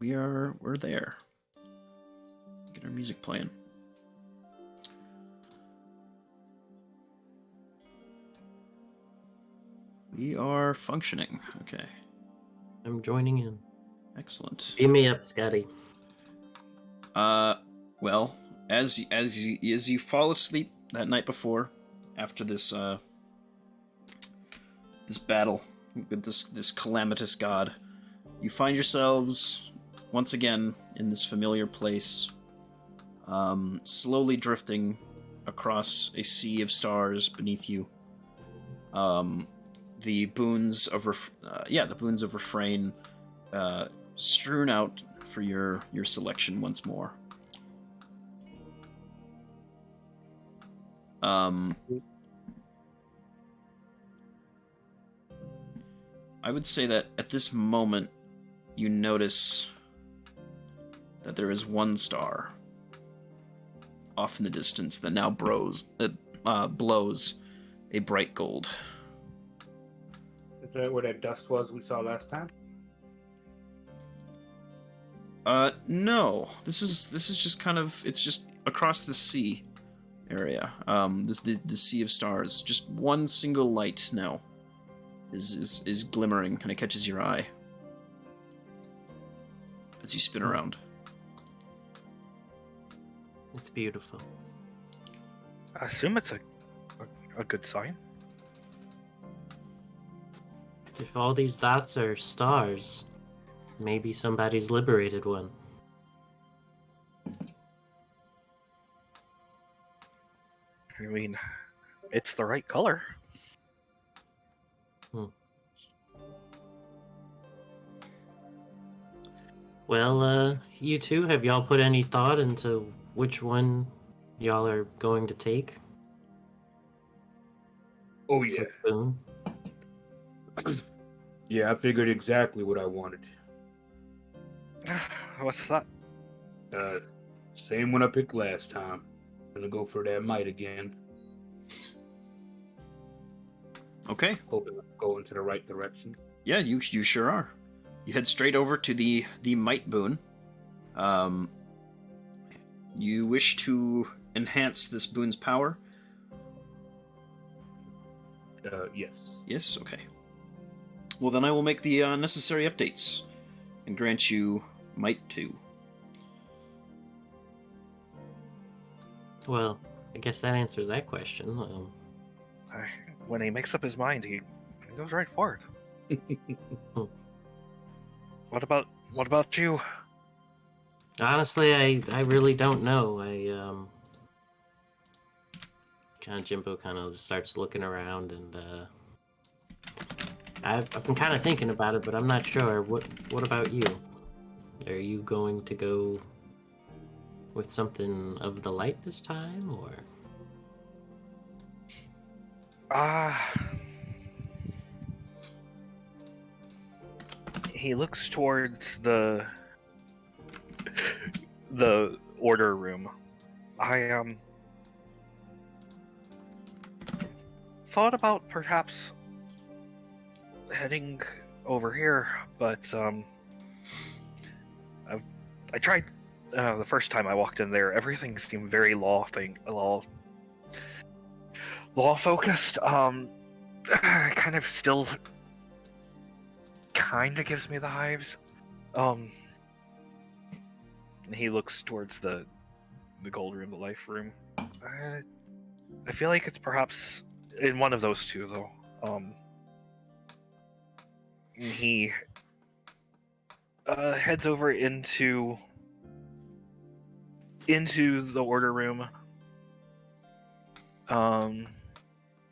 we're there. Get our music playing. We are functioning. Okay. I'm joining in. Excellent. Beam me up, Scotty. Well, as you fall asleep that night before, after this this battle with this calamitous god, you find yourselves once again in this familiar place, slowly drifting across a sea of stars beneath you. The boons of refrain strewn out for your selection once more. I would say that at this moment, you notice that there is one star off in the distance that now blows a bright gold. Is that where that dust was we saw last time? No. This is just kind of, it's just across the sea area. The sea of stars. Just one single light now is glimmering, and it catches your eye as you spin around. It's beautiful. I assume it's a good sign. If all these dots are stars, maybe somebody's liberated one. I mean, it's the right color. Well, you two, have y'all put any thought into which one y'all are going to take? Oh, yeah. Boom. Yeah, I figured exactly what I wanted. What's that? Same one I picked last time. Gonna go for that might again. Okay. Hoping I'm going to the right direction. Yeah, you sure are. You head straight over to the might boon. You wish to enhance this boon's power? Yes. Yes? Okay. Well, then I will make the necessary updates and grant you Might 2. Well, I guess that answers that question. When he makes up his mind, he goes right for it. What about you? Honestly, I really don't know. Jimbo kind of starts looking around, and I've been kind of thinking about it, but I'm not sure. What about you? Are you going to go with something of the light this time, or? He looks towards the order room. I thought about perhaps heading over here, but I tried the first time I walked in there. Everything seemed very law focused. Kind of still kind of gives me the hives. And he looks towards the gold room, the life room. I feel like it's perhaps in one of those two, though. He heads over into the order room.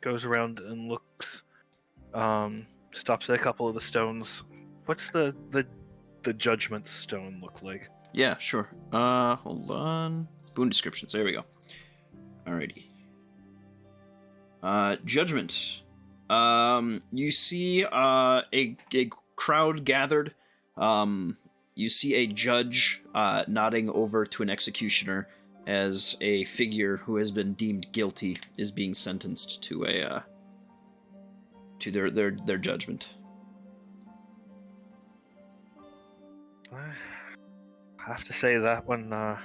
Goes around and looks. Stops at a couple of the stones. What's the judgment stone look like? Yeah, sure. Hold on. Boon descriptions. There we go. Alrighty. Judgment. You see a crowd gathered. You see a judge nodding over to an executioner as a figure who has been deemed guilty is being sentenced to their judgment. I have to say that one, I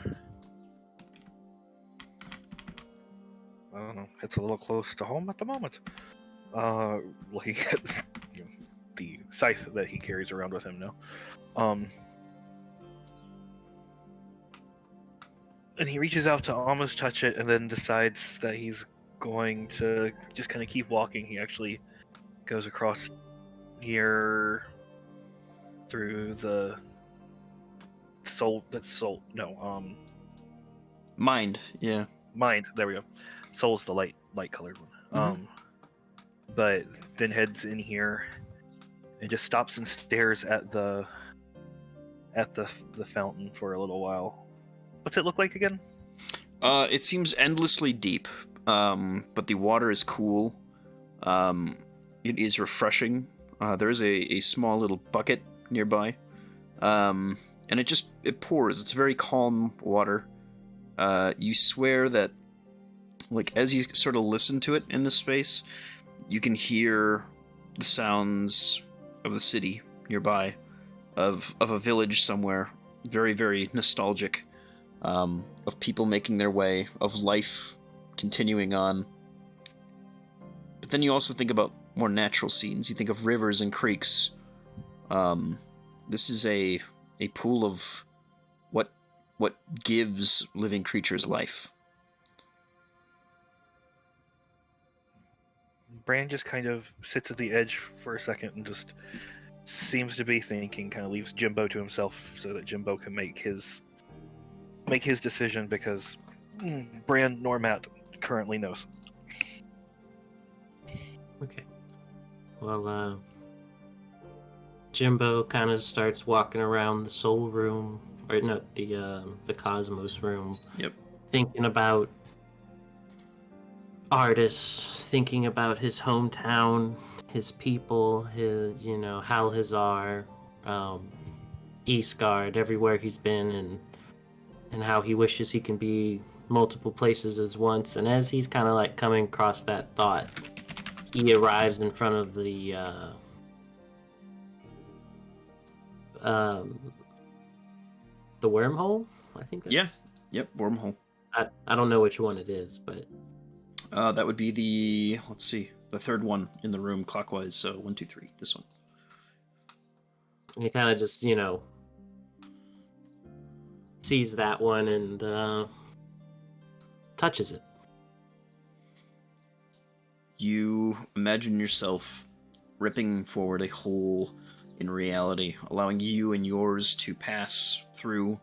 don't know, it's a little close to home at the moment. Looking at you know, the scythe that he carries around with him now. And he reaches out to almost touch it, and then decides that he's going to just kind of keep walking. He actually goes across here through the soul. That's soul. No, Mind, yeah. mind. There we go. Soul's the light colored one. But then heads in here and just stops and stares at the fountain for a little while. What's it look like again? It seems endlessly deep, but the water is cool. It is refreshing. There is a small little bucket nearby, and it pours. It's very calm water. You swear that, like, as you sort of listen to it in this space, you can hear the sounds of the city nearby, of a village somewhere, very, very nostalgic, of people making their way, of life continuing on. But then you also think about more natural scenes. You think of rivers and creeks. This is a pool of what gives living creatures life. Bran just kind of sits at the edge for a second and just seems to be thinking, kind of leaves Jimbo to himself so that Jimbo can make his decision, because Bran nor Matt currently knows. Okay. Well, Jimbo kind of starts walking around the soul room, or no, the cosmos room. Yep. Thinking about artists, thinking about his hometown, his people, his, Halhazar, Eastgard, everywhere he's been, and how he wishes he can be multiple places at once. And as he's kind of like coming across that thought, he arrives in front of the wormhole. I think that's... Yeah. Yep, wormhole. I don't know which one it is, but That would be the third one in the room clockwise. So 1, 2, 3. This one. he kind of just sees that one and touches it. You imagine yourself ripping forward a hole in reality, allowing you and yours to pass through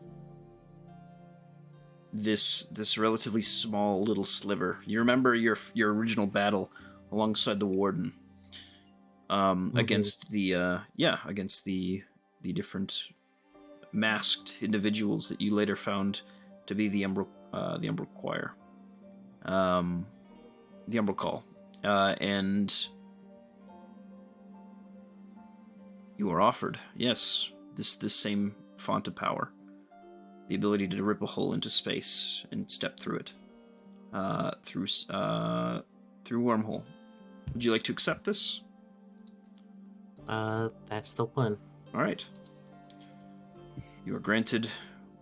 this relatively small little sliver. You remember your original battle alongside the warden, against the different masked individuals that you later found to be the Umbral Choir, the Umbral Call, and you were offered, yes, this same font of power. The ability to rip a hole into space and step through it, through wormhole. Would you like to accept this? That's the one. All right. You are granted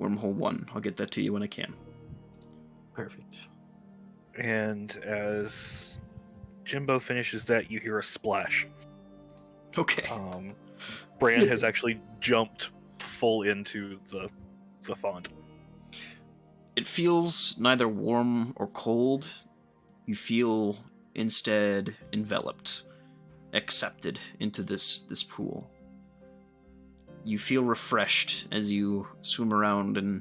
wormhole 1. I'll get that to you when I can. Perfect. And as Jimbo finishes that, you hear a splash. Okay. Bran has actually jumped full into the font. It feels neither warm or cold. You feel instead enveloped, accepted into this pool. You feel refreshed as you swim around and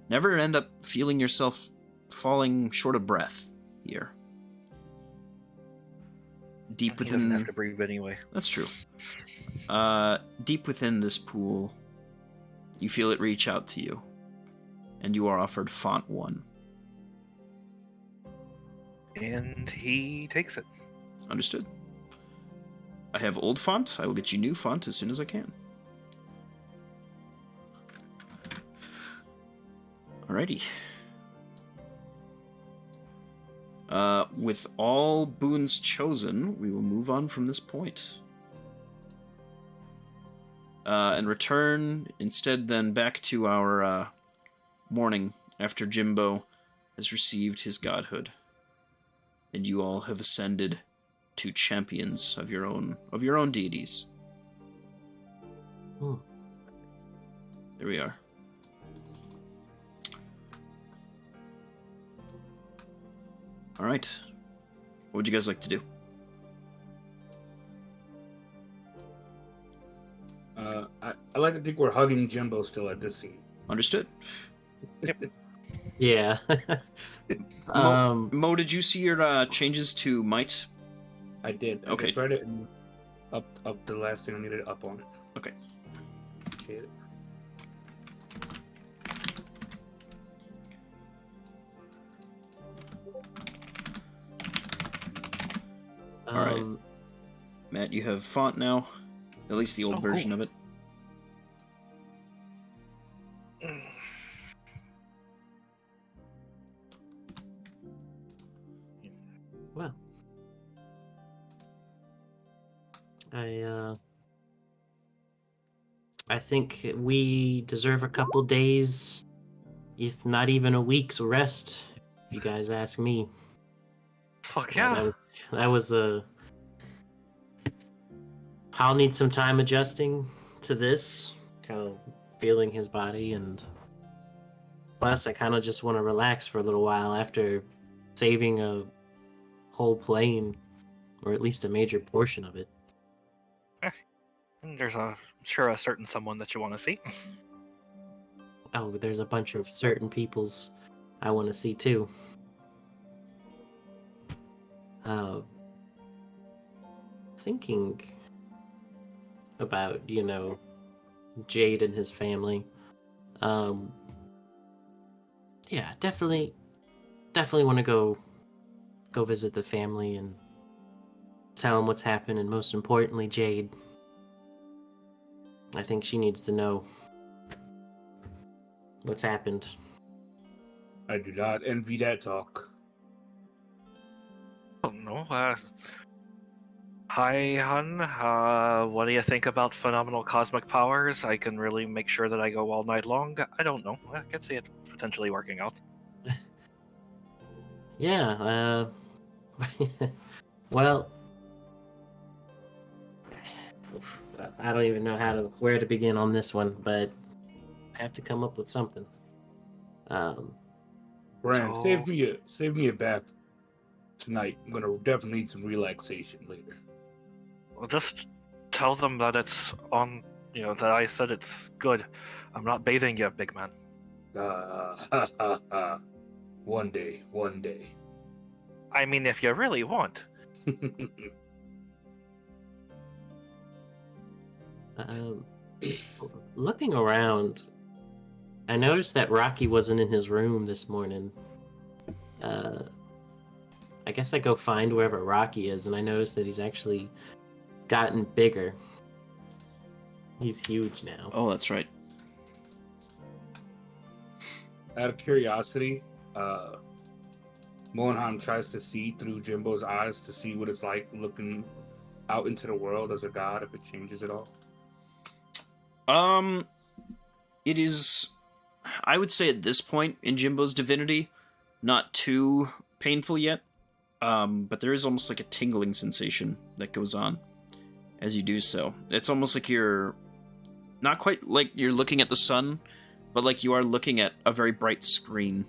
never end up feeling yourself falling short of breath here. Deep He within... doesn't have to breathe anyway. That's true. Deep within this pool, you feel it reach out to you, and you are offered font 1. And he takes it. Understood. I have old font. I will get you new font as soon as I can. Alrighty. With all boons chosen, we will move on from this point. and return instead then back to our morning after Jimbo has received his godhood, and you all have ascended to champions of your own deities. Hmm. There we are. All right. What would you guys like to do? I like to think we're hugging Jimbo still at this scene. Understood. Yeah. Mo, did you see your changes to might? I did. I Okay. just read it and up the last thing I needed up on it. Okay. Appreciate it. All right. Matt, you have font now. At least the old version cool. of it. Well, I think we deserve a couple days, if not even a week's rest. If you guys ask me. Fuck Yeah, yeah. that was a. I'll need some time adjusting to this, kind of feeling his body, and plus, I kind of just want to relax for a little while after saving a whole plane, or at least a major portion of it. And there's sure a certain someone that you want to see. Oh, there's a bunch of certain peoples I want to see too. Thinking about, Jade and his family. Yeah, definitely want to go visit the family and tell them what's happened, and most importantly, Jade. I think she needs to know what's happened. I do not envy that talk. Oh no. Hi, hun. What do you think about phenomenal cosmic powers? I can really make sure that I go all night long. I don't know. I can see it potentially working out. Yeah, well, I don't even know where to begin on this one, but I have to come up with something. Brand, So- save me a bath tonight. I'm gonna definitely need some relaxation later. Well, just tell them that it's on. That I said it's good. I'm not bathing yet, big man. Ha ha ha. One day. I mean, if you really want. Looking around, I noticed that Rocky wasn't in his room this morning. I guess I go find wherever Rocky is, and I noticed that he's actually gotten bigger. He's huge now. Oh, that's right. Out of curiosity, Mohanham tries to see through Jimbo's eyes to see what it's like looking out into the world as a god, if it changes at all. It is, I would say at this point in Jimbo's divinity, not too painful yet. But there is almost like a tingling sensation that goes on as you do so. It's almost like you're not quite like you're looking at the sun, but like you are looking at a very bright screen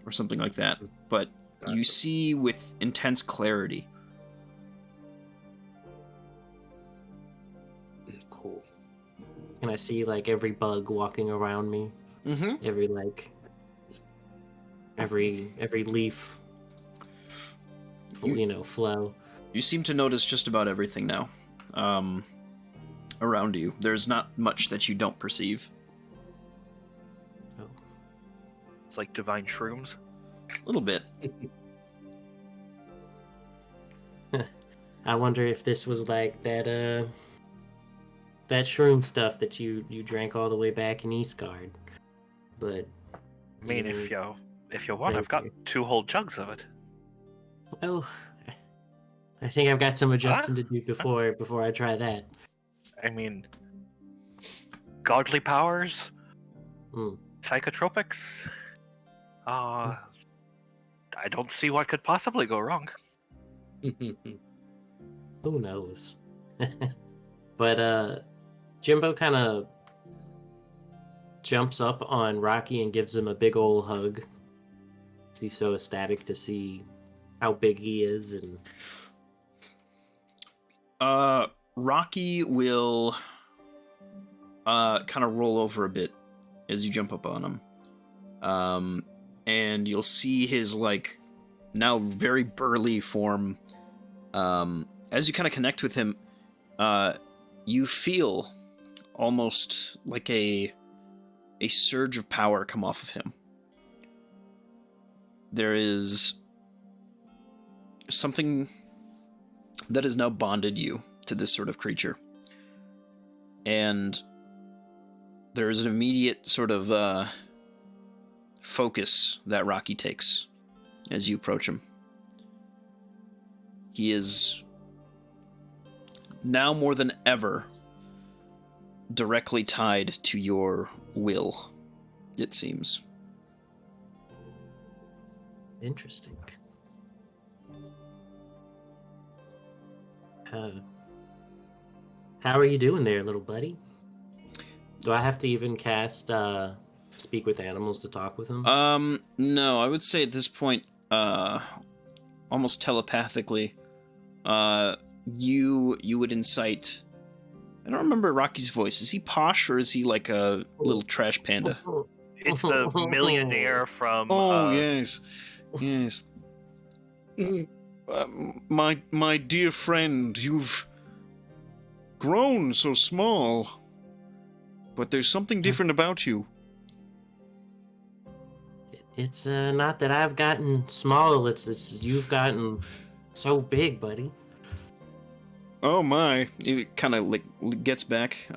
or something like that. But you see with intense clarity. Cool. And I see like every bug walking around me. Mm-hmm. Every leaf flow. You seem to notice just about everything now around you. There's not much that you don't perceive. Oh. It's like divine shrooms. A little bit. I wonder if this was like that shroom stuff that you drank all the way back in Eastgard. But I mean, if you want, I've got 2 whole jugs of it. Oh, I think I've got some adjusting to do before I try that. I mean, godly powers, Hmm. psychotropics. I don't see what could possibly go wrong. Who knows? But Jimbo kind of jumps up on Rocky and gives him a big old hug. He's so ecstatic to see how big he is, and Rocky will kind of roll over a bit as you jump up on him. And you'll see his like now very burly form. As you kind of connect with him, you feel almost like a surge of power come off of him. There is something that has now bonded you to this sort of creature. And there is an immediate sort of focus that Rocky takes as you approach him. He is now more than ever directly tied to your will, it seems. interesting. How are you doing there, little buddy? Do I have to even cast speak with animals to talk with them? No, I would say at this point, almost telepathically, you would incite. I don't remember Rocky's voice. Is he posh or is he like a little trash panda? It's the millionaire from. Yes. My dear friend, you've grown so small, but there's something different about you. It's not that I've gotten small. It's you've gotten so big, buddy. Oh my! He kind of like gets back,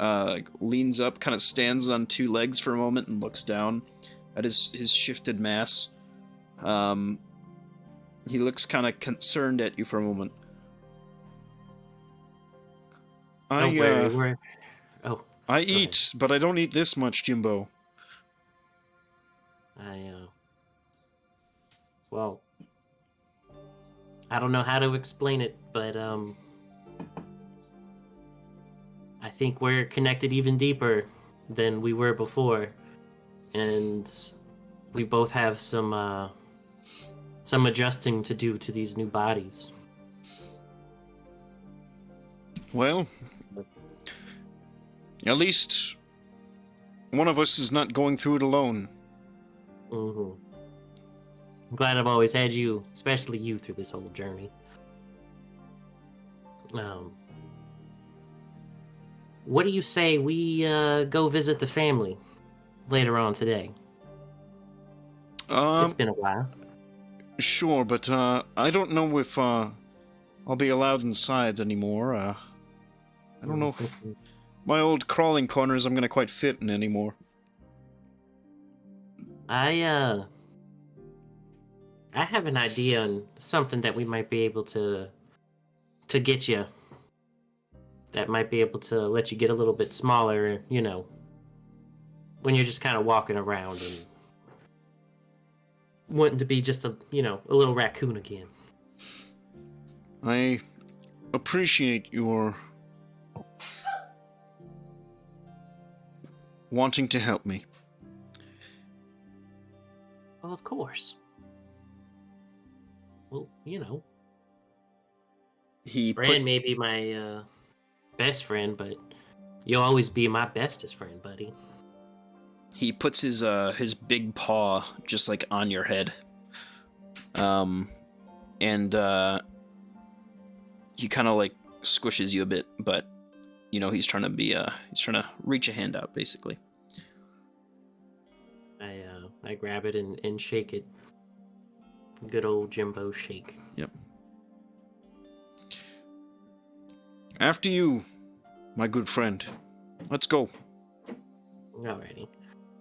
leans up, kind of stands on two legs for a moment, and looks down at his shifted mass. He looks kind of concerned at you for a moment. Don't worry. Oh, I ahead. eat, but I don't eat this much, Jimbo. Well, I don't know how to explain it, but I think we're connected even deeper than we were before, and we both have some adjusting to do to these new bodies. Well, at least one of us is not going through it alone. Mm-hmm. I'm glad I've always had you, especially you, through this whole journey. What do you say we go visit the family later on today? It's been a while. Sure, but I don't know if I'll be allowed inside anymore. I don't know if my old crawling corners I'm gonna quite fit in anymore. I have an idea on something that we might be able to get you. That might be able to let you get a little bit smaller, you know, when you're just kind of walking around and wanting to be just a little raccoon again. I appreciate your wanting to help me. Well, of course. Well, you know, Brand may be my best friend, but you'll always be my bestest friend, buddy. He puts his big paw just like on your head, and he kind of like squishes you a bit, but you know he's trying to reach a hand out basically. I grab it and shake it. Good old Jimbo shake. Yep. After you, my good friend. Let's go. Alrighty.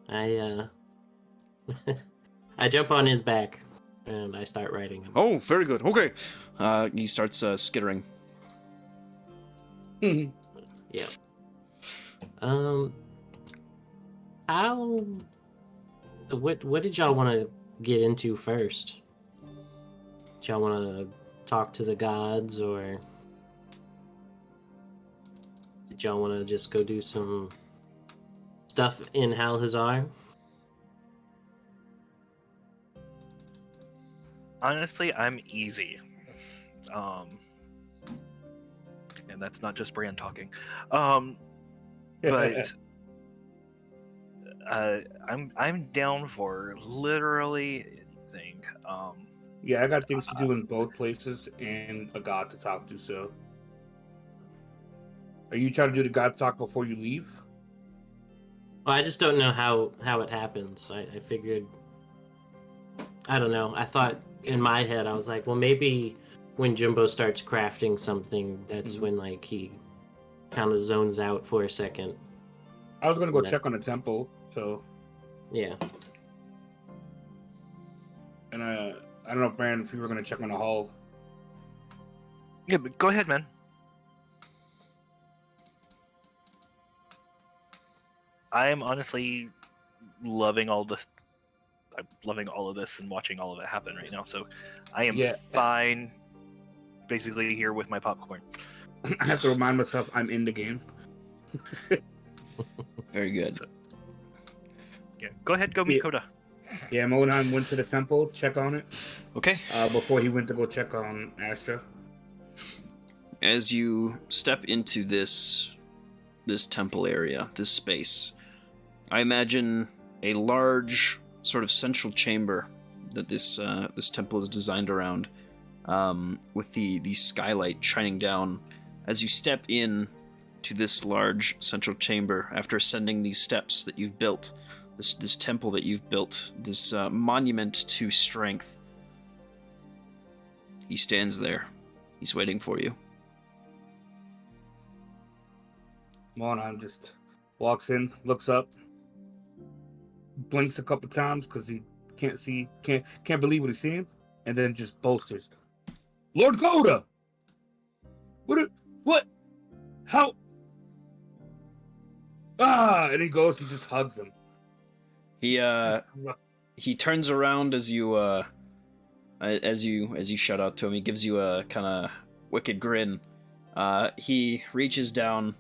I jump on his back and I start riding him. Oh, very good. Okay. He starts skittering. Yeah. How? What did y'all want to get into first? Did y'all want to talk to the gods, or did y'all want to just go do some stuff in Halhazar? Honestly, I'm easy. And that's not just Bran talking. But I'm down for literally anything. Yeah, I got things to do in both places and a god to talk to. So, are you trying to do the god talk before you leave? Well, I just don't know how it happens. I figured, I don't know. I thought in my head, I was like, well, maybe when Jimbo starts crafting something, that's when like he kind of zones out for a second. I was gonna go Yeah. check on the temple. So, Yeah. and I don't know, Brandon, if you were gonna check on the hall. Yeah, but go ahead, man. I am honestly loving all this. I'm loving all of this and watching all of it happen right now. So I am Yeah. fine, basically here with my popcorn. I have to remind myself I'm in the game. Very good. Yeah, go ahead, go meet Yeah. Coda. Yeah, Moenheim went to the temple, check on it, Okay. before he went to go check on Astra. As you step into this temple area, this space, I imagine a large sort of central chamber that this temple is designed around, with the skylight shining down. As you step in to this large central chamber, after ascending these steps that you've built, this temple that you've built, this monument to strength, he stands there. He's waiting for you. Moenheim just walks in, looks up, blinks a couple times because he can't believe what he's seeing, and then just bolsters. Lord Coda! What? How? And he just hugs him. He turns around as you shout out to him. He gives you a kind of wicked grin. He reaches down.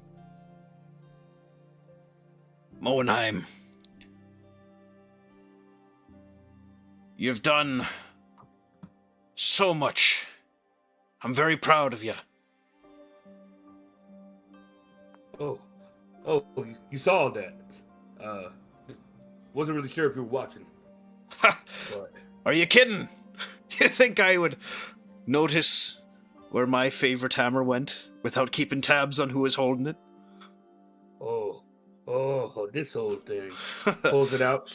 Moenheim, you've done so much. I'm very proud of you. Oh, you saw that. Wasn't really sure if you were watching. But Are you kidding? You think I would notice where my favorite hammer went without keeping tabs on who was holding it? Oh, this old thing. Pulls it out,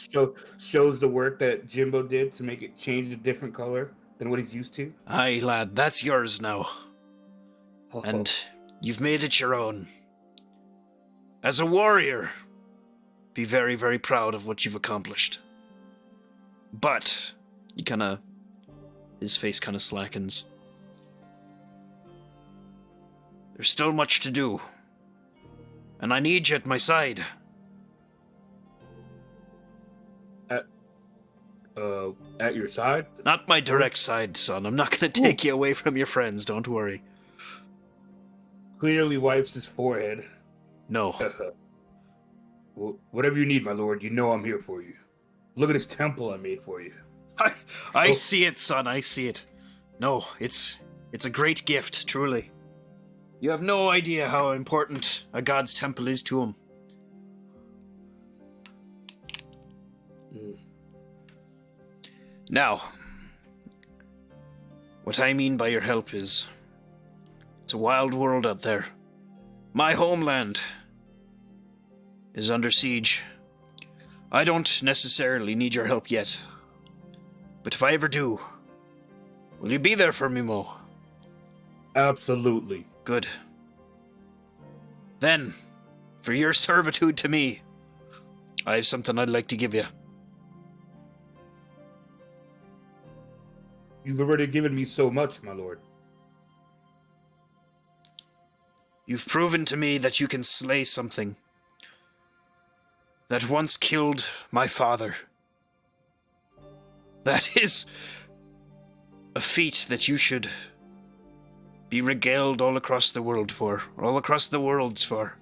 shows the work that Jimbo did to make it change a different color than what he's used to. Aye, lad, that's yours now. Oh, And you've made it your own. As a warrior, be very, very proud of what you've accomplished. But, his face kind of slackens. There's still much to do. And I need you at my side. At your side? Not my direct side, son. I'm not going to take you away from your friends, don't worry. Clearly wipes his forehead. No. Whatever you need, my lord, you know I'm here for you. Look at this temple I made for you. I see it, son, I see it. No, it's a great gift, truly. You have no idea how important a god's temple is to him. Now, what I mean by your help is, it's a wild world out there. My homeland is under siege. I don't necessarily need your help yet, but if I ever do, will you be there for me, Mo? Absolutely. Good. Then, for your servitude to me, I have something I'd like to give you. You've already given me so much, my lord. You've proven to me that you can slay something. that once killed my father. That is a feat that you should be regaled all across the world for, all across the worlds for.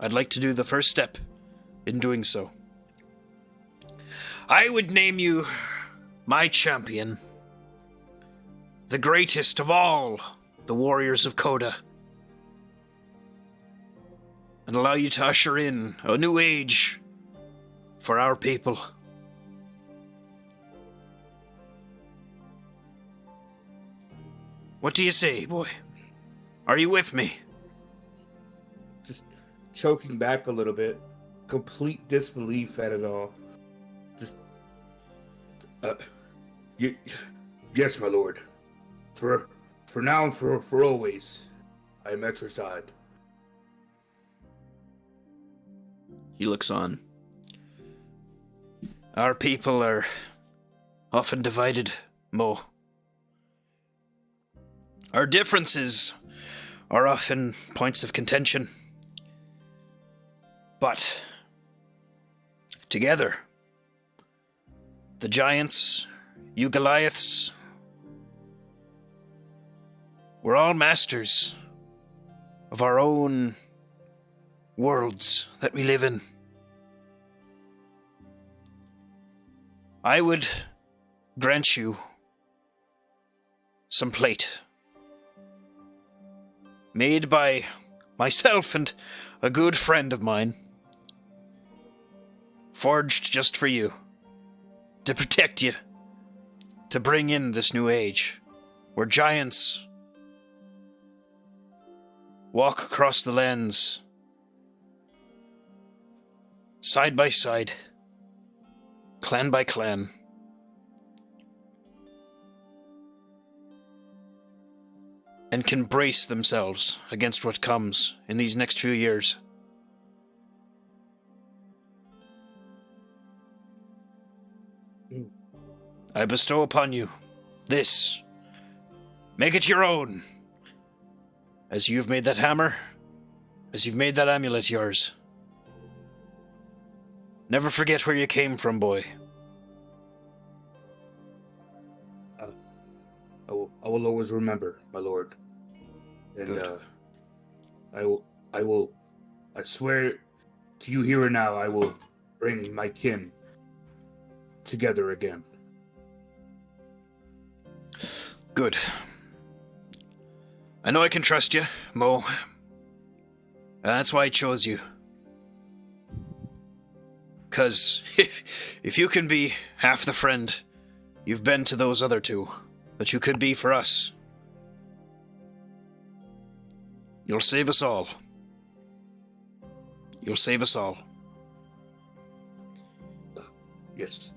I'd like to do the first step in doing so. I would name you my champion, the greatest of all the warriors of Coda, and allow you to usher in a new age for our people. What do you say, boy? Are you with me? Just choking back a little bit, complete disbelief at it all. Just, yes, my lord. For now and for always, I am at your side. He looks on. Our people are often divided, Mo. Our differences are often points of contention. But together, the giants, you Goliaths, we're all masters of our own worlds that we live in. I would grant you some plate made by myself and a good friend of mine, forged just for you, to protect you, to bring in this new age, where giants walk across the lands, side by side, clan by clan, and can brace themselves against what comes in these next few years. I bestow upon you this. Make it your own. As you've made that hammer, as you've made that amulet yours. Never forget where you came from, boy. I will always remember, my lord. And Good. I swear to you here and now, I will bring my kin together again. Good. I know I can trust you, Mo. And that's why I chose you. 'Cause if you can be half the friend you've been to those other two, that you could be for us, you'll save us all. You'll save us all. Yes.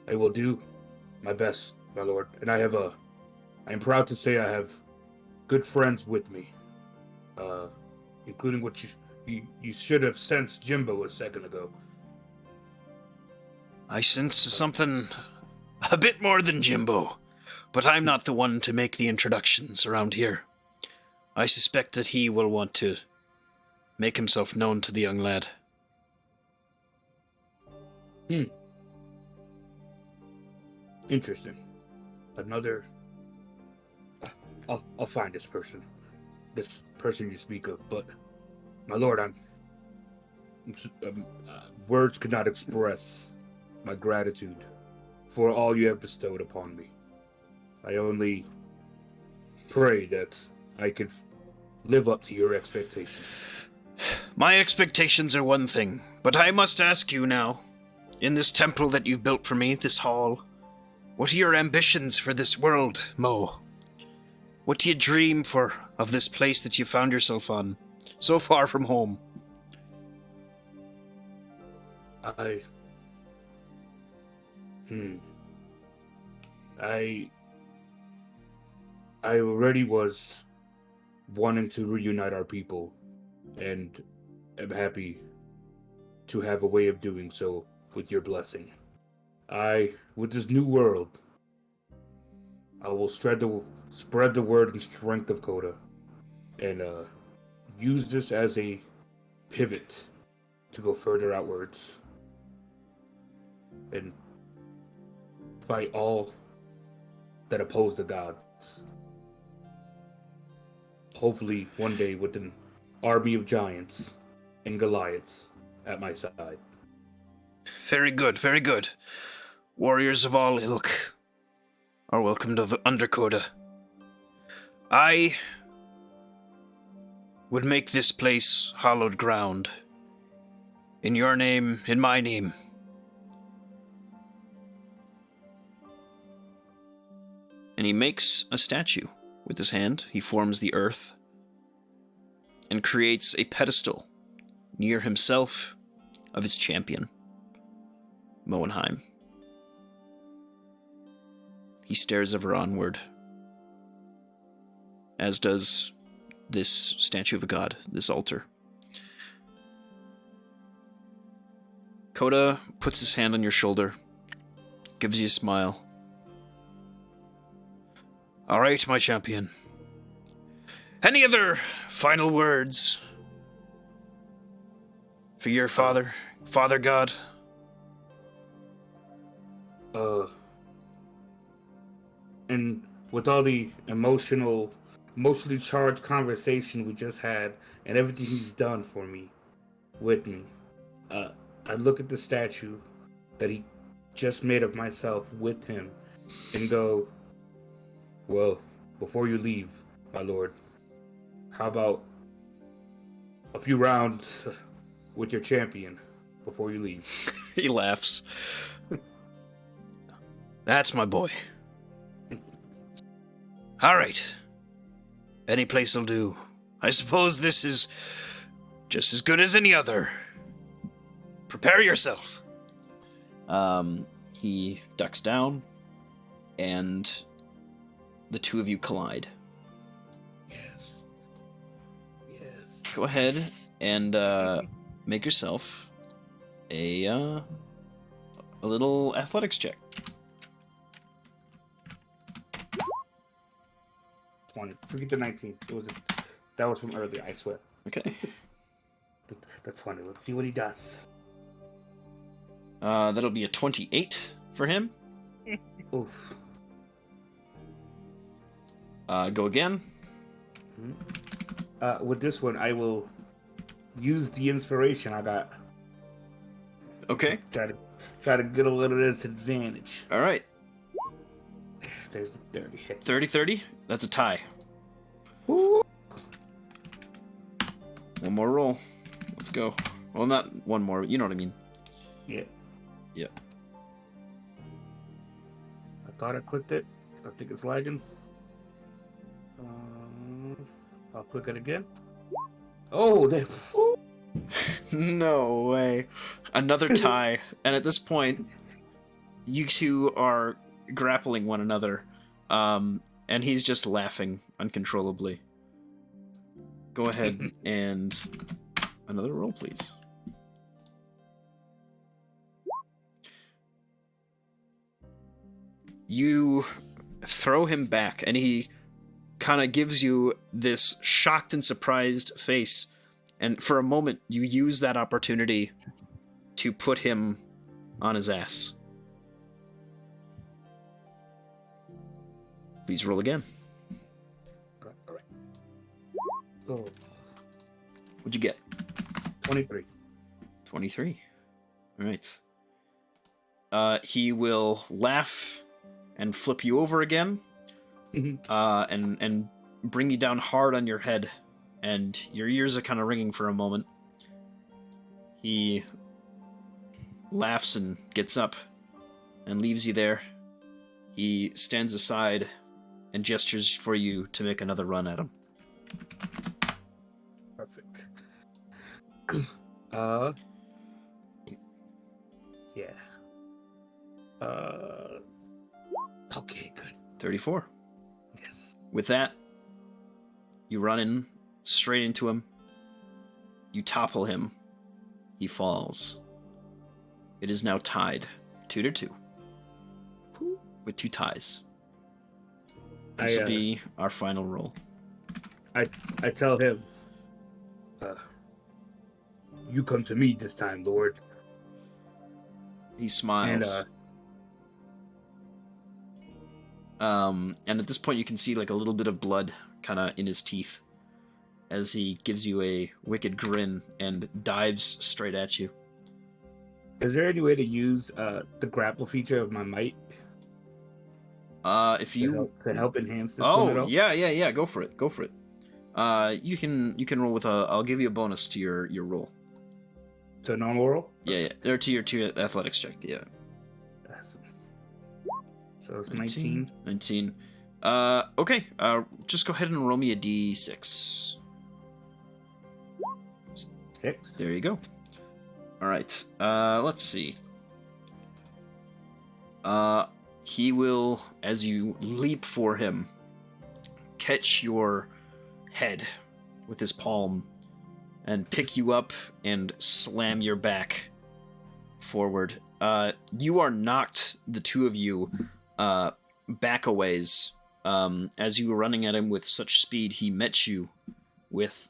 I will do my best, my lord. And I am proud to say I have good friends with me. Including what you should have sensed Jimbo a second ago. I sense something a bit more than Jimbo, but I'm not the one to make the introductions around here. I suspect that he will want to make himself known to the young lad. Interesting. Another. I'll find this person. This person you speak of, but my lord, words could not express my gratitude for all you have bestowed upon me. I only pray that I could live up to your expectations. My expectations are one thing, but I must ask you now, in this temple that you've built for me, this hall, what are your ambitions for this world, Mo? What do you dream for of this place that you found yourself on, so far from home? I already was wanting to reunite our people, and am happy to have a way of doing so with your blessing. With this new world, I will spread the word and strength of Coda, and use this as a pivot to go further outwards and fight all that oppose the gods. Hopefully, one day with an army of giants and Goliaths at my side. Very good, very good. Warriors of all ilk are welcome to Undercoda. I would make this place hallowed ground. In your name, in my name. And he makes a statue with his hand. He forms the earth and creates a pedestal near himself of his champion, Moenheim. He stares ever onward, as does this statue of a god, this altar. Coda puts his hand on your shoulder, gives you a smile. All right, my champion. Any other final words for your father, Father God? And with all the emotionally charged conversation we just had, and everything he's done for me, with me, I look at the statue that he just made of myself with him, and go, well, before you leave, my lord, how about a few rounds with your champion before you leave? He laughs. That's my boy. All right. Any place'll do. I suppose this is just as good as any other. Prepare yourself. He ducks down, and the two of you collide. Yes. Yes. Go ahead and make yourself a little athletics check. 20. Forget the 19. That was from earlier, I swear. Okay. The 20. Let's see what he does. That'll be a 28 for him. Oof. Go again. With this one, I will use the inspiration I got. Okay. Try to get a little disadvantage. All right. There's the 30 hit. 30-30. That's a tie. Ooh. One more roll. Let's go. Well, not one more. You know what I mean. Yeah. Yeah. I thought I clicked it. I think it's lagging. I'll click it again. Oh, No way. Another tie. And at this point, you two are grappling one another. And he's just laughing uncontrollably. Go ahead and another roll, please. You throw him back, and he kind of gives you this shocked and surprised face. And for a moment, you use that opportunity to put him on his ass. Please roll again. All right. Oh, What'd you get? 23. 23. All right. He will laugh and flip you over again, and bring you down hard on your head, and your ears are kind of ringing for a moment. He laughs and gets up and leaves you there. He stands aside and gestures for you to make another run at him. Perfect. Yeah. Okay, good. 34. Yes. With that, you run in straight into him. You topple him. He falls. It is now tied 2-2. With 2 ties. This will be our final roll. I tell him, you come to me this time, Lord. He smiles. And at this point, you can see like a little bit of blood kind of in his teeth as he gives you a wicked grin and dives straight at you. Is there any way to use the grapple feature of my might If you to help enhance this one at all? yeah, go for it. You can roll with a. I'll give you a bonus to your roll. To a normal roll? Yeah, or to your athletics check. Yeah. Awesome. So it's 19. 19. Okay. Just go ahead and roll me a d6. 6. There you go. All right. Let's see. He will, as you leap for him, catch your head with his palm and pick you up and slam your back forward. You are knocked, the two of you, back a ways. As you were running at him with such speed, he met you with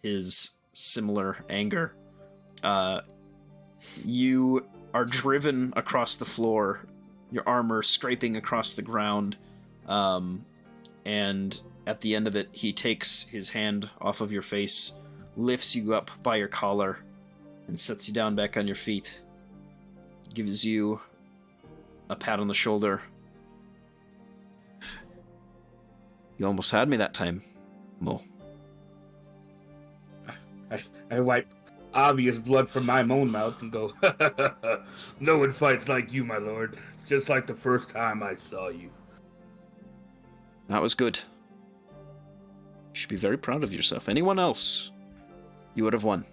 his similar anger. You are driven across the floor, your armor scraping across the ground, and at the end of it, he takes his hand off of your face, lifts you up by your collar, and sets you down back on your feet. Gives you a pat on the shoulder. You almost had me that time, Mo. I wipe obvious blood from my own mouth and go, no one fights like you, my lord. Just like the first time I saw you. That was good. You should be very proud of yourself. Anyone else, you would have won.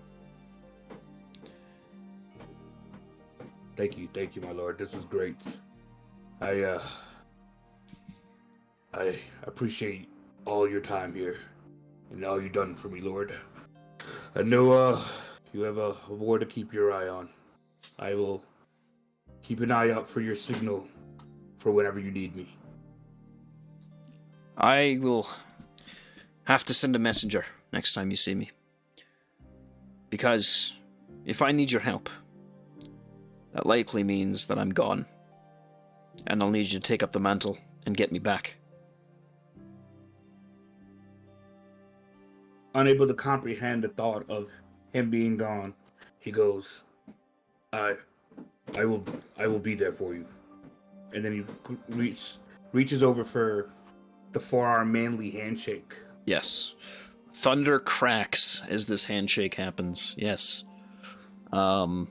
Thank you, my lord. This was great. I appreciate all your time here and all you've done for me, Lord. I know you have a war to keep your eye on. I will keep an eye out for your signal for whenever you need me. I will have to send a messenger next time you see me. Because if I need your help, that likely means that I'm gone. And I'll need you to take up the mantle and get me back. Unable to comprehend the thought of him being gone, he goes, I will be there for you. And then he reaches over for the forearm manly handshake. Yes. Thunder cracks as this handshake happens. Yes. Is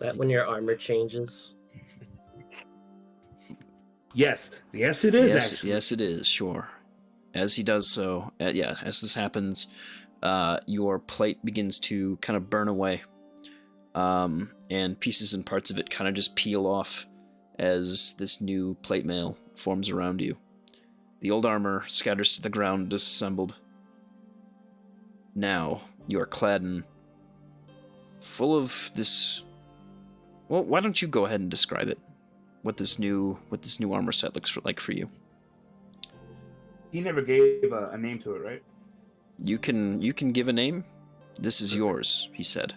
that when your armor changes? Yes, it is. Actually. Yes, it is. Sure. As he does so, as this happens, your plate begins to kind of burn away, and pieces and parts of it kind of just peel off as this new plate mail forms around you. The old armor scatters to the ground, disassembled. Now you are clad in full of this. Well, why don't you go ahead and describe it? What this new armor set looks like for you? He never gave a name to it, right? You can give a name. This is yours, he said.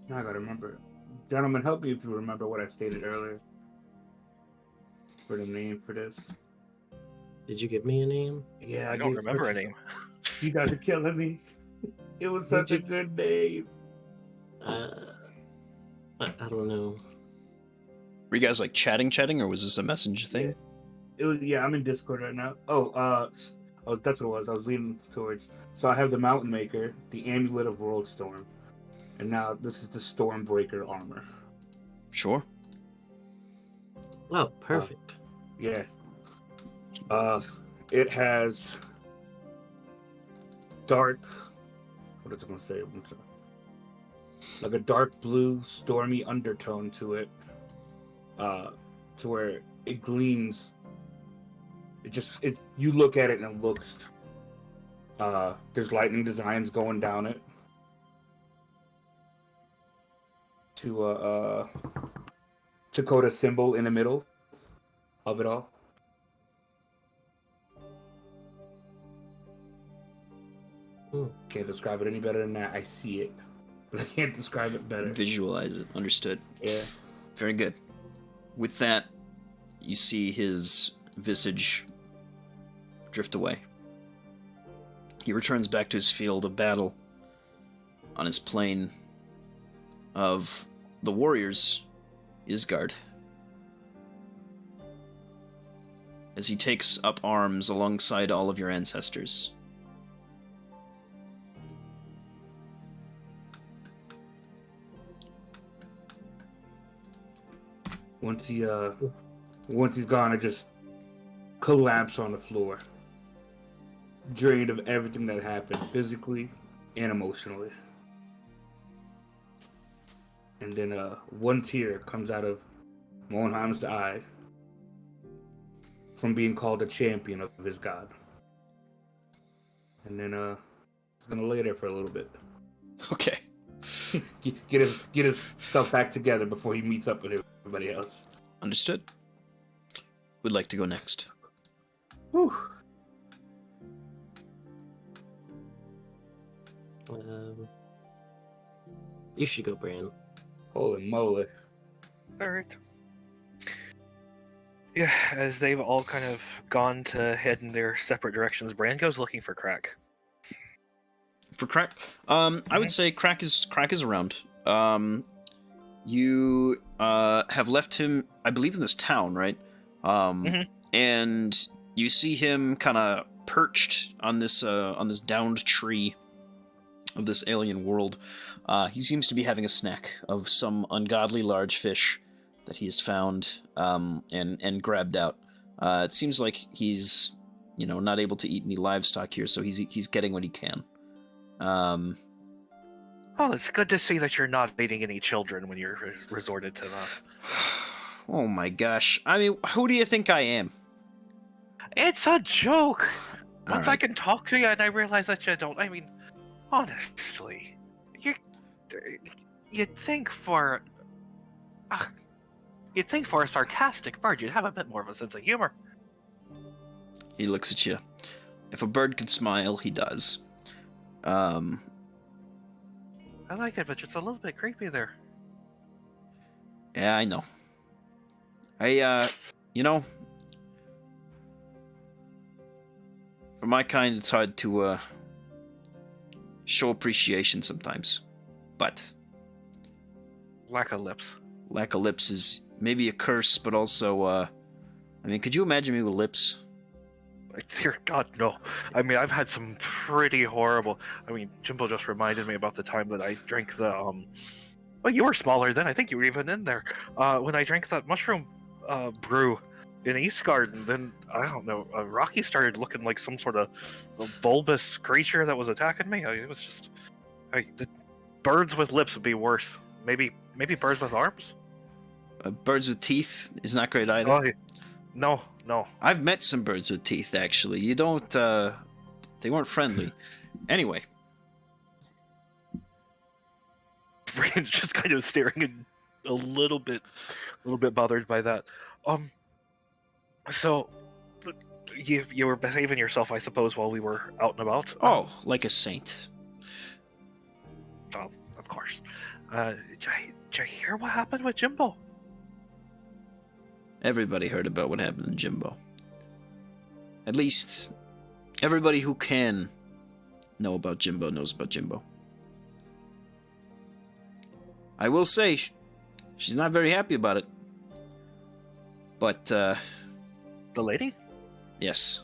Now I gotta remember. Gentlemen, help me if you remember what I stated earlier. For the name for this. Did you give me a name? Yeah, I don't remember a name. You guys are killing me. It was such a good name. I don't know. Were you guys like chatting, or was this a message thing? It was, yeah, I'm in Discord right now. That's what it was. I was leaning towards. So I have the Mountain Maker, the Amulet of World Storm, and now this is the Stormbreaker armor. Sure. Oh, perfect. Yeah. It has dark. What is it gonna say? Like a dark blue, stormy undertone to it. To where it gleams. You look at it and it looks. There's lightning designs going down it. To a Dakota symbol in the middle of it all. Can't describe it any better than that. I see it, but I can't describe it better. Visualize it. Understood. Yeah. Very good. With that, you see his visage drift away. He returns back to his field of battle on his plane of the warriors, Isgard. As he takes up arms alongside all of your ancestors. Once he's gone, I just collapse on the floor, drained of everything that happened, physically and emotionally. And then one tear comes out of Mohenheim's eye from being called a champion of his god. And then he's gonna lay there for a little bit. Okay. get himself back together before he meets up with everybody else. Understood. Would like to go next. Whew. You should go, Bran. Holy moly. Alright. Yeah, as they've all kind of gone to head in their separate directions, Bran goes looking for Crack. For Crack, I would say Crack is around. You have left him, I believe, in this town, right? And you see him kind of perched on this downed tree of this alien world. He seems to be having a snack of some ungodly large fish that he's found and grabbed out. It seems like he's, not able to eat any livestock here, so he's getting what he can. Oh, it's good to see that you're not eating any children when you're resorted to that. Oh my gosh. I mean, who do you think I am? It's a joke! Once I Alright. can talk to you and I realize that you don't, I mean, honestly, you'd think for a sarcastic bird, you'd have a bit more of a sense of humor. He looks at you. If a bird could smile, he does. I like it, but it's a little bit creepy there. Yeah, I know. For my kind, it's hard to, show appreciation sometimes. But Lack of lips. lack of lips is maybe a curse, but also, could you imagine me with lips? Dear God, no. I mean, I've had some pretty horrible. I mean, Jimbo just reminded me about the time that I drank the Well, you were smaller then. I think you were even in there. When I drank that mushroom brew in East Garden, then I don't know. Rocky started looking like some sort of bulbous creature that was attacking me. It was just. The birds with lips would be worse. Maybe birds with arms. Birds with teeth is not great either. Oh, no. I've met some birds with teeth, actually. You don't, they weren't friendly. Anyway. Brian's just kind of staring and a little bit bothered by that. So you were behaving yourself, I suppose, while we were out and about. Oh, like a saint. Oh, of course. Did you hear what happened with Jimbo? Everybody heard about what happened to Jimbo. At least, everybody who can know about Jimbo knows about Jimbo. I will say, she's not very happy about it. But, The lady? yes.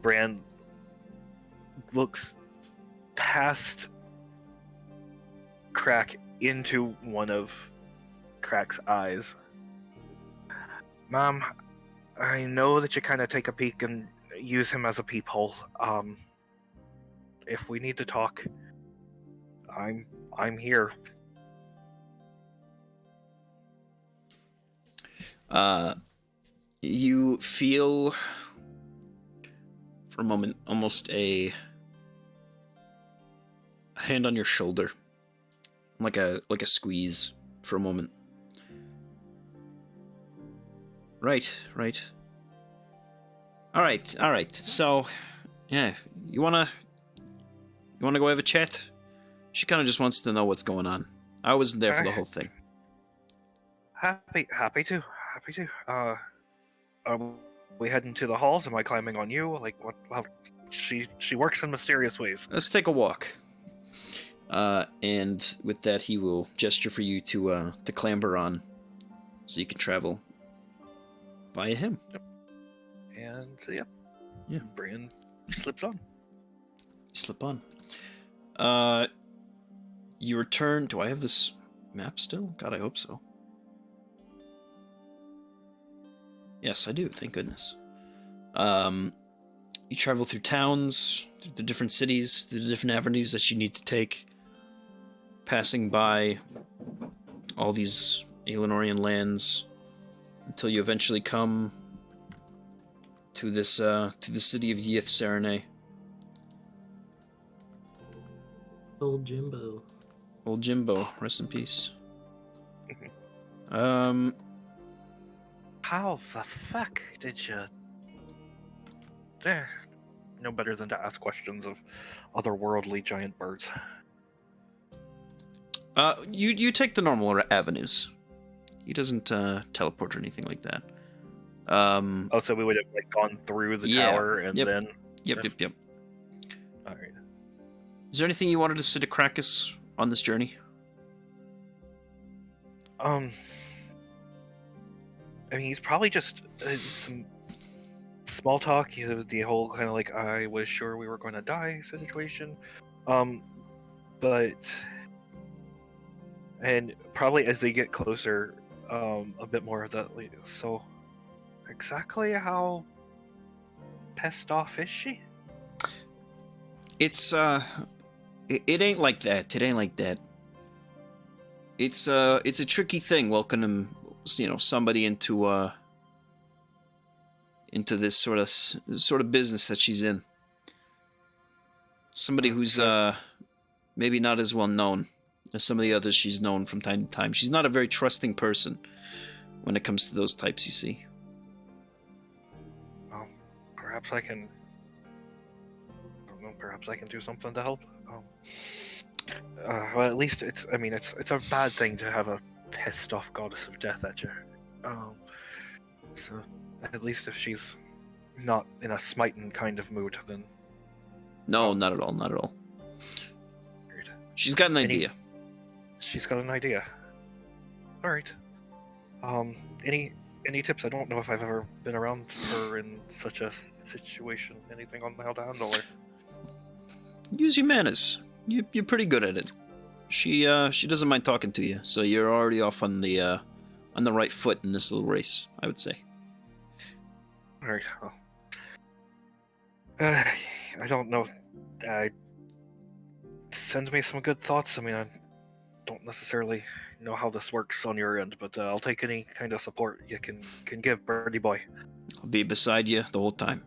Bran looks past Crack into one of Crack's eyes. Mom, I know that you kind of take a peek and use him as a peephole. If we need to talk, I'm here. You feel, for a moment, almost a hand on your shoulder. Like a squeeze for a moment. Right. All right. So, yeah, you wanna go have a chat? She kind of just wants to know what's going on. I wasn't there for the whole thing. Happy to. Are we heading to the halls? Am I climbing on you? Like what? Well, she works in mysterious ways. Let's take a walk. And with that, he will gesture for you to clamber on, so you can travel via him. And Yeah. Brian slips on. You slip on. You return. Do I have this map still? God, I hope so. Yes, I do. Thank goodness. You travel through towns, through the different cities, through the different avenues that you need to take, passing by all these Aelinorian lands, until you eventually come to this to the city of Yith Serenay. Old Jimbo. Old Jimbo, rest in peace. How the fuck did you? No better than to ask questions of otherworldly giant birds. You take the normal avenues. He doesn't teleport or anything like that. Oh, so we would have like gone through the tower and then. Yep. All right. Is there anything you wanted to say to Krakus on this journey? I mean, he's probably just some small talk. The whole kind of like I was sure we were going to die situation. But and probably as they get closer, a bit more of that. So, exactly how pissed off is she? It's it ain't like that. It ain't like that. It's a tricky thing welcoming, somebody into this sort of business that she's in. Somebody who's maybe not as well known as some of the others she's known from time to time. She's not a very trusting person when it comes to those types, you see. Well, perhaps I can. I don't know. Perhaps I can do something to help. Well, at least it's a bad thing to have a pissed off goddess of death at you. So at least if she's not in a smiting kind of mood, then No, not at all. Not at all. weird. She's got an idea. She's got an idea. All right. Any tips? I don't know if I've ever been around her in such a situation. Anything on how to handle her? Use your manners. You're pretty good at it. She doesn't mind talking to you, so you're already off on the right foot in this little race, I would say. All right. Well, I don't know. Send me some good thoughts. I mean, I don't necessarily know how this works on your end, but I'll take any kind of support you can give, birdie boy. I'll be beside you the whole time.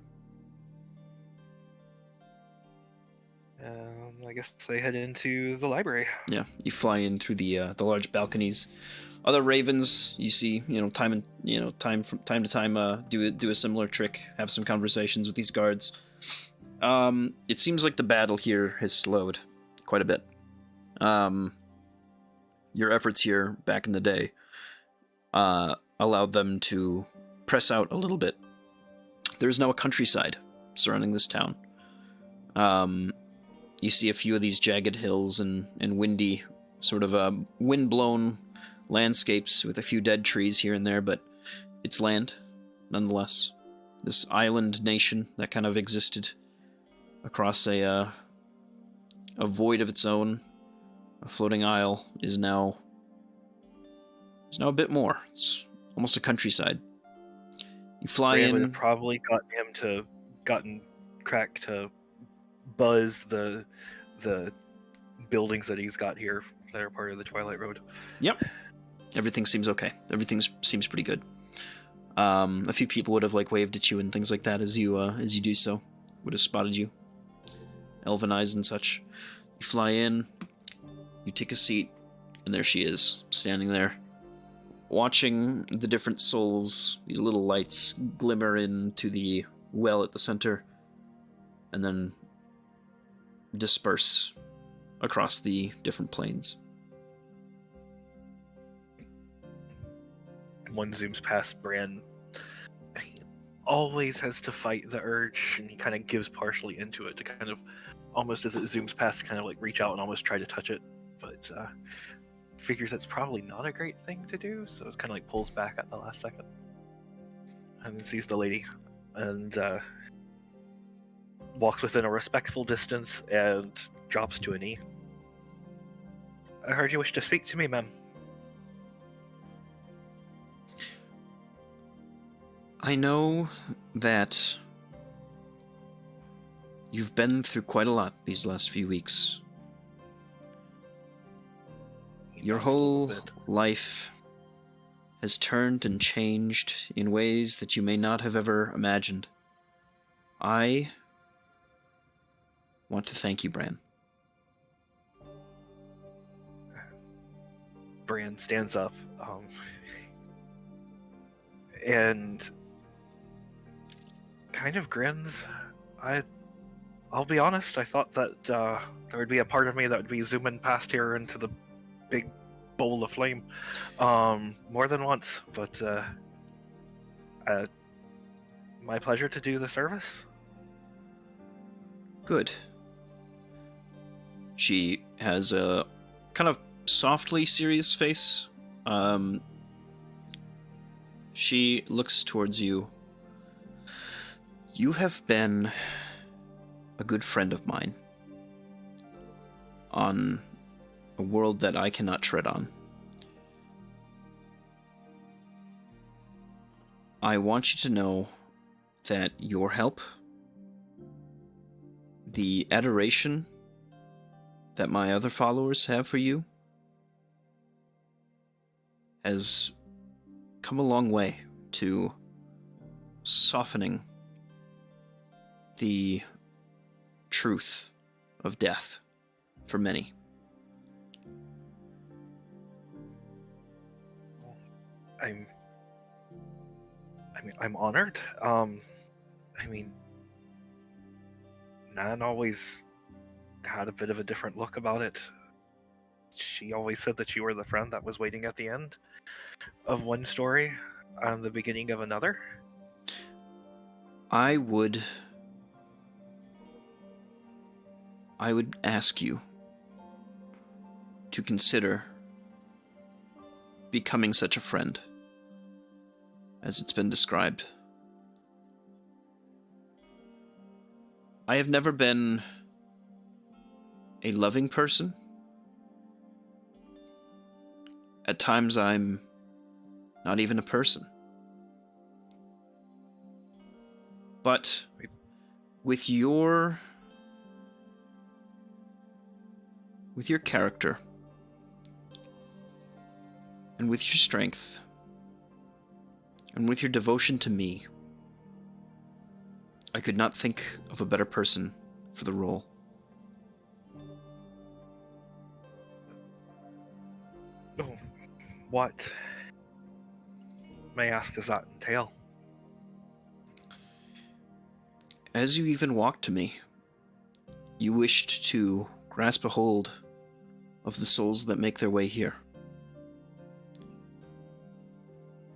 I guess they head into the library. Yeah, you fly in through the large balconies. Other ravens you see, time from time to time, do a similar trick, have some conversations with these guards. It seems like the battle here has slowed quite a bit. Your efforts here back in the day allowed them to press out a little bit. There's now a countryside surrounding this town. You see a few of these jagged hills and windy, sort of wind-blown landscapes with a few dead trees here and there, but it's land, nonetheless. This island nation that kind of existed across a void of its own, a floating isle, is now a bit more. It's almost a countryside. You fly Rhea would in. have probably gotten Crack to buzz the buildings that he's got here that are part of the Twilight Road. Yep. Everything seems okay. Everything seems pretty good. A few people would have waved at you and things like that as you do so. Would have spotted you. Elven eyes and such. You fly in. You take a seat, and there she is, standing there, watching the different souls. These little lights glimmer into the well at the center, and then disperse across the different planes. One zooms past Bran. He always has to fight the urge, and he kind of gives partially into it to kind of, almost as it zooms past, kind of like reach out and almost try to touch it, but figures that's probably not a great thing to do, so it kind of like pulls back at the last second, and then sees the lady, and walks within a respectful distance and drops to a knee. I heard you wish to speak to me, ma'am. I know that you've been through quite a lot these last few weeks. Your whole life has turned and changed in ways that you may not have ever imagined. I want to thank you, Bran. Bran stands up, and kind of grins. I'll be honest, I thought that there would be a part of me that would be zooming past here into the big bowl of flame more than once, but my pleasure to do the service. Good. She has a kind of softly serious face. She looks towards you. You have been a good friend of mine on a world that I cannot tread on. I want you to know that your help, the adoration that my other followers have for you, has come a long way to softening the truth of death for many. I'm honored. Nan always had a bit of a different look about it. She always said that you were the friend that was waiting at the end of one story and the beginning of another. I would ask you to consider becoming such a friend as it's been described. I have never been a loving person. At times I'm not even a person. But with your character and with your strength and with your devotion to me, I could not think of a better person for the role. Oh, what, may I ask, does that entail? As you even walked to me, you wished to grasp a hold of the souls that make their way here.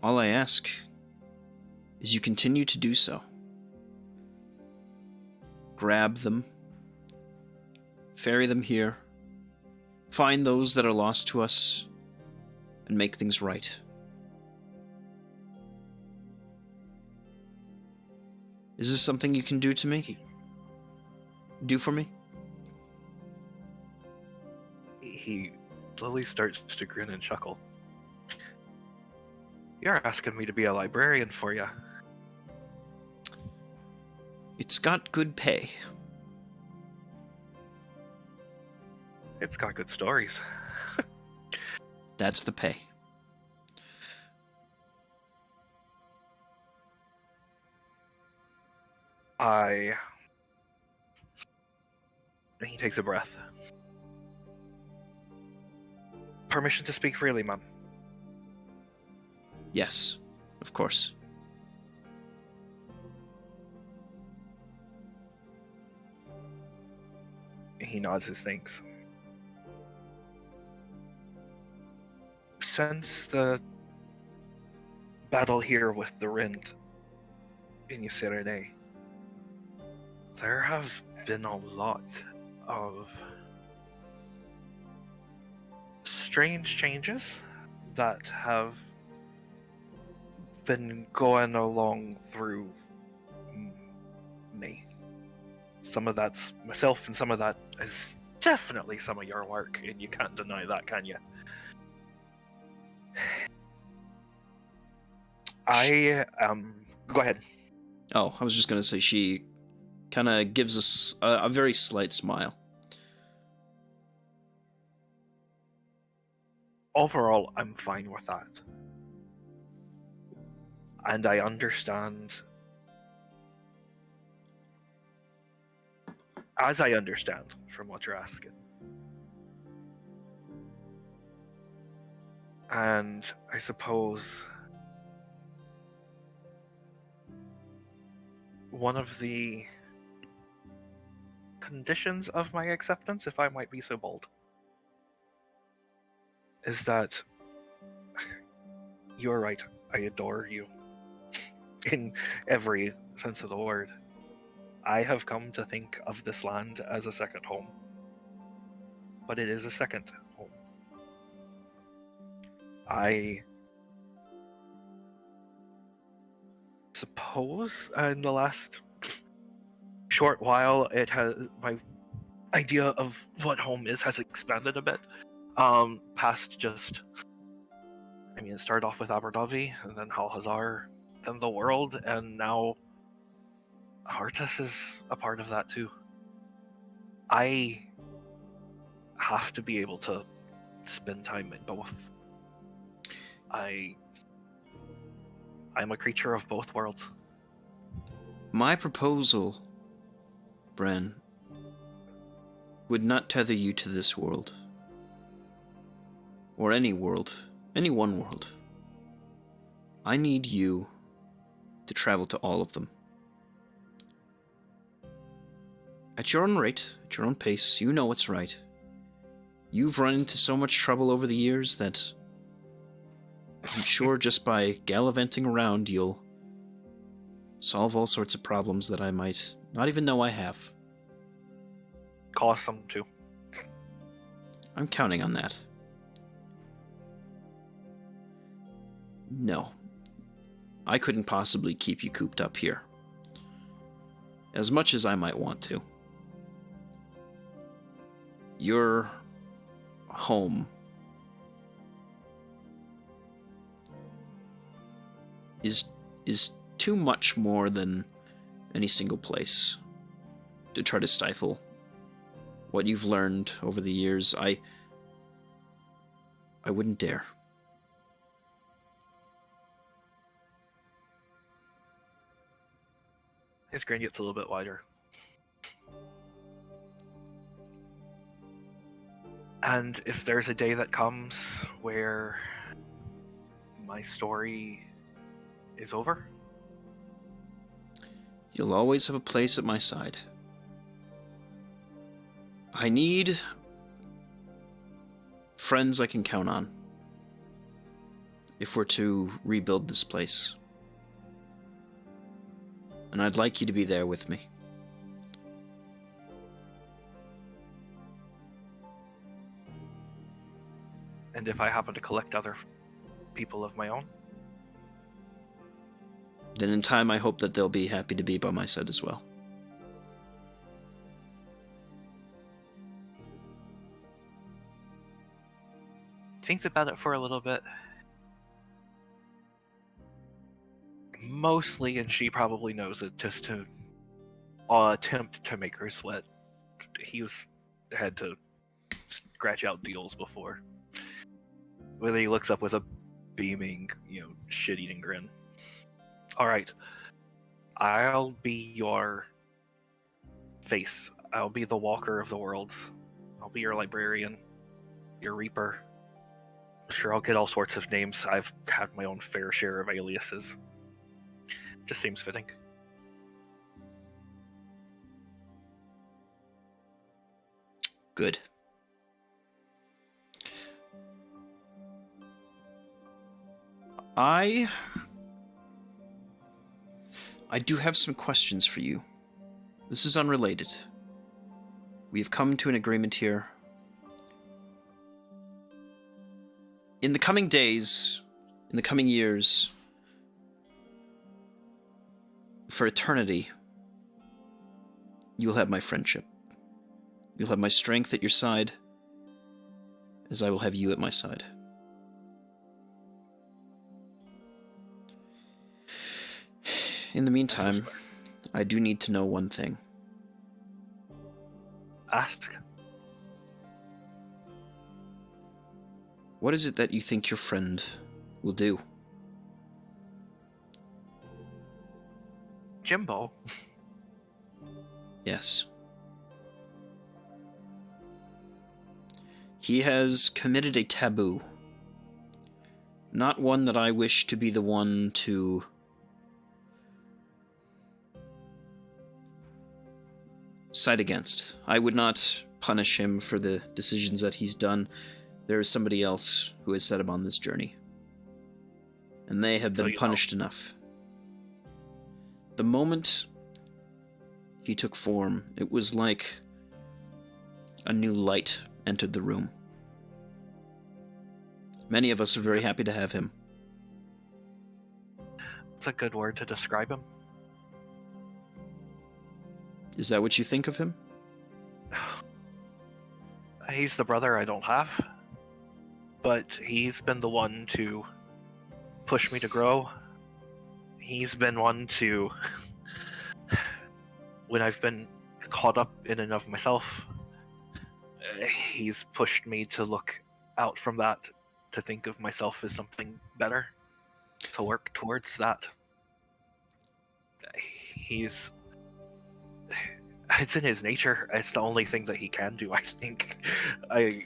All I ask is you continue to do so. Grab them, ferry them here, find those that are lost to us, and make things right. Is this something you can do to me? Do for me? He slowly starts to grin and chuckle. You're asking me to be a librarian for you. It's got good pay. It's got good stories. That's the pay. And he takes a breath. Permission to speak freely, Mum. Yes, of course. He nods his thanks. Since the battle here with the Rind in Ysirene, there has been a lot of strange changes that have been going along through me. Some of that's myself, and some of that is definitely some of your work, and you can't deny that, can you? Go ahead. Oh, I was just gonna say she kind of gives us a very slight smile. Overall, I'm fine with that. And I understand. As I understand from what you're asking. And I suppose one of the conditions of my acceptance, if I might be so bold, is that you're right. I adore you in every sense of the word. I have come to think of this land as a second home. But it is a second home. I suppose in the last short while my idea of what home is has expanded a bit. Past just, it started off with Aberdavi, and then Halhazar, then the world, and now Artus is a part of that too. I have to be able to spend time in both. I'm a creature of both worlds. My proposal, Bren, would not tether you to this world. Or any world. Any one world. I need you to travel to all of them. At your own rate, at your own pace, you know what's right. You've run into so much trouble over the years that I'm sure just by gallivanting around you'll solve all sorts of problems that I might not even know I have. Cost some too. I'm counting on that. No. I couldn't possibly keep you cooped up here. As much as I might want to. Your home is too much more than any single place to try to stifle what you've learned over the years. I wouldn't dare. His grin gets a little bit wider. And if there's a day that comes where my story is over, you'll always have a place at my side. I need friends I can count on if we're to rebuild this place. And I'd like you to be there with me. and if I happen to collect other people of my own, Then in time I hope that they'll be happy to be by my side as well. think about it for a little bit. Mostly, and she probably knows it, just to attempt to make her sweat. He's had to scratch out deals before. Whether he looks up with a beaming, shit-eating grin. All right, I'll be your face. I'll be the walker of the worlds. I'll be your librarian, your reaper. Sure, I'll get all sorts of names. I've had my own fair share of aliases. Just seems fitting. Good. I do have some questions for you. This is unrelated. We have come to an agreement here. In the coming days, in the coming years, for eternity, you'll have my friendship. You'll have my strength at your side, as I will have you at my side. In the meantime, I do need to know one thing. Ask. What is it that you think your friend will do? Jimbo. Yes. He has committed a taboo. Not one that I wish to be the one to side against. I would not punish him for the decisions that he's done. There is somebody else who has set him on this journey. And they have been punished enough. The moment he took form, it was like a new light entered the room. Many of us are very happy to have him. It's a good word to describe him. Is that what you think of him? He's the brother I don't have, but he's been the one to push me to grow. He's been one to, when I've been caught up in and of myself, he's pushed me to look out from that, to think of myself as something better, to work towards that. It's in his nature. It's the only thing that he can do, I think. I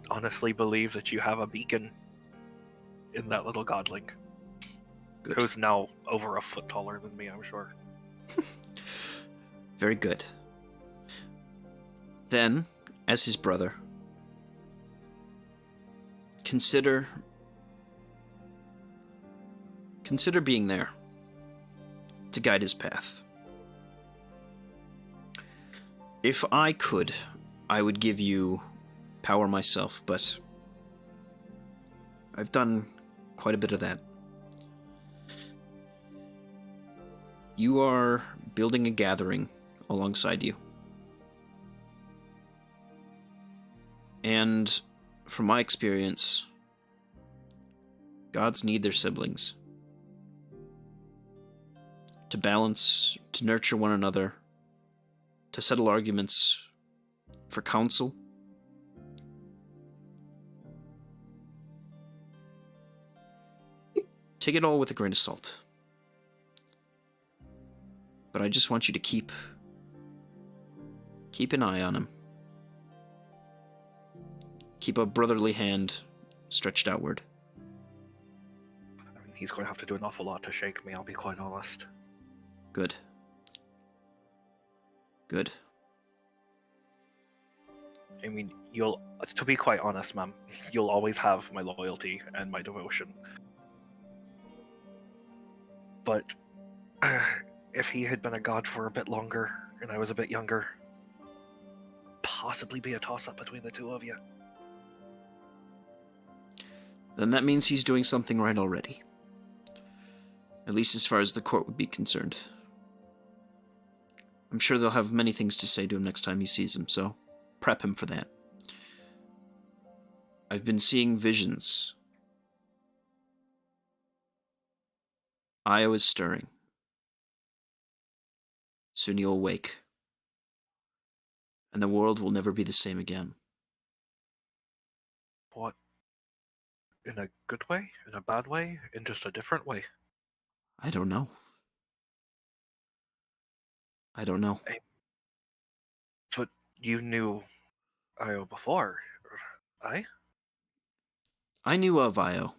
honestly believe that you have a beacon in that little godling. Good. Who's now over a foot taller than me, I'm sure. Very good. Then, as his brother, consider being there to guide his path. If I could, I would give you power myself, but I've done quite a bit of that. You are building a gathering alongside you. And from my experience, gods need their siblings to balance, to nurture one another, to settle arguments, for counsel. Take it all with a grain of salt. But I just want you to keep an eye on him. Keep a brotherly hand stretched outward. I mean, he's going to have to do an awful lot to shake me, I'll be quite honest. Good. Good. I mean, to be quite honest, ma'am, you'll always have my loyalty and my devotion. But if he had been a god for a bit longer and I was a bit younger, possibly be a toss-up between the two of you. Then that means he's doing something right already. At least as far as the court would be concerned. I'm sure they'll have many things to say to him next time he sees him, so prep him for that. I've been seeing visions. Io is stirring. Soon you'll wake. And the world will never be the same again. What? In a good way? In a bad way? In just a different way? I don't know. I don't know. But you knew Io before, I? I knew of Io.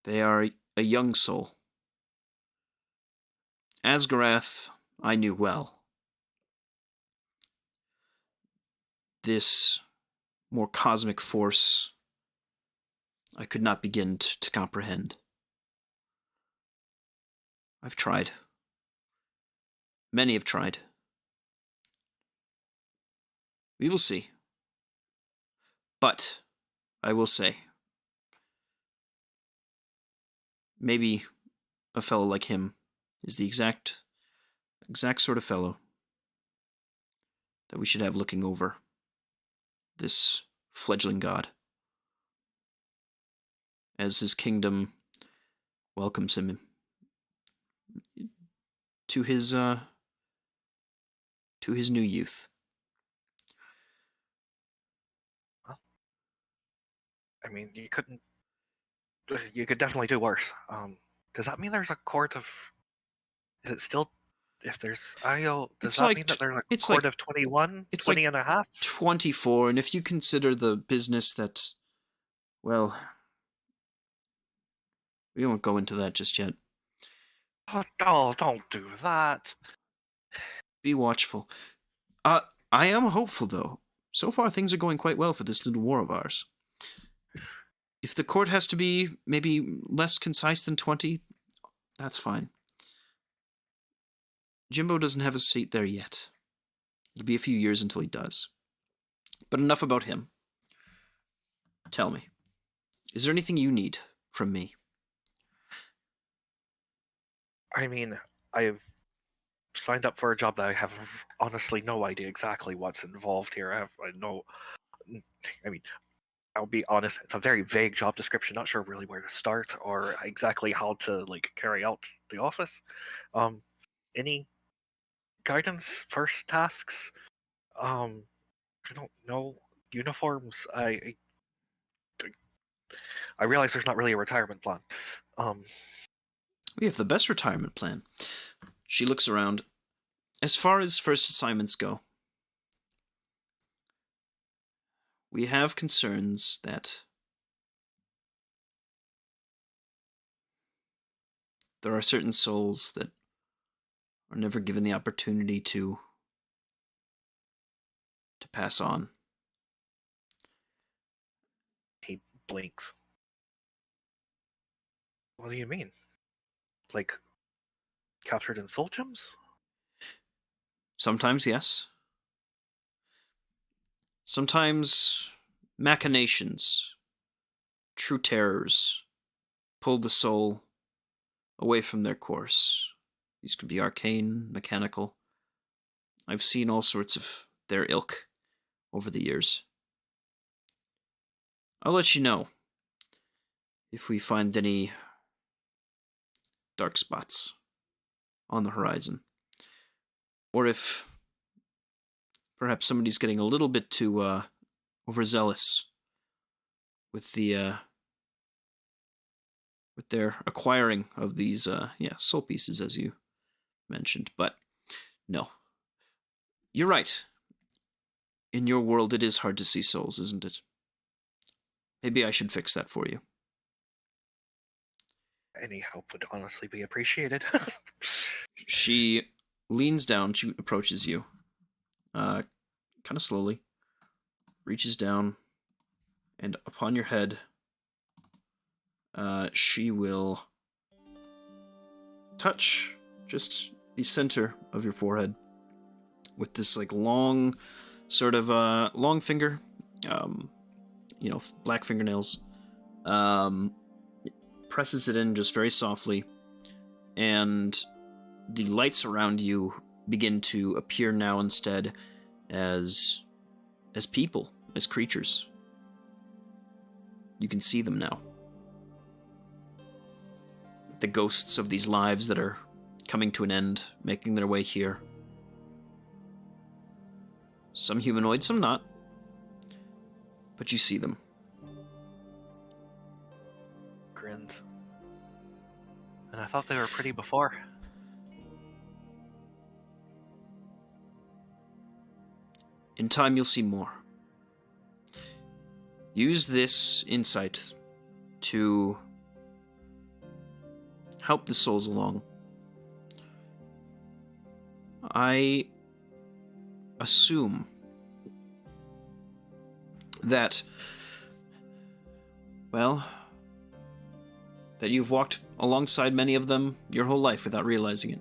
They are a young soul. Asgarath I knew well. this more cosmic force I could not begin to comprehend. I've tried. Many have tried. We will see. But I will say, maybe a fellow like him is the exact sort of fellow that we should have looking over this fledgling god, as his kingdom welcomes him to his new youth. I mean, you could definitely do worse. Does that mean there's a court of? Is it still? If there's IO, does It's that like mean that there's a it's court like of 21, it's 20 like and a half? 24, and if you consider the business that, well, we won't go into that just yet. Oh, don't do that. Be watchful. I am hopeful, though. So far, things are going quite well for this little war of ours. If the court has to be maybe less concise than 20, that's fine. Jimbo doesn't have a seat there yet. It'll be a few years until he does. But enough about him. Tell me, is there anything you need from me? I mean, I've signed up for a job that I have honestly no idea exactly what's involved here. I mean, I'll be honest, it's a very vague job description, not sure really where to start or exactly how to carry out the office. Any guidance, first tasks? I don't know. Uniforms. I realize there's not really a retirement plan. We have the best retirement plan. She looks around. As far as first assignments go, we have concerns that there are certain souls that are never given the opportunity to pass on. He blinks. What do you mean? Like captured in soul gems? Sometimes, yes. Sometimes machinations, true terrors, pull the soul away from their course. These could be arcane, mechanical. I've seen all sorts of their ilk over the years. I'll let you know if we find any dark spots on the horizon. Or if perhaps somebody's getting a little bit too overzealous with their acquiring of these soul pieces, as you mentioned. But no, you're right. In your world, it is hard to see souls, isn't it? Maybe I should fix that for you. Any help would honestly be appreciated. She leans down. She approaches you, kind of slowly, reaches down, and upon your head, she will touch just the center of your forehead with this long, sort of long finger, black fingernails. Presses it in just very softly, and the lights around you begin to appear now instead as people, as creatures. You can see them now. The ghosts of these lives that are coming to an end, making their way here. Some humanoid, some not. But you see them. Grins. And I thought they were pretty before. In time, you'll see more. Use this insight to help the souls along. I assume that, well, that you've walked alongside many of them your whole life without realizing it.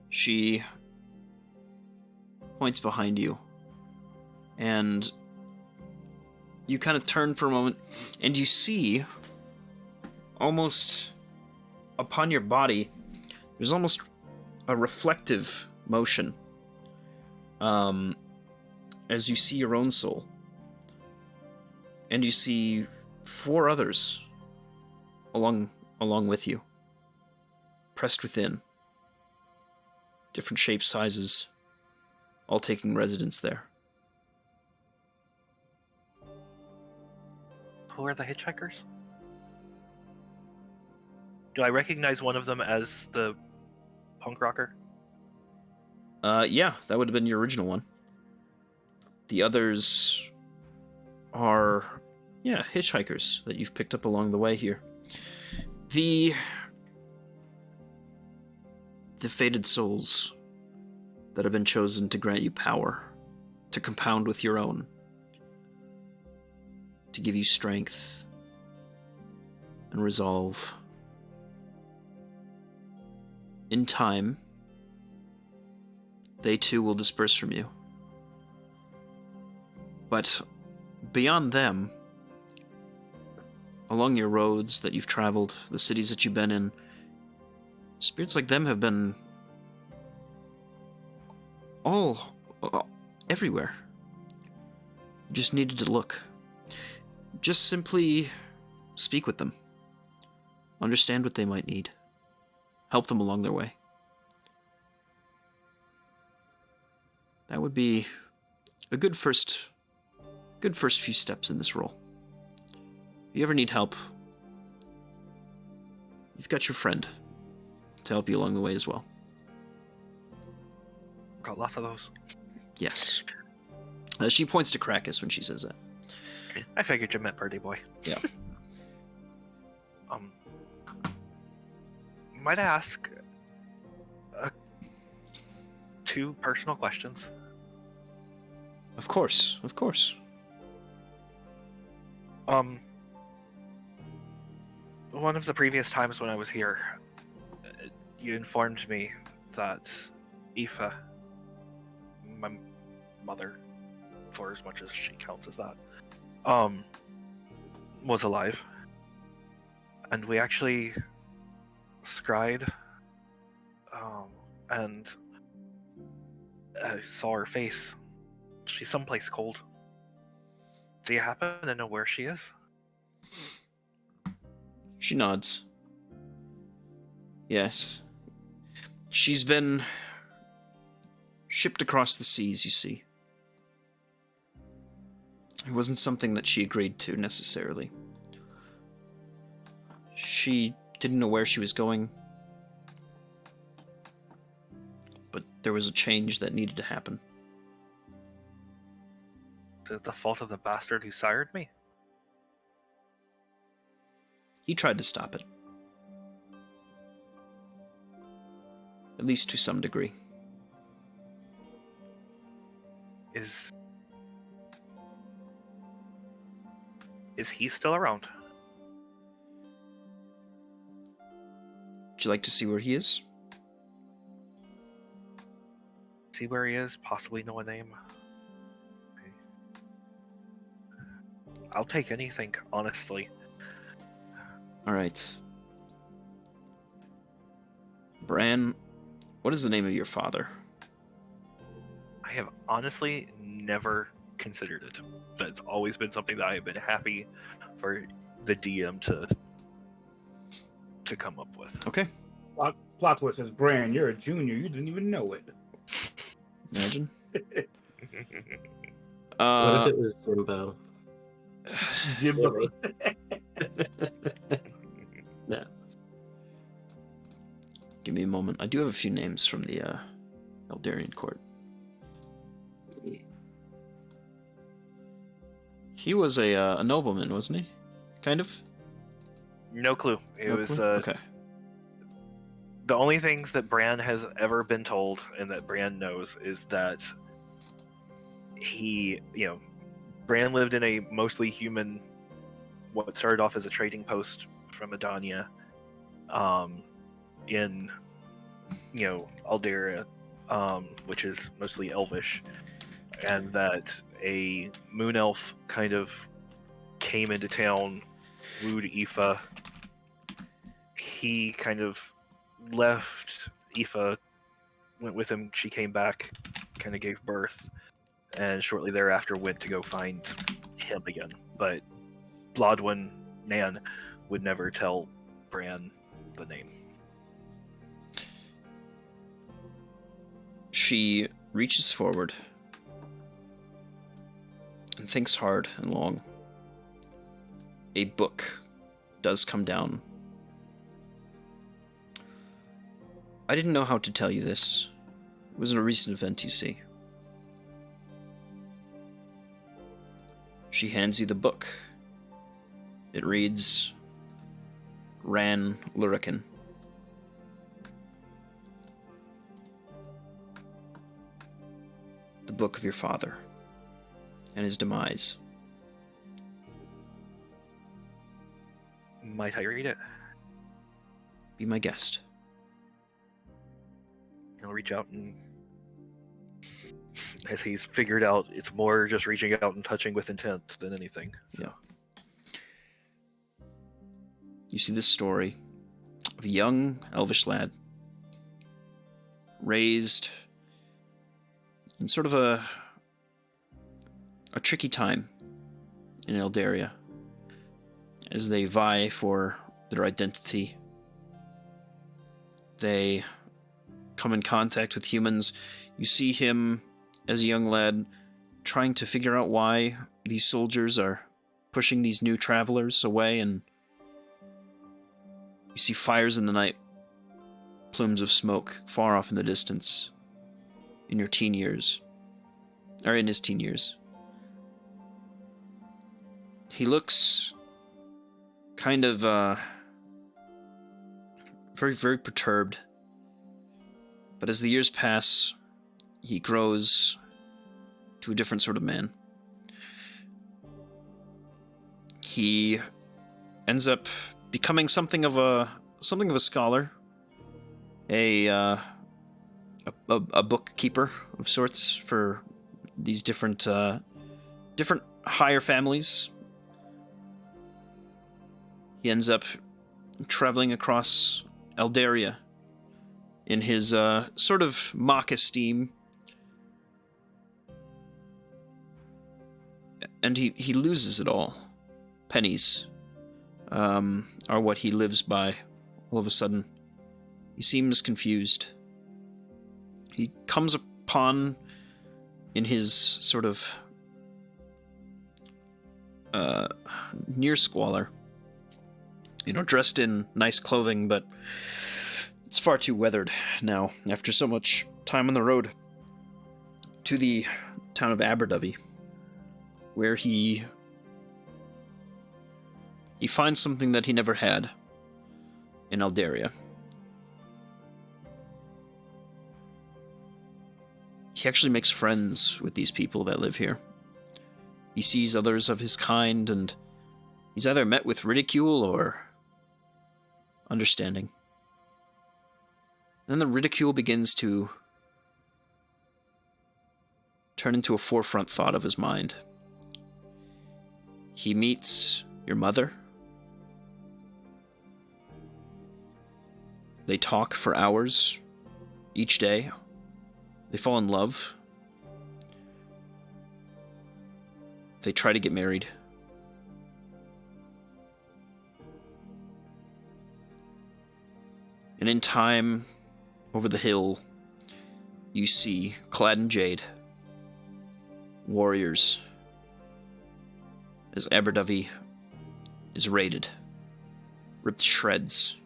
She points behind you, and you kind of turn for a moment, and you see, almost upon your body, there's almost a reflective motion, as you see your own soul. And you see 4 others along with you, pressed within, different shapes, sizes, all taking residence there. Who are the hitchhikers? Do I recognize one of them as the punk rocker? Yeah, that would have been your original one. The others are, hitchhikers that you've picked up along the way here. The fated souls that have been chosen to grant you power, to compound with your own, to give you strength and resolve. In time, they too will disperse from you. But beyond them, along your roads that you've traveled, the cities that you've been in, spirits like them have been all everywhere. You just needed to look. Just simply speak with them. Understand what they might need. Help them along their way. That would be a good first few steps in this role. If you ever need help, you've got your friend to help you along the way as well. Got lots of those. Yes. She points to Krakus when she says that. I figured you meant Birdie Boy. Yeah. Might I ask 2 personal questions? Of course, of course. One of the previous times when I was here, you informed me that Aoife, my mother, for as much as she counts as that, was alive. And we actually scryed, and saw her face. She's someplace cold. Do you happen to know where she is? She nods. Yes. She's been shipped across the seas, you see. It wasn't something that she agreed to, necessarily. She didn't know where she was going. But there was a change that needed to happen. Is it the fault of the bastard who sired me? He tried to stop it. At least to some degree. Is he still around? Would you like to see where he is? See where he is? Possibly know a name? Okay. I'll take anything, honestly. Alright. Bran, what is the name of your father? I have honestly never considered it. But it's always been something that I have been happy for the DM to come up with. Okay. Plot twist says, Bran, you're a junior. You didn't even know it. Imagine. What if it was Jimbo? Jimbo. No. Give me a moment. I do have a few names from the Eldarian court. He was a nobleman, wasn't he? Kind of? No clue. It No was clue? Okay. the only things that Bran has ever been told and that Bran knows is that he, Bran lived in a mostly human, what started off as a trading post from Adania, in Aldaria, which is mostly elvish, and that a moon elf kind of came into town, wooed Aoife. He kind of left. Aoife went with him. She came back, kind of gave birth, and shortly thereafter went to go find him again. But Blodwyn Nan would never tell Bran the name. She reaches forward and thinks hard and long. A book does come down. I didn't know how to tell you this. It was a recent event, you see. She hands you the book. It reads, Ran Lurican. The book of your father and his demise. Might I read it? Be my guest. I'll reach out, and as he's figured out, it's more just reaching out and touching with intent than anything. So. Yeah. You see this story of a young elvish lad raised in sort of a tricky time in Eldaria as they vie for their identity. They come in contact with humans. You see him as a young lad trying to figure out why these soldiers are pushing these new travelers away, and you see fires in the night, plumes of smoke far off in the distance in your teen years, or in his teen years. He looks kind of very, very perturbed. But as the years pass, he grows to a different sort of man. He ends up becoming something of a scholar, a bookkeeper of sorts for these different higher families. He ends up traveling across Eldaria in his sort of mock esteem. And he loses it all. Pennies are what he lives by all of a sudden. He seems confused. He comes upon, in his sort of near squalor, dressed in nice clothing, but it's far too weathered now, after so much time on the road, to the town of Aberdovey, where he finds something that he never had in Eldaria. He actually makes friends with these people that live here. He sees others of his kind, and he's either met with ridicule or understanding. Then the ridicule begins to turn into a forefront thought of his mind. He meets your mother. They talk for hours each day. They fall in love. They try to get married. And in time, over the hill, you see, clad in jade, warriors, as Aberdovey is raided, ripped to shreds.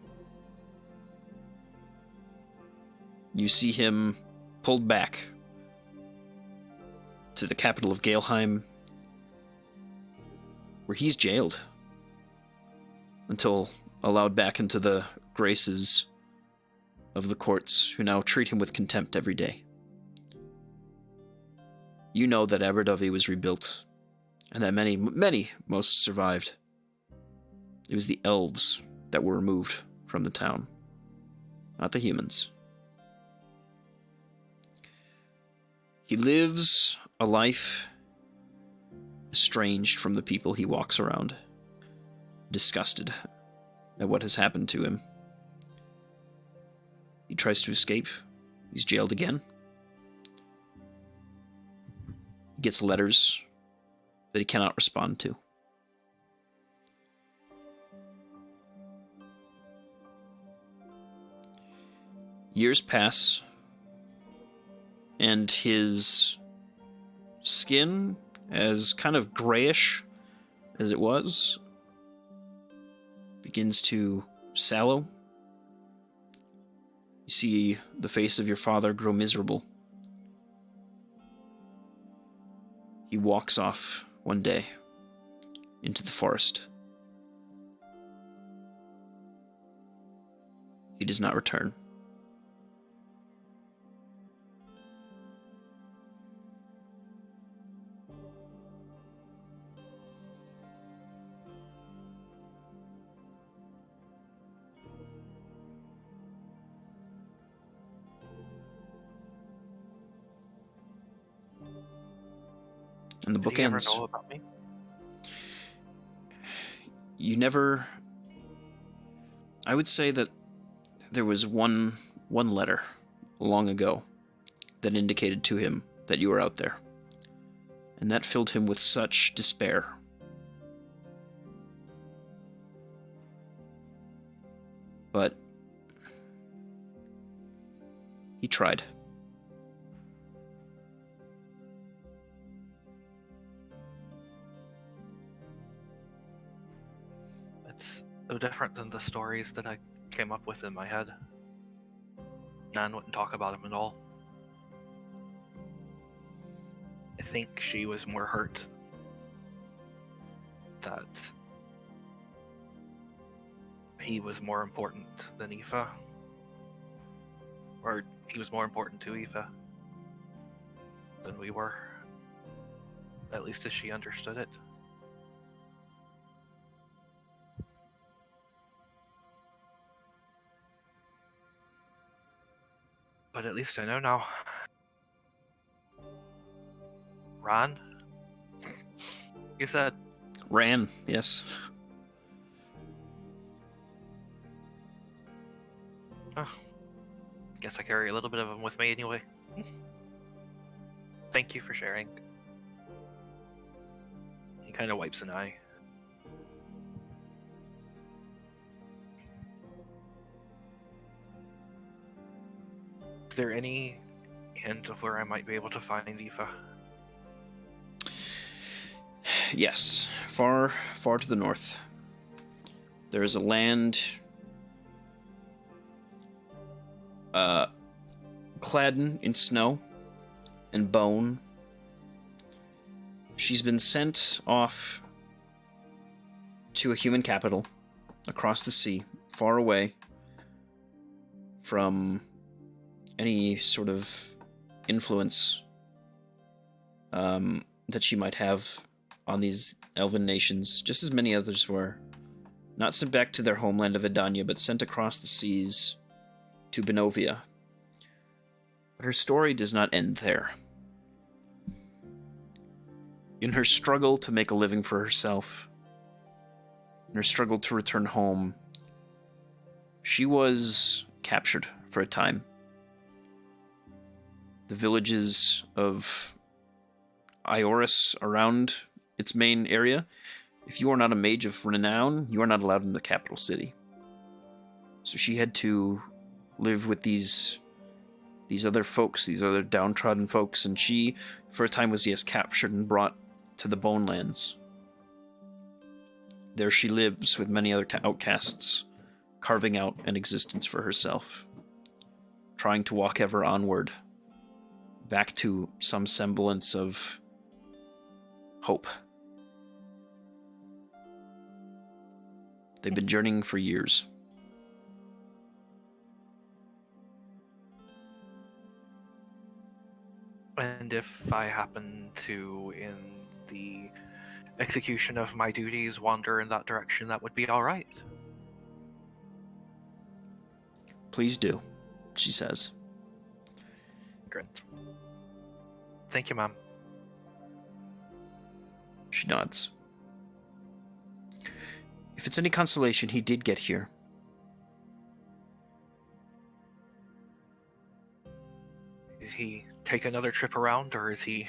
You see him pulled back to the capital of Galeheim, where he's jailed until allowed back into the graces of the courts, who now treat him with contempt every day. You know that Aberdovey was rebuilt and that many most survived. It was the elves that were removed from the town, not the humans. He lives a life estranged from the people he walks around, disgusted at what has happened to him. He tries to escape. He's jailed again. He gets letters that he cannot respond to. Years pass, and his skin, as kind of grayish as it was, begins to sallow. You see the face of your father grow miserable. He walks off one day into the forest. He does not return. And the book Did he ever ends. know about me? You never... I would say that there was one letter long ago that indicated to him that you were out there. And that filled him with such despair. But he tried. It's so different than the stories that I came up with in my head. Nan wouldn't talk about him at all. I think she was more hurt that he was more important than Aoife. Or he was more important to Aoife than we were. At least as she understood it. But at least I know now. Ron? You said Ran, yes. guess I carry a little bit of him with me anyway. Thank you for sharing. He kind of wipes an eye. Is there any hint of where I might be able to find Aoife? Yes, far to the north. There is a land clad in snow and bone. She's been sent off to a human capital across the sea, far away from any sort of influence that she might have on these elven nations, just as many others were. Not sent back to their homeland of Edania, but sent across the seas to Benovia. But her story does not end there. In her struggle to make a living for herself, in her struggle to return home, she was captured for a time. The villages of Ioris around its main area, if you are not a mage of renown, you are not allowed in the capital city. So she had to live with these other folks, these other downtrodden folks, and she, for a time, was, yes, captured and brought to the Bone Lands. There she lives with many other outcasts, carving out an existence for herself, trying to walk ever onward, back to some semblance of hope. They've been journeying for years. And if I happen to, in the execution of my duties wander in that direction, that would be all right. Please do, she says. Great. Thank you, ma'am. She nods. If it's any consolation, he did get here. Did he take another trip around, or is he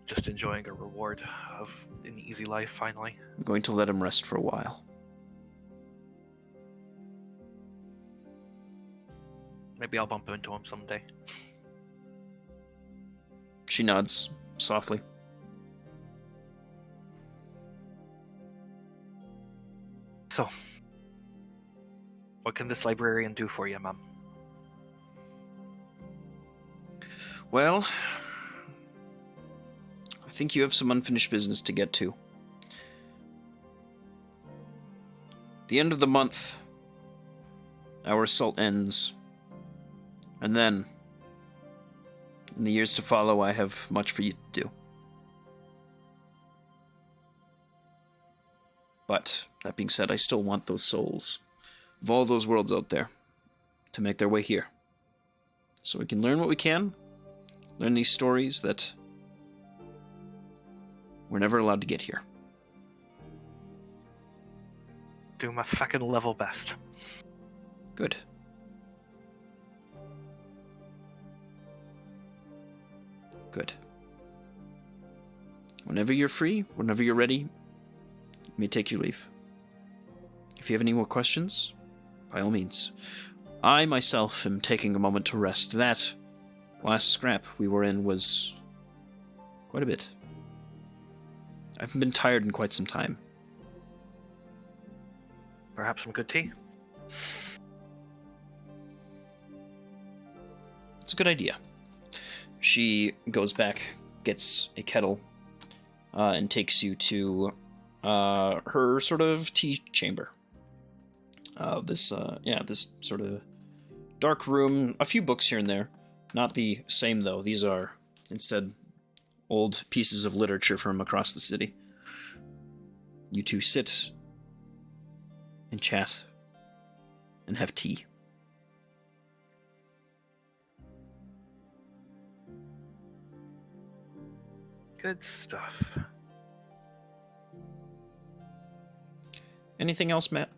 just enjoying a reward of an easy life finally? I'm going to let him rest for a while. Maybe I'll bump into him someday. She nods softly. So, what can this librarian do for you, ma'am? Well, I think you have some unfinished business to get to. The end of the month, our assault ends. And then, in the years to follow, I have much for you to do. But, that being said, I still want those souls of all those worlds out there to make their way here. So we can learn what we can, learn these stories that we're never allowed to get here. Do my fucking level best. Good. Good. Whenever you're free, whenever you're ready, you may take your leave. If you have any more questions, by all means. I myself am taking a moment to rest. That last scrap we were in was quite a bit. I haven't been tired in quite some time. Perhaps some good tea? It's a good idea. She goes back, gets a kettle, and takes you to her sort of tea chamber. This sort of dark room, a few books here and there. Not the same, though. These are, instead, old pieces of literature from across the city. You two sit and chat and have tea. Good stuff. Anything else, Matt?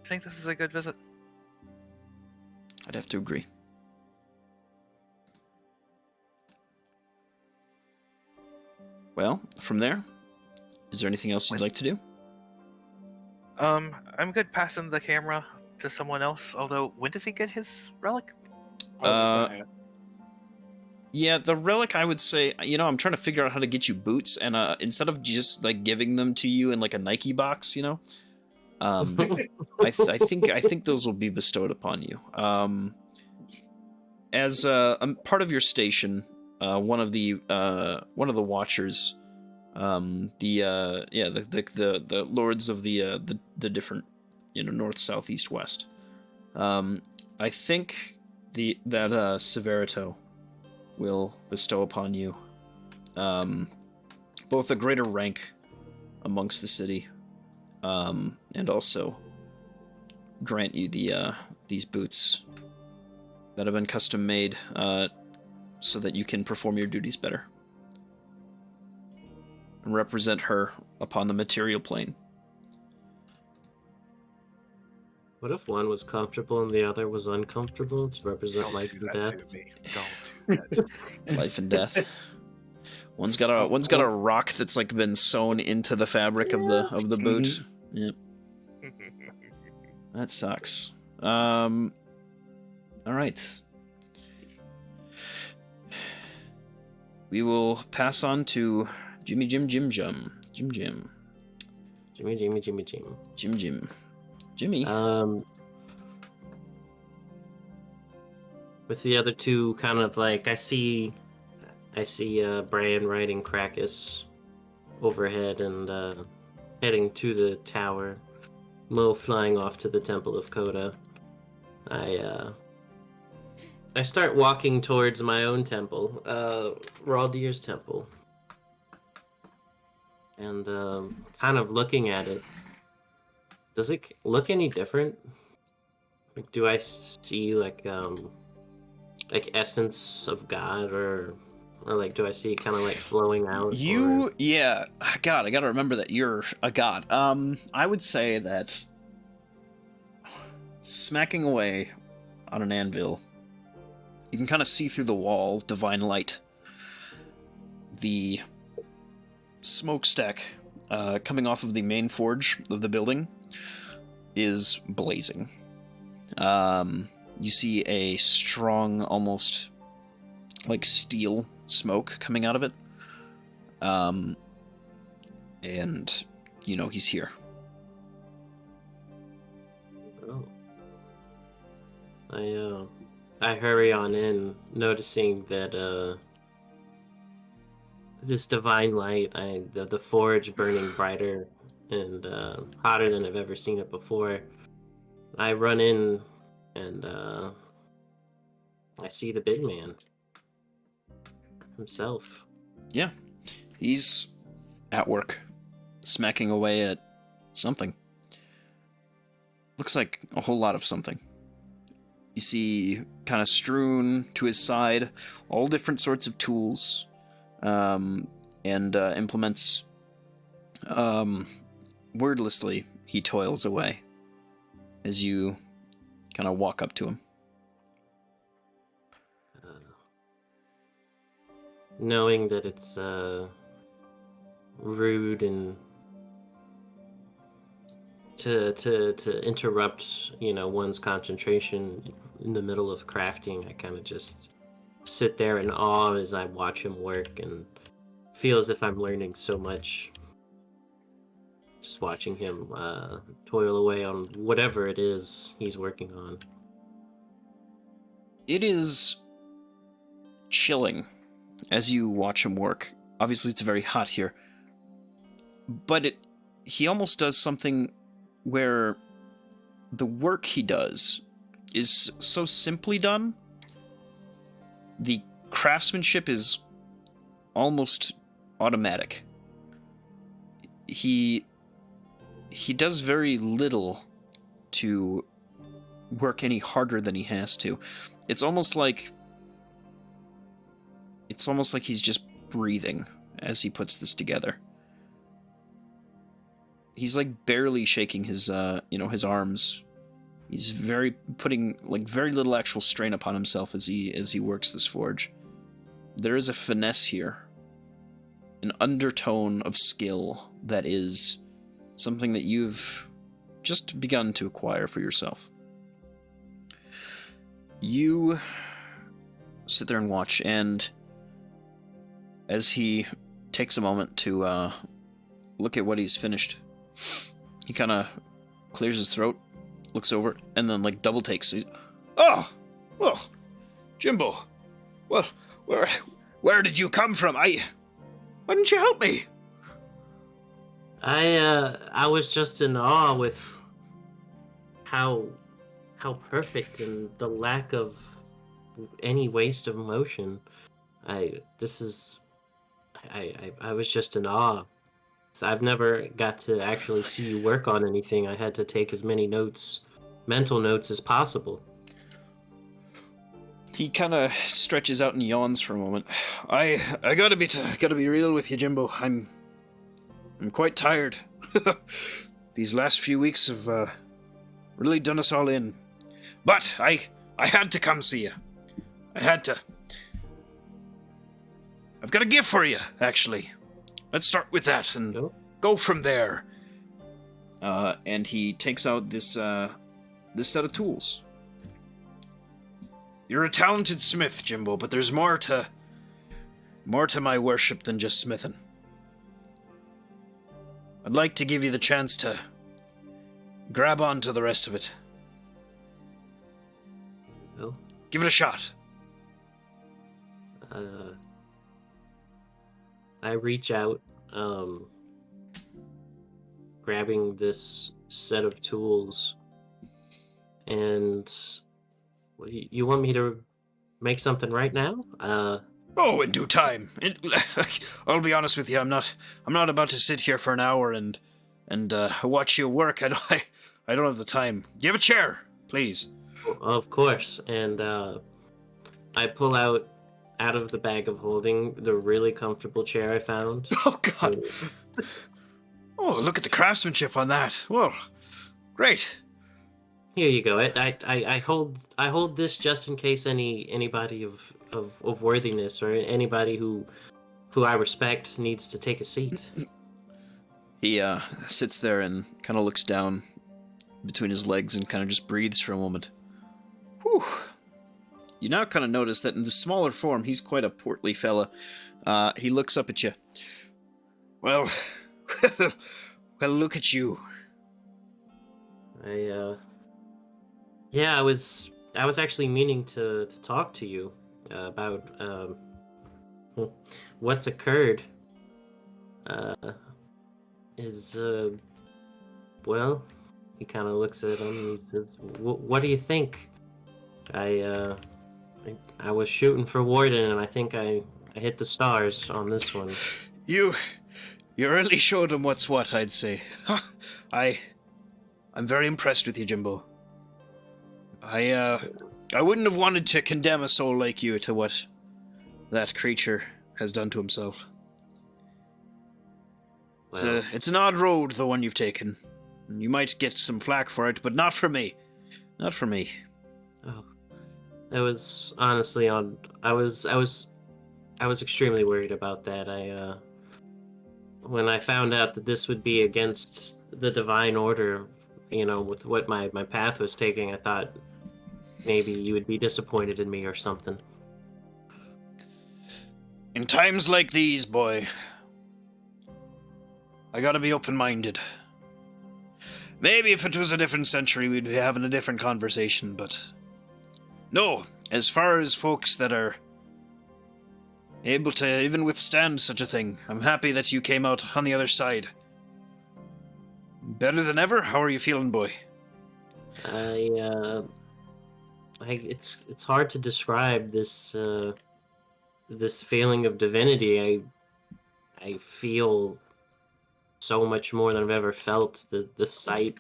I think this is a good visit. I'd have to agree. Well, from there, is there anything else you'd like to do? I'm good passing the camera to someone else, although when does he get his relic? Yeah, the relic, I would say, I'm trying to figure out how to get you boots, and instead of just like giving them to you in like a Nike box, I think those will be bestowed upon you. As part of your station, one of the watchers, the lords of the different, north, south, east, west. I think that Severito will bestow upon you both a greater rank amongst the city, and also grant you these boots that have been custom made so that you can perform your duties better and represent her upon the material plane. What if one was comfortable and the other was uncomfortable to represent Don't life do and that death? to me. Don't do that. Life and death. One's got a rock that's like been sewn into the fabric of the boot. Yep. That sucks. All right. We will pass on to Jimmy Jim. Jimmy. With the other two, kind of like I see Brian riding Krakus overhead and heading to the tower. Mo flying off to the Temple of Coda. I start walking towards my own temple, Raldir's temple. and kind of looking at it. Does it look any different? Like, do I see like essence of God, or like do I see it kind of like flowing out? Yeah, God, I gotta remember that you're a god. I would say that smacking away on an anvil, you can kind of see through the wall divine light. The smokestack coming off of the main forge of the building is blazing. You see a strong, almost like steel smoke coming out of it. And you know he's here. Oh. I hurry on in, noticing that this divine light, the forge burning brighter and hotter than I've ever seen it before. I run in and I see the big man himself. Yeah, he's at work, smacking away at something. Looks like a whole lot of something. You see, kind of strewn to his side, all different sorts of tools and implements. Wordlessly, he toils away as you kind of walk up to him. Knowing that it's rude and to interrupt, one's concentration in the middle of crafting, I kind of just sit there in awe as I watch him work and feel as if I'm learning so much. Just watching him toil away on whatever it is he's working on. It is chilling as you watch him work. Obviously, it's very hot here. But he almost does something where the work he does is so simply done. The craftsmanship is almost automatic. He does very little to work any harder than he has to. It's almost like he's just breathing as he puts this together. He's like barely shaking his his arms. He's putting very little actual strain upon himself as he works this forge. There is a finesse here, an undertone of skill that is something that you've just begun to acquire for yourself. You sit there and watch, and as he takes a moment to look at what he's finished, he kind of clears his throat, looks over, and then double takes. He's, oh, well, Jimbo, well, where did you come from? Why didn't you help me? I was just in awe with how perfect and the lack of any waste of motion. I was just in awe. I've never got to actually see you work on anything. I had to take as many mental notes as possible. He kind of stretches out and yawns for a moment. I gotta be real with you, Jimbo. I'm quite tired. These last few weeks have really done us all in. But I had to come see you. I had to. I've got a gift for you, actually. Let's start with that and go from there. And he takes out this set of tools. You're a talented smith, Jimbo, but there's more to my worship than just smithing. I'd like to give you the chance to grab on to the rest of it. Oh. Give it a shot. I reach out, grabbing this set of tools, and you want me to make something right now? Oh, in due time. I'll be honest with you. I'm not about to sit here for an hour and watch you work. I don't have the time. Do you have a chair, please? Of course. And I pull out of the bag of holding the really comfortable chair I found. Oh God. Oh, look at the craftsmanship on that. Whoa, great. Here you go. I hold this just in case anybody of worthiness or anybody who I respect needs to take a seat. He sits there and kind of looks down between his legs and kind of just breathes for a moment. Whew. You now kind of notice that in the smaller form, he's quite a portly fella. He looks up at you. Well, well, look at you. Yeah, I was actually meaning to talk to you about what's occurred. Well, he kind of looks at him and he says, "What do you think? I was shooting for Warden and I think I hit the stars on this one." You really showed him what's what, I'd say. I'm very impressed with you, Jimbo. I wouldn't have wanted to condemn a soul like you to what that creature has done to himself. Well, It's an odd road, the one you've taken. You might get some flack for it, but not from me. Not from me. oh, it was honestly on. I was extremely worried about that. When I found out that this would be against the divine order, with what my path was taking, I thought maybe you would be disappointed in me or something. In times like these, boy, I gotta be open-minded. Maybe if it was a different century, we'd be having a different conversation, but... No, as far as folks that are able to even withstand such a thing, I'm happy that you came out on the other side. Better than ever? How are you feeling, boy? It's hard to describe this this feeling of divinity. I feel so much more than I've ever felt. The sight,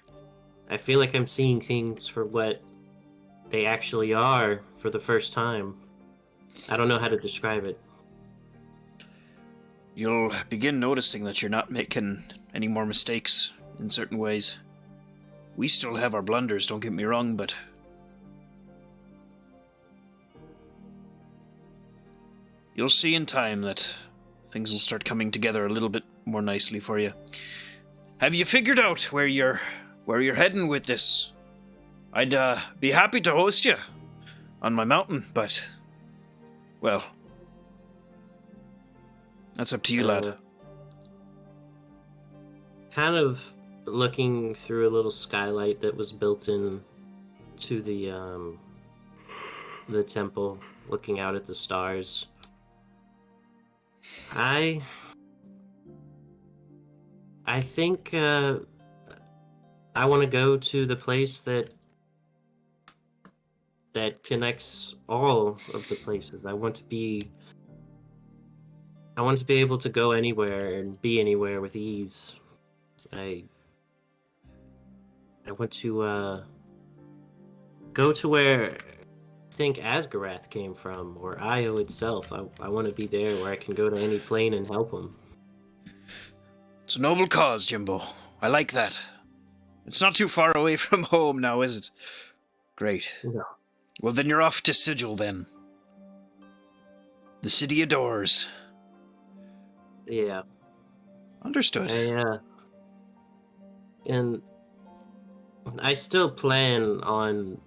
I feel like I'm seeing things for what they actually are for the first time. I don't know how to describe it. You'll begin noticing that you're not making any more mistakes in certain ways. We still have our blunders, don't get me wrong, but... You'll see in time that things will start coming together a little bit more nicely for you. Have you figured out where you're heading with this? I'd be happy to host you on my mountain, but... Well... That's up to you, lad. Kind of looking through a little skylight that was built in to the temple, looking out at the stars. I think I want to go to the place that connects all of the places. I want to be able to go anywhere and be anywhere with ease. I want to go to where I think Asgarath came from, or Io itself. I want to be there where I can go to any plane and help them. It's a noble cause, Jimbo. I like that. It's not too far away from home now, is it? Great. No. Well, then you're off to Sigil, then. The city adores. Yeah. Understood. And I still plan on...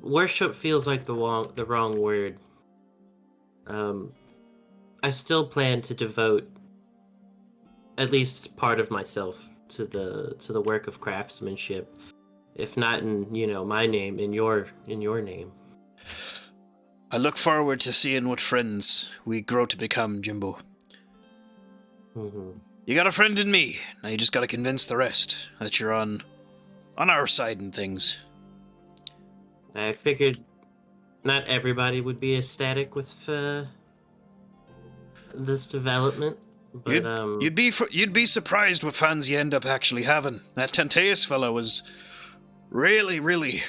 Worship feels like the wrong word. I still plan to devote at least part of myself to the work of craftsmanship, if not in my name, in your name. I look forward to seeing what friends we grow to become, Jimbo. Mm-hmm. You got a friend in me. Now you just gotta convince the rest that you're on our side in things. I figured not everybody would be ecstatic with this development, but You'd be surprised what fans you end up actually having. That Tenteus fellow was really rooting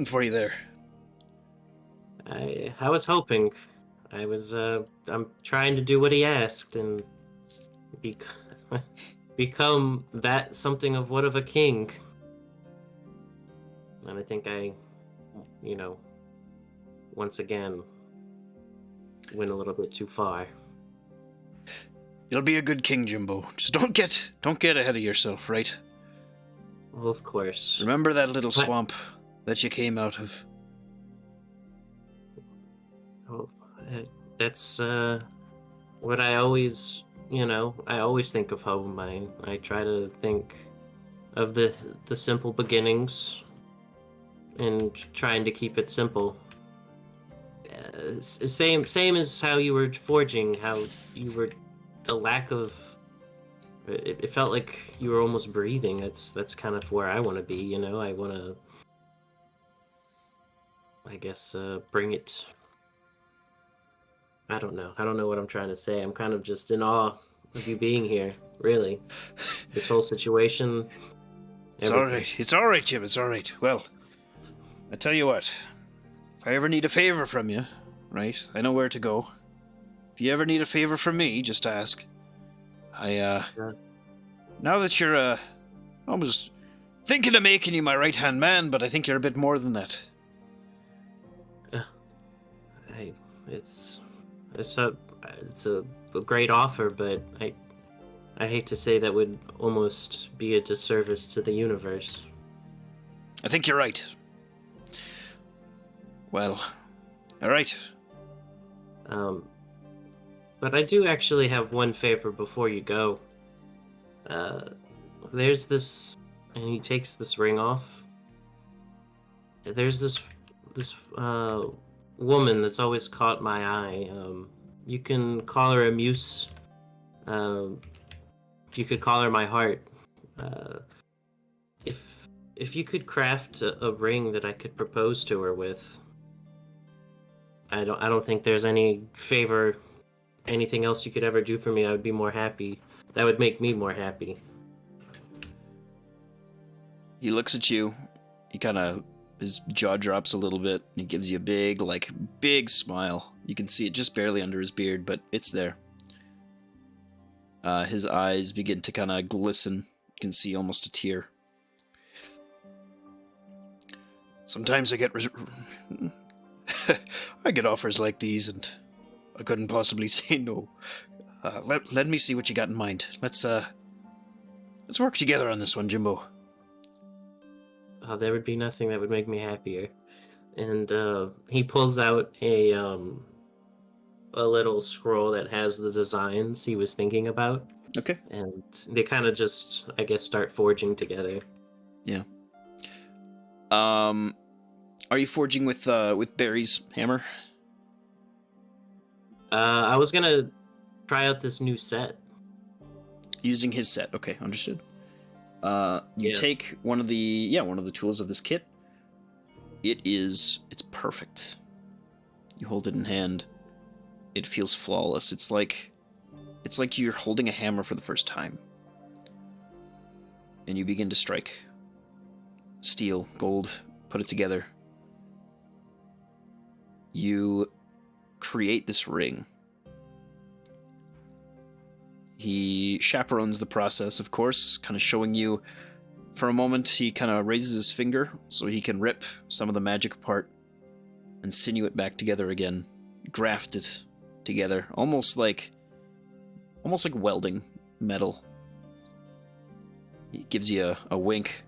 for you there. I was hoping. I'm trying to do what he asked and bec- become that something of what of a king. And I think you know, once again, went a little bit too far. You'll be a good king, Jimbo. Just don't get ahead of yourself, right? Well, of course. Remember that little swamp that you came out of. Well, that's what I always, I always think of home. I try to think of the simple beginnings and trying to keep it simple. Same as how you were forging, how you were the lack of. It felt like you were almost breathing. That's kind of where I want to be. I want to. I guess bring it. I don't know. I don't know what I'm trying to say. I'm kind of just in awe of you being here. Really, this whole situation. It's all right. It's all right, Jim. It's all right. Well, I tell you what. If I ever need a favor from you, right? I know where to go. If you ever need a favor from me, just ask. Sure. Now that you're, I was thinking of making you my right-hand man, but I think you're a bit more than that. It's a great offer, but I hate to say that would almost be a disservice to the universe. I think you're right. Well, all right. But I do actually have one favor before you go. There's this, and he takes this ring off. There's this woman that's always caught my eye. You can call her a muse. You could call her my heart. If you could craft a ring that I could propose to her with, I don't think there's any favor, anything else you could ever do for me. I would be more happy. That would make me more happy. He looks at you. His jaw drops a little bit. And he gives you a big smile. You can see it just barely under his beard, but it's there. His eyes begin to kind of glisten. You can see almost a tear. Sometimes I get I get offers like these, and I couldn't possibly say no. Let me see what you got in mind. Let's work together on this one, Jimbo. There would be nothing that would make me happier. And he pulls out a little scroll that has the designs he was thinking about. Okay. And they kind of just, I guess, start forging together. Yeah. Are you forging with Barry's hammer? I was gonna try out this new set. Using his set. Okay, understood. You take one of the tools of this kit. It's perfect. You hold it in hand. It feels flawless. It's like you're holding a hammer for the first time. And you begin to strike. Steel, gold, put it together. You create this ring. He chaperones the process, of course, kind of showing you. For a moment, he kind of raises his finger so he can rip some of the magic apart and sinew it back together again, graft it together, almost like welding metal. He gives you a wink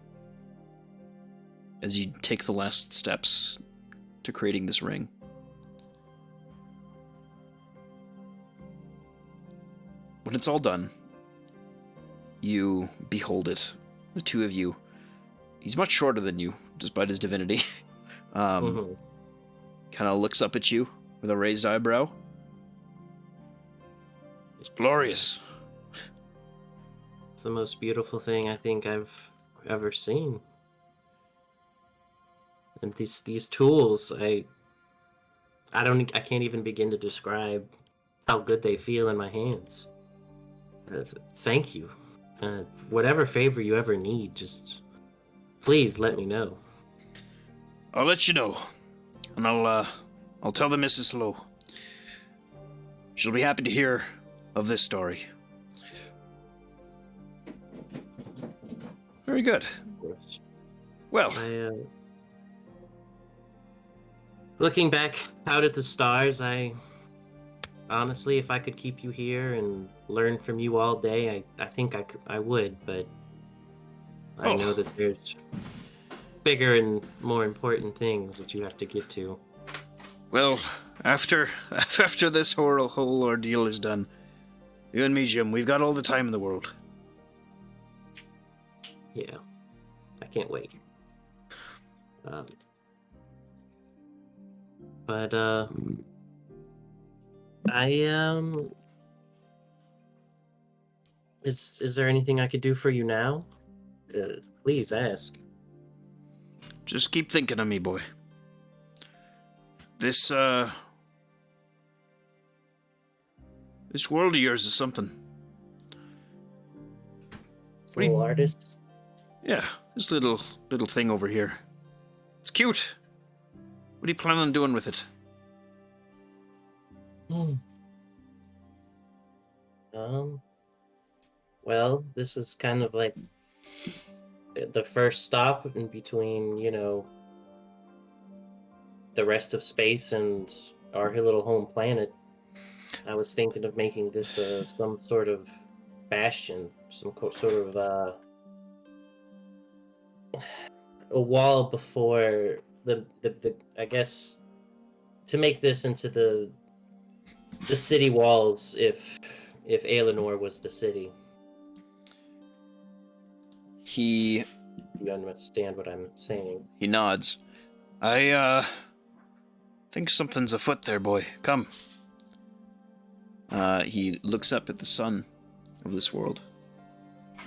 as you take the last steps to creating this ring. When it's all done, you behold it, the two of you. He's much shorter than you, despite his divinity. Kind of looks up at you with a raised eyebrow. It's glorious. It's the most beautiful thing I think I've ever seen. And these tools, I can't even begin to describe how good they feel in my hands. Thank you. Whatever favor you ever need, just please let me know. I'll let you know, and I'll tell the Mrs. Lowe. She'll be happy to hear of this story. Very good. Of course. Well, Looking back out at the stars, honestly, if I could keep you here and learn from you all day, I think I would, but I know that there's bigger and more important things that you have to get to. well, after this whole ordeal is done, you and me, Jim, we've got all the time in the world. Yeah, I can't wait. But is there anything I could do for you now? Please ask. Just keep thinking of me, boy. This world of yours is something. Little artist. Yeah, this little thing over here. It's cute. What are you planning on doing with it? Well, this is kind of like the first stop in between, the rest of space and our little home planet. I was thinking of making this some sort of bastion, sort of a wall before the I guess to make this into the city walls if Aelinor was the city. He You understand what I'm saying? He nods. I think something's afoot there, boy. Come. He looks up at the sun of this world.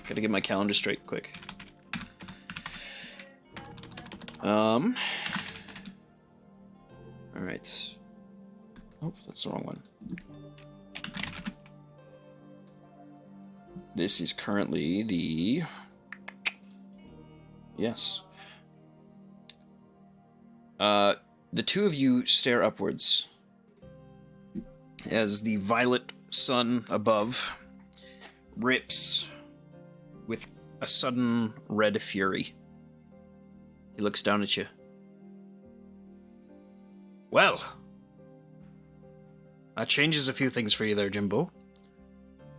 Gotta get my calendar straight quick. Alright. Oh, that's the wrong one. This is currently the... Yes. The two of you stare upwards as the violet sun above rips with a sudden red fury. He looks down at you. Well, that changes a few things for you there, Jimbo.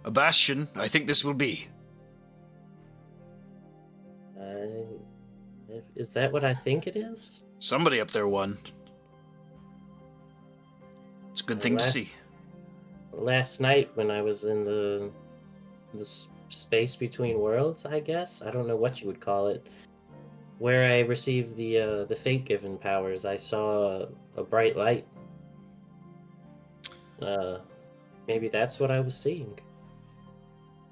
A bastion, I think this will be. Is that what I think it is? Somebody up there won. It's a good thing to see. Last night when I was in the space between worlds, I guess, I don't know what you would call it, where I received the fate-given powers, I saw a bright light. Maybe that's what I was seeing.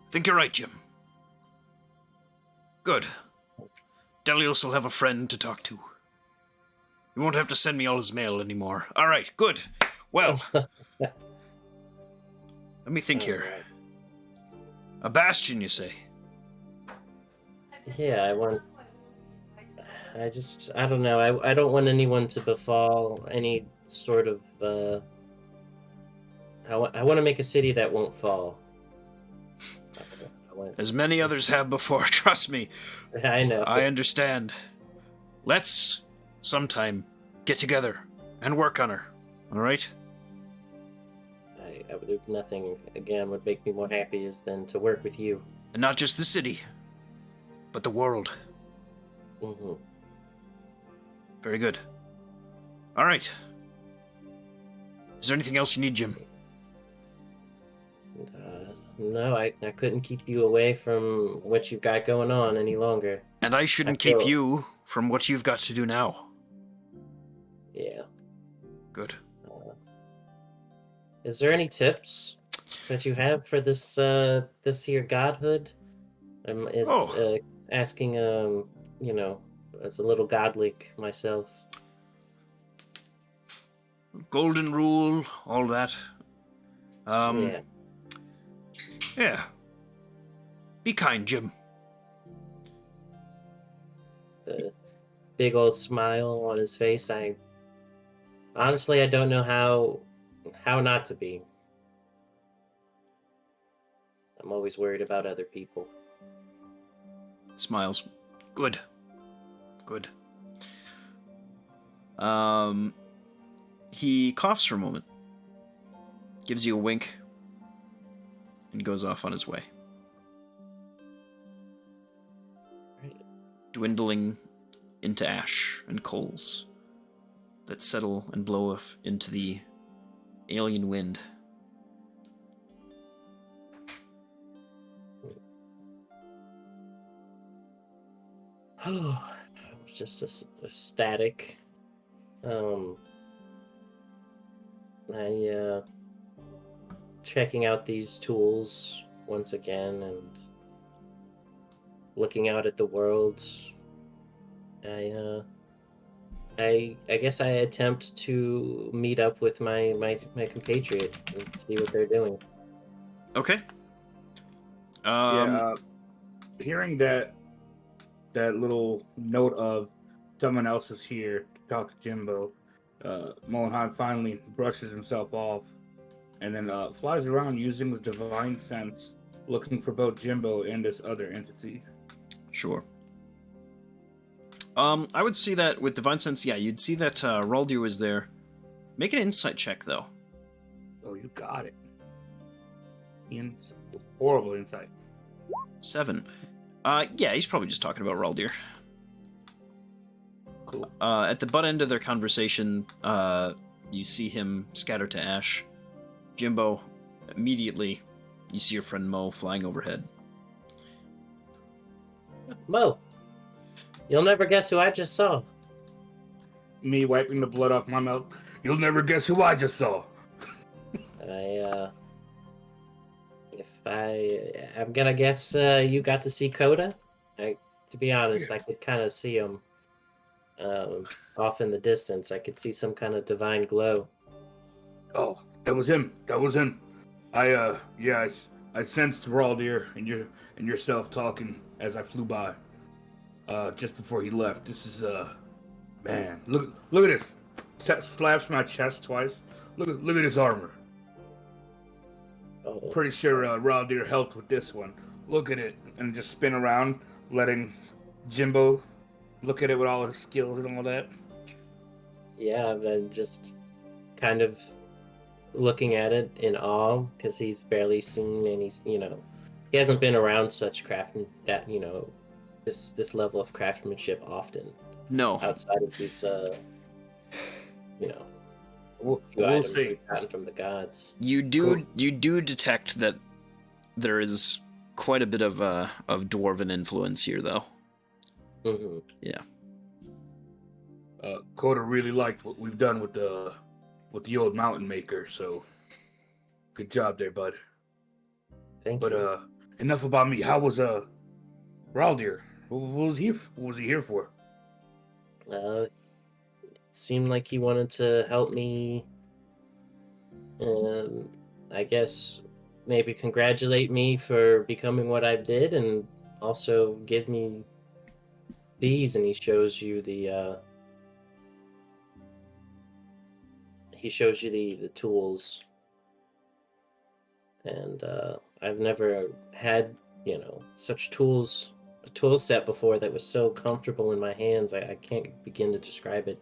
I think you're right, Jim. Good. Delios will have a friend to talk to. You won't have to send me all his mail anymore. All right, good. Well, let me think here. A bastion, you say? Yeah, I don't know. I don't want anyone to befall any sort of. I want to make a city that won't fall. As many others have before, trust me. I know. I understand. Let's sometime get together and work on her. All right? Nothing again would make me more happy than to work with you. And not just the city, but the world. Mm-hmm. Very good. All right. Is there anything else you need, Jim? No, I couldn't keep you away from what you've got going on any longer. And I shouldn't keep you from what you've got to do now. Yeah. Good. Is there any tips that you have for this here godhood? Asking as a little godlik myself. golden rule, all that. Yeah. Yeah. Be kind, Jim. The big old smile on his face. I honestly, I don't know how not to be. I'm always worried about other people. Smiles. Good. Good. He coughs for a moment, gives you a wink, and goes off on his way. Right. Dwindling into ash and coals that settle and blow off into the alien wind. Oh, it's just a static. I checking out these tools once again and looking out at the world. I guess I attempt to meet up with my compatriots and see what they're doing. Okay. Hearing that little note of someone else is here to talk to Jimbo, Mohan finally brushes himself off and then flies around using the divine sense, looking for both Jimbo and this other entity. Sure. I would see that with Divine Sense, yeah, you'd see that Raldir was there. Make an insight check, though. Oh, you got it. Horrible insight. 7. Yeah, he's probably just talking about Raldir. Cool. At the butt end of their conversation, you see him scatter to ash. Jimbo, immediately, you see your friend Mo flying overhead. Mo, you'll never guess who I just saw. Me wiping the blood off my mouth. You'll never guess who I just saw. I'm gonna guess you got to see Coda. To be honest, I could kind of see him off in the distance. I could see some kind of divine glow. Oh, that was him. That was him. I sensed Raldir and yourself talking as I flew by. Just before he left. This is man. Look at this. Slaps my chest twice. Look at his armor. Oh, Pretty sure Raldir helped with this one. Look at it, and just spin around, letting Jimbo look at it with all his skills and all that. yeah, I've been just kind of looking at it in awe because he's barely seen any. He hasn't been around such this level of craftsmanship often No. outside of these We'll items see. we've gotten from the gods. You do detect that there is quite a bit of dwarven influence here, though. Mm-hmm. Yeah. Coda really liked what we've done with the old mountain maker, so good job there, bud. Thank But you. enough about me. How was Raldir? What was he here for? It seemed like he wanted to help me. I guess maybe congratulate me for becoming what I did, and also give me these. And he shows you the tools. And I've never had such tools. A tool set before that was so comfortable in my hands. I can't begin to describe it.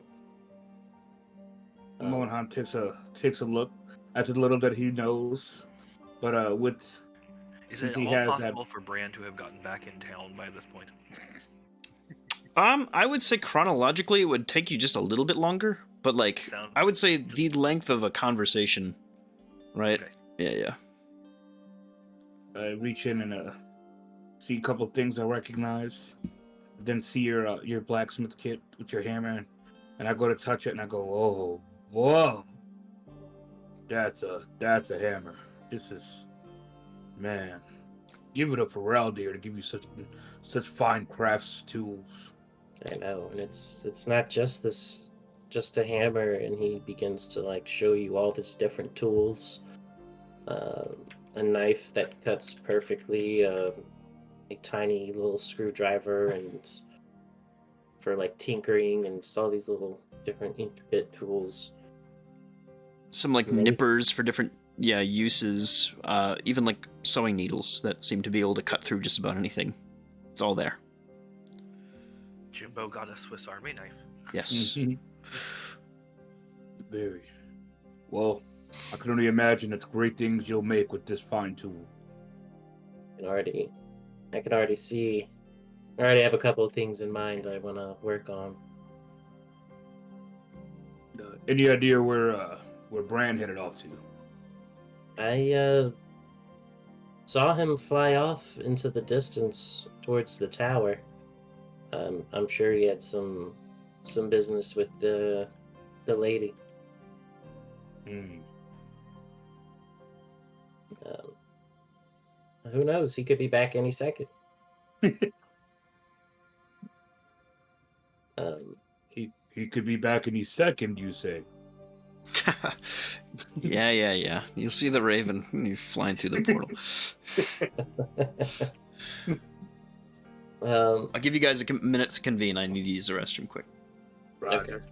Mohan takes a look at the little that he knows, but Is since it he all has possible for Bran to have gotten back in town by this point? I would say chronologically it would take you just a little bit longer, but I would say the length of a conversation, right? Okay. Yeah. I reach in and see a couple of things I recognize, then see your blacksmith kit with your hammer, and I go to touch it and I go, oh, whoa, that's a hammer. This is, man, give it up for Raldir to give you such fine crafts tools. I know, and it's not just this just a hammer, and he begins to like show you all these different tools. A knife that cuts perfectly, a tiny little screwdriver, and for like tinkering, and just all these little different intricate tools. Some like It's amazing. nippers for different uses. Even like sewing needles that seem to be able to cut through just about anything. It's all there. Jimbo got a Swiss Army knife. Yes. Very. Well, I can only imagine the great things you'll make with this fine tool. I can already see. I already have a couple of things in mind I want to work on. Any idea where Bran headed off to? I saw him fly off into the distance towards the tower. I'm sure he had some business with the lady. Who knows? He could be back any second. He could be back any second, you say? Yeah. You'll see the raven when you're flying through the portal. I'll give you guys a minute to convene. I need to use the restroom quick. Roger.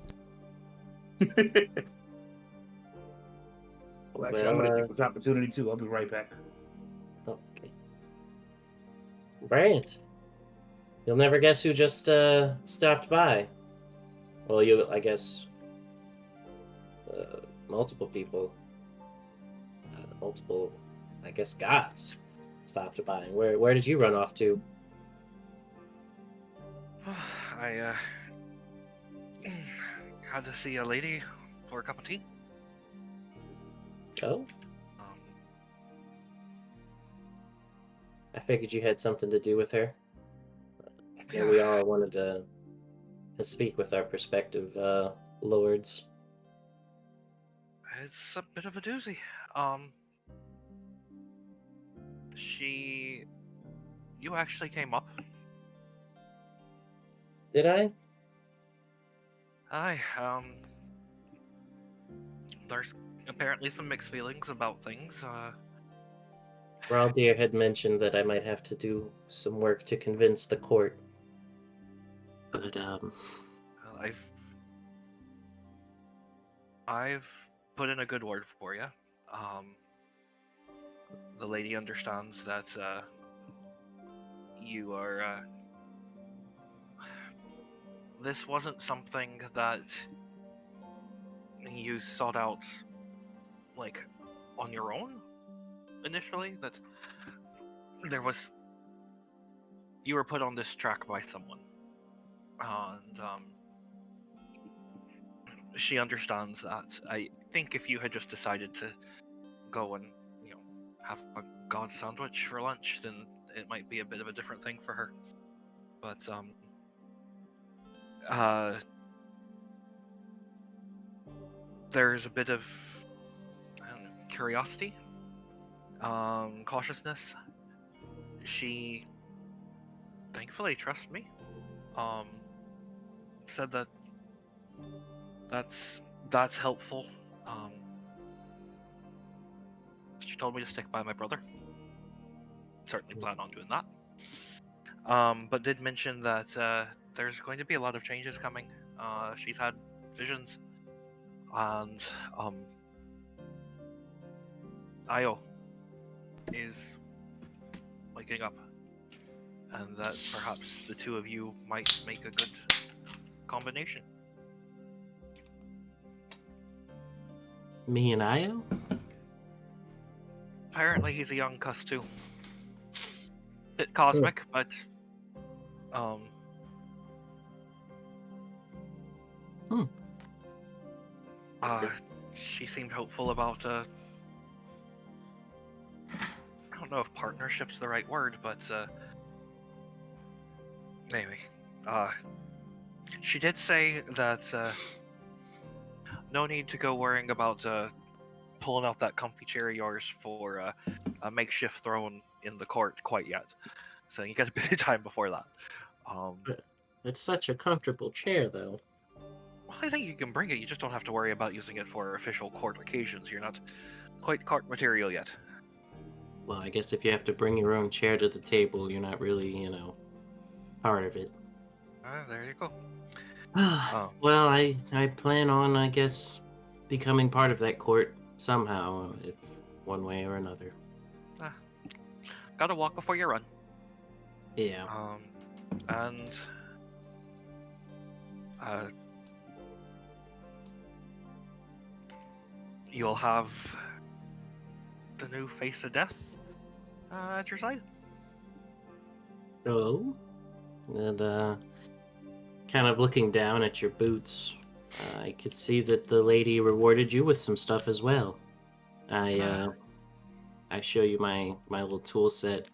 Okay. Well, actually, I'm going to take this opportunity too. I'll be right back. Okay. Brand. You'll never guess who just stopped by. Well, I guess multiple people, multiple, I guess, gods stopped by. Where did you run off to? I had to see a lady for a cup of tea. Oh, Um, I figured you had something to do with her. Yeah, we all wanted to speak with our prospective lords. It's a bit of a doozy. You actually came up. Did I? There's apparently some mixed feelings about things. Raldir had mentioned that I might have to do some work to convince the court. But, I've put in a good word for you. The lady understands that you are. This wasn't something that you sought out, like, on your own initially. That you were put on this track by someone, and she understands that. I think if you had just decided to go and have a god sandwich for lunch, then it might be a bit of a different thing for her. But there's a bit of curiosity, cautiousness. She thankfully trusts me. Said that that's helpful. She told me to stick by my brother. Certainly plan on doing that. But did mention that there's going to be a lot of changes coming. She's had visions, and Io is waking up, and that perhaps the two of you might make a good combination. me and Io? Apparently he's a young cuss too. Bit cosmic, but she seemed hopeful about I don't know if partnership's the right word, but anyway, she did say that no need to go worrying about pulling out that comfy chair of yours for a makeshift throne in the court quite yet. So you got a bit of time before that. It's such a comfortable chair, though. Well, I think you can bring it. You just don't have to worry about using it for official court occasions. You're not quite court material yet. Well, I guess if you have to bring your own chair to the table, you're not really, part of it. There you go. Well, I plan on, I guess, becoming part of that court somehow, if one way or another. Gotta walk before you run. Yeah. And you'll have the new face of death at your side. Oh. And kind of looking down at your boots, I could see that the lady rewarded you with some stuff as well. I show you my little tool set.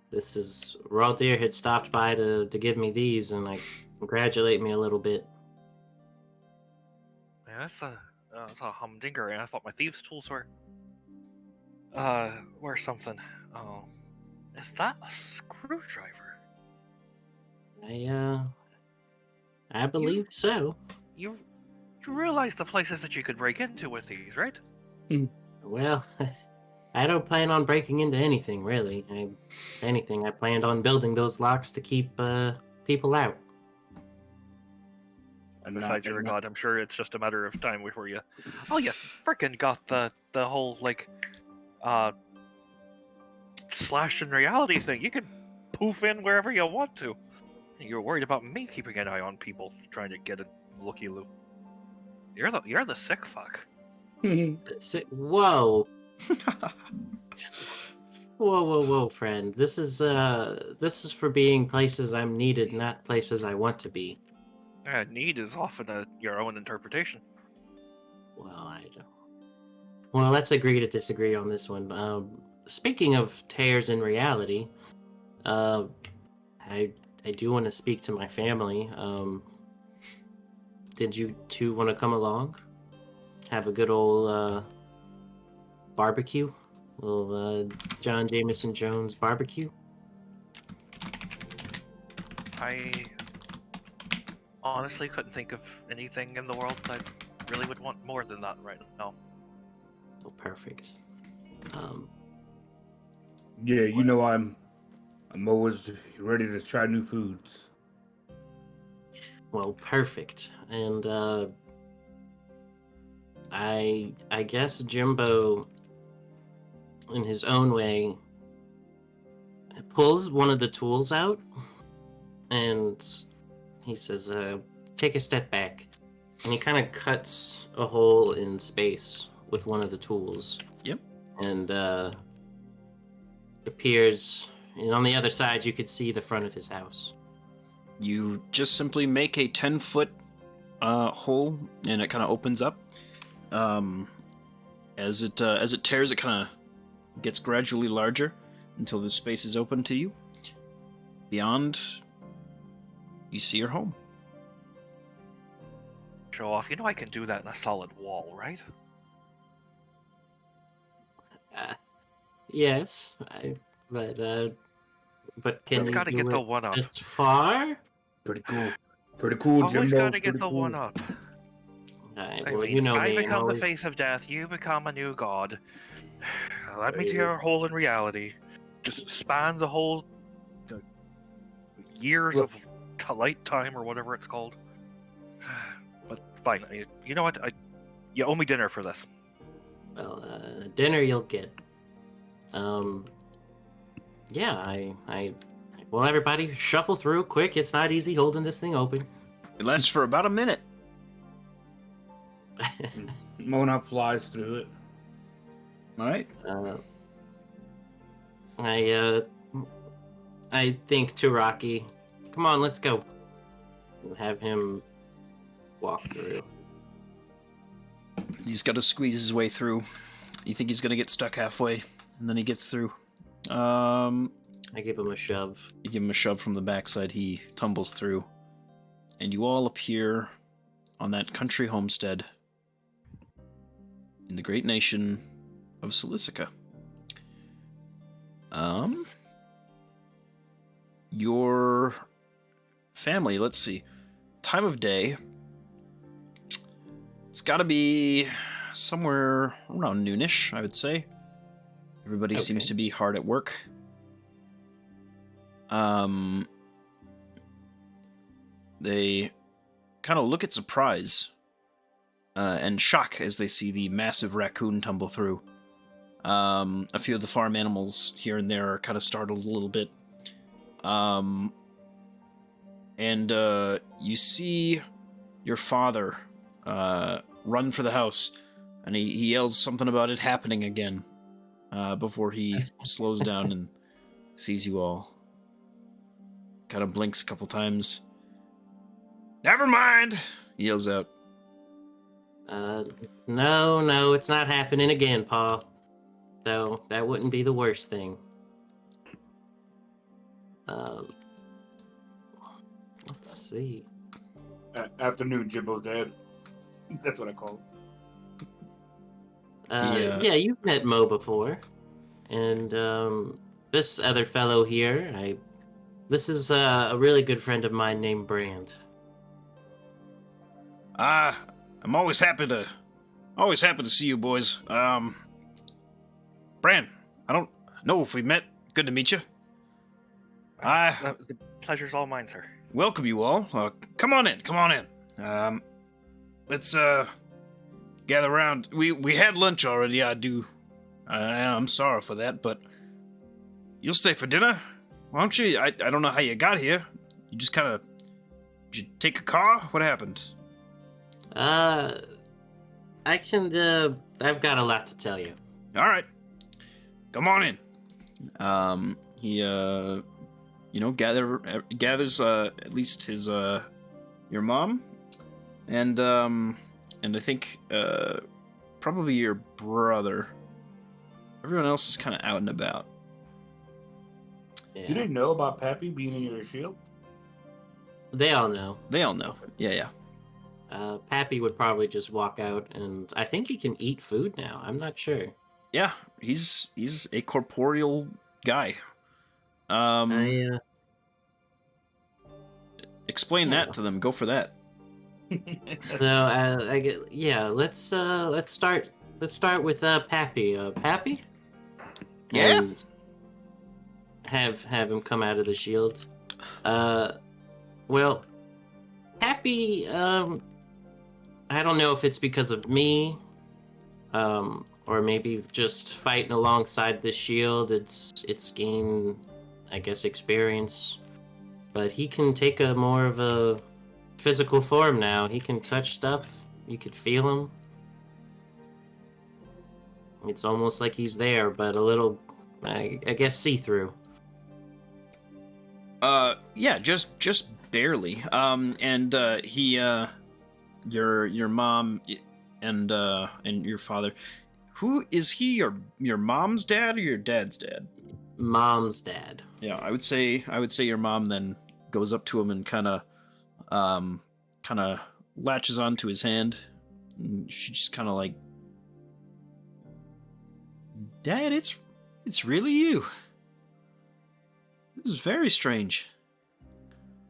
This is Raldir had stopped by to give me these, and congratulate me a little bit. Yeah, that's a humdinger, and I thought my thieves' tools were something. Oh, is that a screwdriver? I believe so. You realize the places that you could break into with these, right? Well, I don't plan on breaking into anything, really. If anything, I planned on building those locks to keep people out. And besides you're a god, I'm sure it's just a matter of time before you... Oh, you frickin' got the whole, slash in reality thing. You can poof in wherever you want to. You're worried about me keeping an eye on people trying to get a looky-loo. You're the sick fuck. Whoa. Whoa, friend. This is for being places I'm needed, not places I want to be. Need is often your own interpretation. Well, Well, let's agree to disagree on this one. Speaking of tears in reality, I do want to speak to my family. Did you two want to come along? Have a good old barbecue? Little John Jameson Jones barbecue? I honestly couldn't think of anything in the world that I really would want more than that right now. Oh, perfect. Yeah, I'm always ready to try new foods. Well, perfect. And I guess Jimbo, in his own way, pulls one of the tools out, and he says, "Take a step back," and he kind of cuts a hole in space with one of the tools. Yep. And appears, and on the other side, you could see the front of his house. You just simply make a 10-foot hole, and it kind of opens up. As it tears, it kind of gets gradually larger until the space is open to you. Beyond, you see your home. Show off. I can do that in a solid wall, right? Yes, but can Just you gotta do get the it one up. this far? Pretty cool, Always Jimbo. gotta get Pretty the cool. one up. Well, I mean, you know I me. I'm become always... the face of death, you become a new god. Let me Right. tear a hole in reality. Just span the whole years Look. of light time or whatever it's called. But fine, you know what? You owe me dinner for this. Well, dinner you'll get. Yeah, well, everybody, shuffle through quick. It's not easy holding this thing open. It lasts for about a minute. Mona flies through it. All right. I think to Rocky, come on, let's go. We'll have him walk through. He's got to squeeze his way through. You think he's gonna get stuck halfway, and then he gets through. I give him a shove. You give him a shove from the backside. He tumbles through, and you all appear on that country homestead in the great nation of Silicica. Your family, let's see. Time of day. It's got to be somewhere around noonish, I would say. Everybody seems Okay. to be hard at work. They kind of look at surprise and shock as they see the massive raccoon tumble through. A few of the farm animals here and there are kind of startled a little bit. And you see your father run for the house, and he yells something about it happening again before he slows down and sees you all. Kind of blinks a couple times. Never mind, he yells out. No, it's not happening again, Pa. So that wouldn't be the worst thing. Let's see. Afternoon, Jimbo Dad. That's what I call it. Yeah, you've met Mo before, and this other fellow here, this is a really good friend of mine named Brand. I'm always happy to see you boys. Bran, I don't know if we met. Good to meet you. The pleasure's all mine, sir. Welcome you all. Come on in. Let's gather around. We had lunch already. I'm sorry for that, but you'll stay for dinner, won't you? I don't know how you got here. You just kind of did you take a car? What happened? I can. I've got a lot to tell you. All right, come on in. He gathers at least his your mom, and I think probably your brother. Everyone else is kind of out and about. Yeah. You didn't know about Pappy being in your shield? They all know. They all know. Yeah. Pappy would probably just walk out, and I think he can eat food now. I'm not sure. Yeah, he's a corporeal guy. Explain that to them. Go for that. So let's start with Pappy. Pappy. Yeah. And have him come out of the shield. Well, Pappy. I don't know if it's because of me, or maybe just fighting alongside the shield. It's gained, I guess, experience. But he can take a more of a physical form now. He can touch stuff. You could feel him. It's almost like he's there, but a little, I guess, see-through. Yeah, just barely. And your mom and your father. Who is he? Your mom's dad or your dad's dad? Mom's dad. Yeah, I would say your mom then goes up to him and kind of latches onto his hand. And she just kind of like, Dad, it's really you. This is very strange.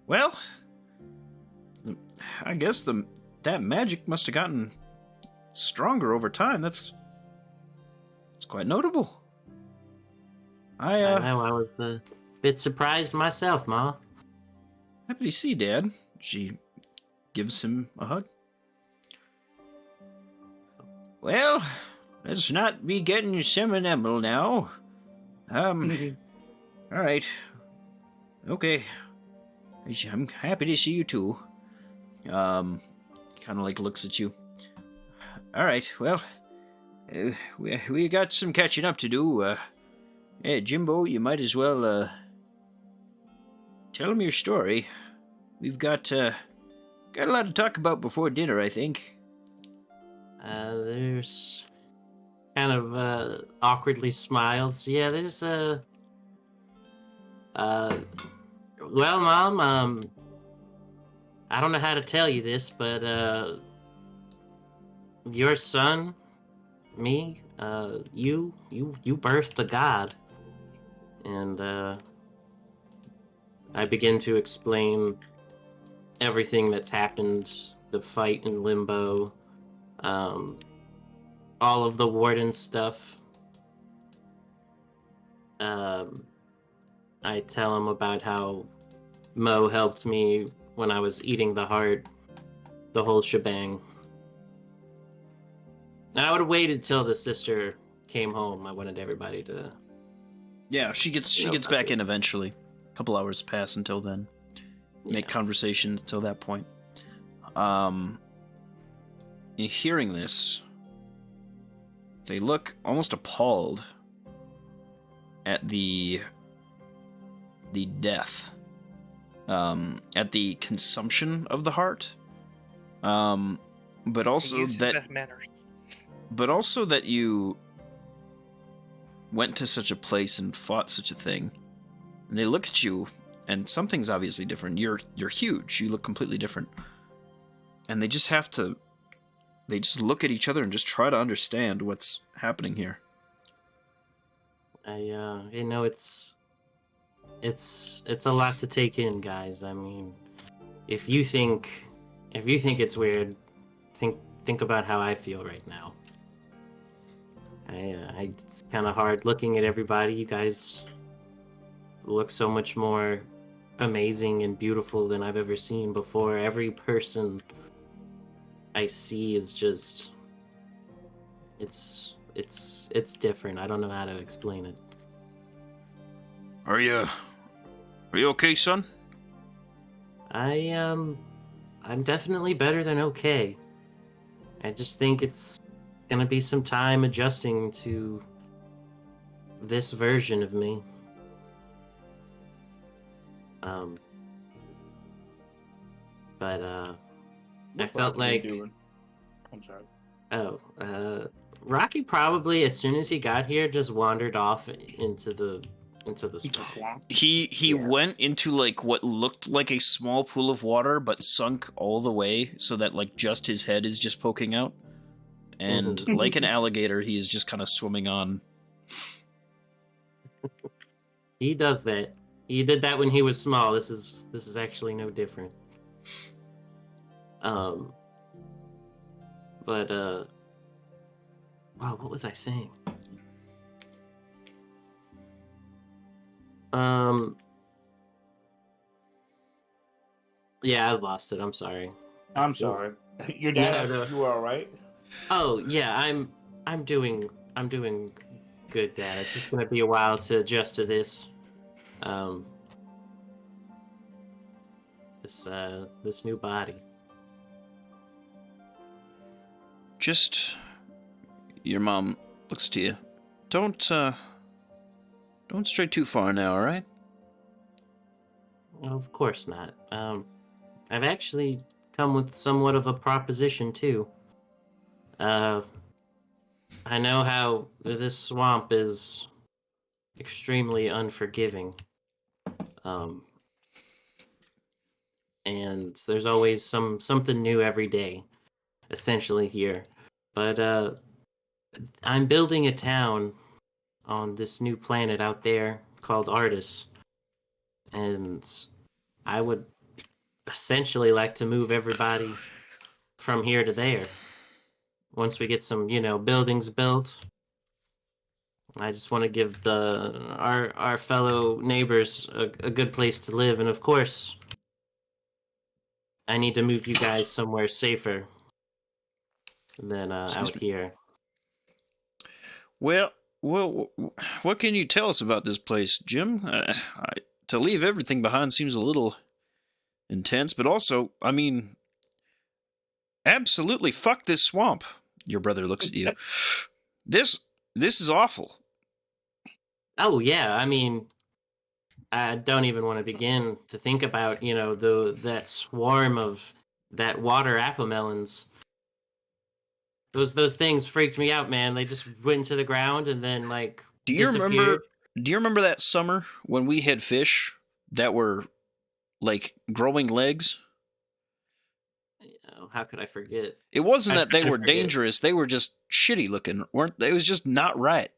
Well, I guess that magic must have gotten stronger over time. It's quite notable. I know, I was a bit surprised myself, Ma. Happy to see, Dad. She gives him a hug. Well, let's not be getting sentimental now. All right. Okay. I'm happy to see you too. Kind of like looks at you. All right. Well, we got some catching up to do. Hey, Jimbo, you might as well tell him your story. We've got a lot to talk about before dinner, I think. There's kind of awkwardly smiles. Yeah, there's well, Mom, I don't know how to tell you this, but your son, me, you birthed a god. And I begin to explain everything that's happened, the fight in Limbo, Um, all of the warden stuff. I tell him about how Mo helped me when I was eating the heart, the whole shebang. And I would have waited till the sister came home. I wanted everybody to. Yeah, she gets No, back in eventually. A couple hours pass until then. Make Yeah. conversation until that point. In hearing this, they look almost appalled at the death, at the consumption of the heart, but also that matters. but also that you went to such a place and fought such a thing. And they look at you, and something's obviously different. You're huge. You look completely different. And they just look at each other and just try to understand what's happening here. It's a lot to take in, guys. I mean, if you think it's weird, think about how I feel right now. It's kind of hard looking at everybody. You guys look so much more amazing and beautiful than I've ever seen before. Every person I see is just it's different. I don't know how to explain it. Are you okay, son? I'm definitely better than okay. I just think it's gonna be some time adjusting to this version of me. But I What's felt Rocky like doing? I'm sorry. Rocky probably as soon as he got here just wandered off into the swamp. He went into like what looked like a small pool of water, but sunk all the way so that like just his head is just poking out. And like an alligator, he is just kind of swimming on. He does that. He did that when he was small. This is actually no different. But wow, what was I saying? Yeah, I lost it. I'm sorry. I'm sorry. Your dad, No. you were all right? Oh yeah, I'm doing good, Dad. It's just gonna be a while to adjust to this. This new body. Just your mom looks to you. Don't stray too far now, all right? Of course not. I've actually come with somewhat of a proposition too. I know how this swamp is extremely unforgiving. And there's always something new every day, essentially here. But I'm building a town on this new planet out there called Artis, and I would essentially like to move everybody from here to there. Once we get some, buildings built, I just want to give our fellow neighbors a good place to live, and of course, I need to move you guys somewhere safer than out here. Well, what can you tell us about this place, Jim? To leave everything behind seems a little intense, but also, I mean, absolutely fuck this swamp. Your brother looks at you. This is awful. Oh yeah, I mean, I don't even want to begin to think about, that swarm of that water apple-melons. Those things freaked me out, man. They just went into the ground and then like Do you disappeared. remember that summer when we had fish that were like growing legs? How could I forget? It wasn't I that they kinda were forget. dangerous; they were just shitty looking, weren't they? It was just not right.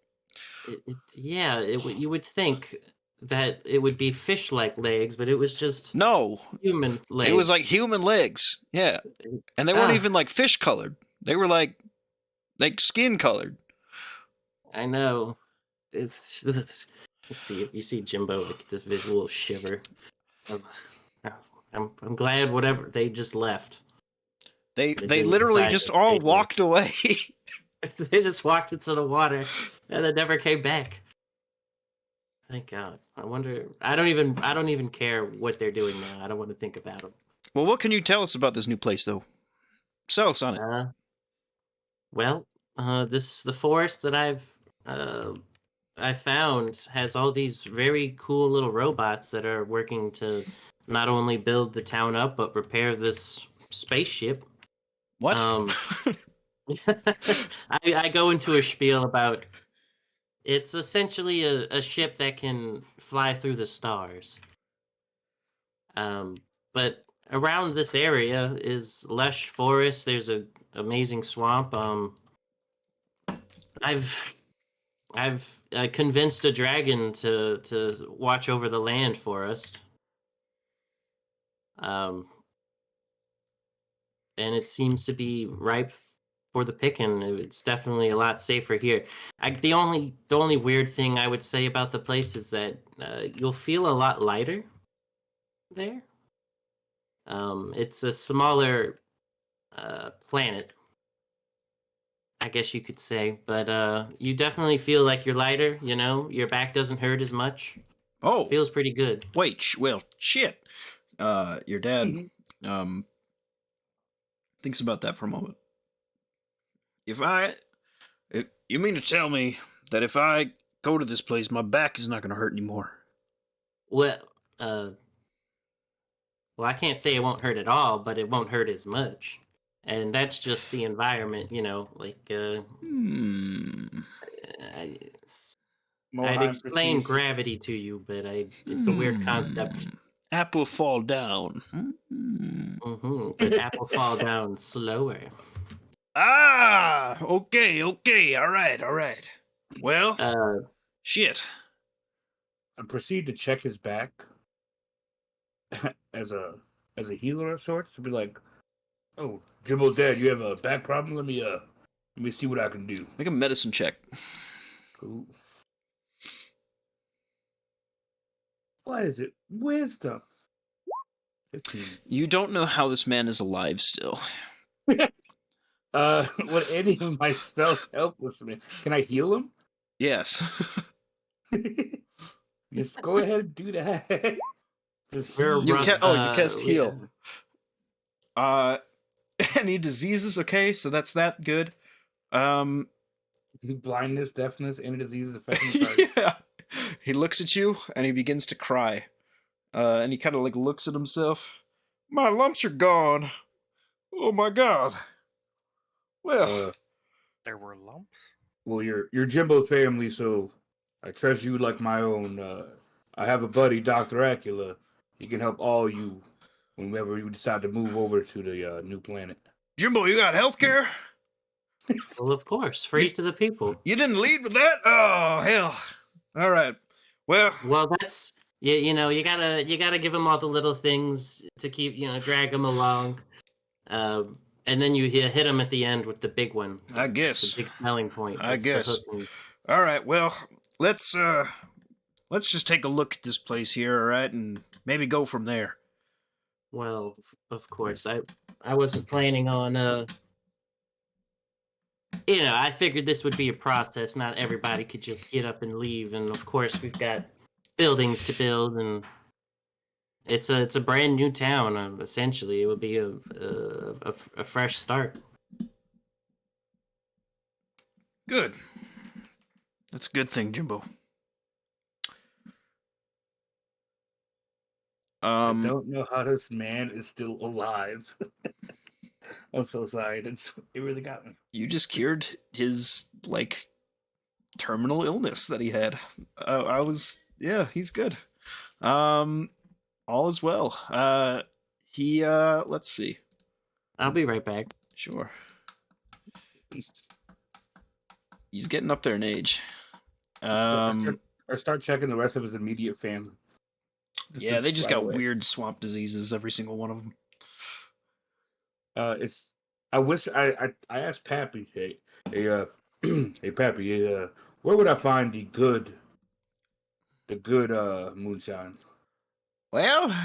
You would think that it would be fish-like legs, but it was just No, human legs. it was like human legs. Yeah, and they weren't even like fish colored. They were like skin colored. I know. Let's see if you see Jimbo like this visual shiver. Um, I'm glad whatever they just left. They didn't literally decide just to all stay here. walked away. They just walked into the water and they never came back. Thank God. I wonder. I don't even care what they're doing now. I don't want to think about them. Well, what can you tell us about this new place, though? Sell us on it. Well, the forest that I found has all these very cool little robots that are working to not only build the town up but repair this spaceship. What? I go into a spiel about it's essentially a ship that can fly through the stars. But around this area is lush forest. There's a amazing swamp. I've convinced a dragon to watch over the land for us. And it seems to be ripe for the picking. It's definitely a lot safer here. The only weird thing I would say about the place is that you'll feel a lot lighter there. It's a smaller planet, I guess you could say, but you definitely feel like you're lighter. You know, your back doesn't hurt as much. Oh, Feels pretty good. wait. Well, shit. Your dad thinks about that for a moment. If you mean to tell me that if I go to this place, my back is not going to hurt anymore? Well, I can't say it won't hurt at all, but it won't hurt as much. And that's just the environment, you know, like I'd explain gravity to you, but it's a weird concept. Apple fall down. But apple fall down slower. Ah, okay, all right. Well, shit. I proceed to check his back as a healer of sorts to be like, "Oh, Jimbo's dead. You have a back problem? Let me see what I can do." Make a medicine check. Cool. What is it? Wisdom. 15. You don't know how this man is alive still. Would any of my spells help this man? Can I heal him? Yes. Just go ahead and do that. You cast heal. Yeah. Any diseases? Okay, so that's that good. Blindness, deafness, any diseases affecting the target. Yeah. He looks at you and he begins to cry. And he kind of like looks at himself. My lumps are gone. Oh my god. Well, there were lumps? Well, you're Jimbo's family, so I trust you like my own. I have a buddy, Dr. Acula. He can help all you whenever you decide to move over to the new planet. Jimbo, you got healthcare? Well, of course, free to the people. You didn't lead with that? Oh, hell. All right. Well, that's you know, you gotta give them all the little things to keep, you know, drag them along. And then you hit them at the end with the big one. I guess. The big selling point. I guess. All right. Well, let's just take a look at this place here, all right, and maybe go from there. Well, of course. I wasn't planning on you know, I figured this would be a process. Not everybody could just get up and leave, and of course we've got buildings to build, and it's a brand new town. Essentially, it would be a fresh start. Good. That's a good thing, Jimbo. I don't know how this man is still alive. I'm so sorry. It really got me. You just cured his like terminal illness that he had. He's good. All is well. Let's see. I'll be right back. Sure. He's getting up there in age. Or start checking the rest of his immediate family. Yeah, they just got weird swamp diseases, every single one of them. I asked Pappy, hey Pappy, where would I find the good moonshine? Well,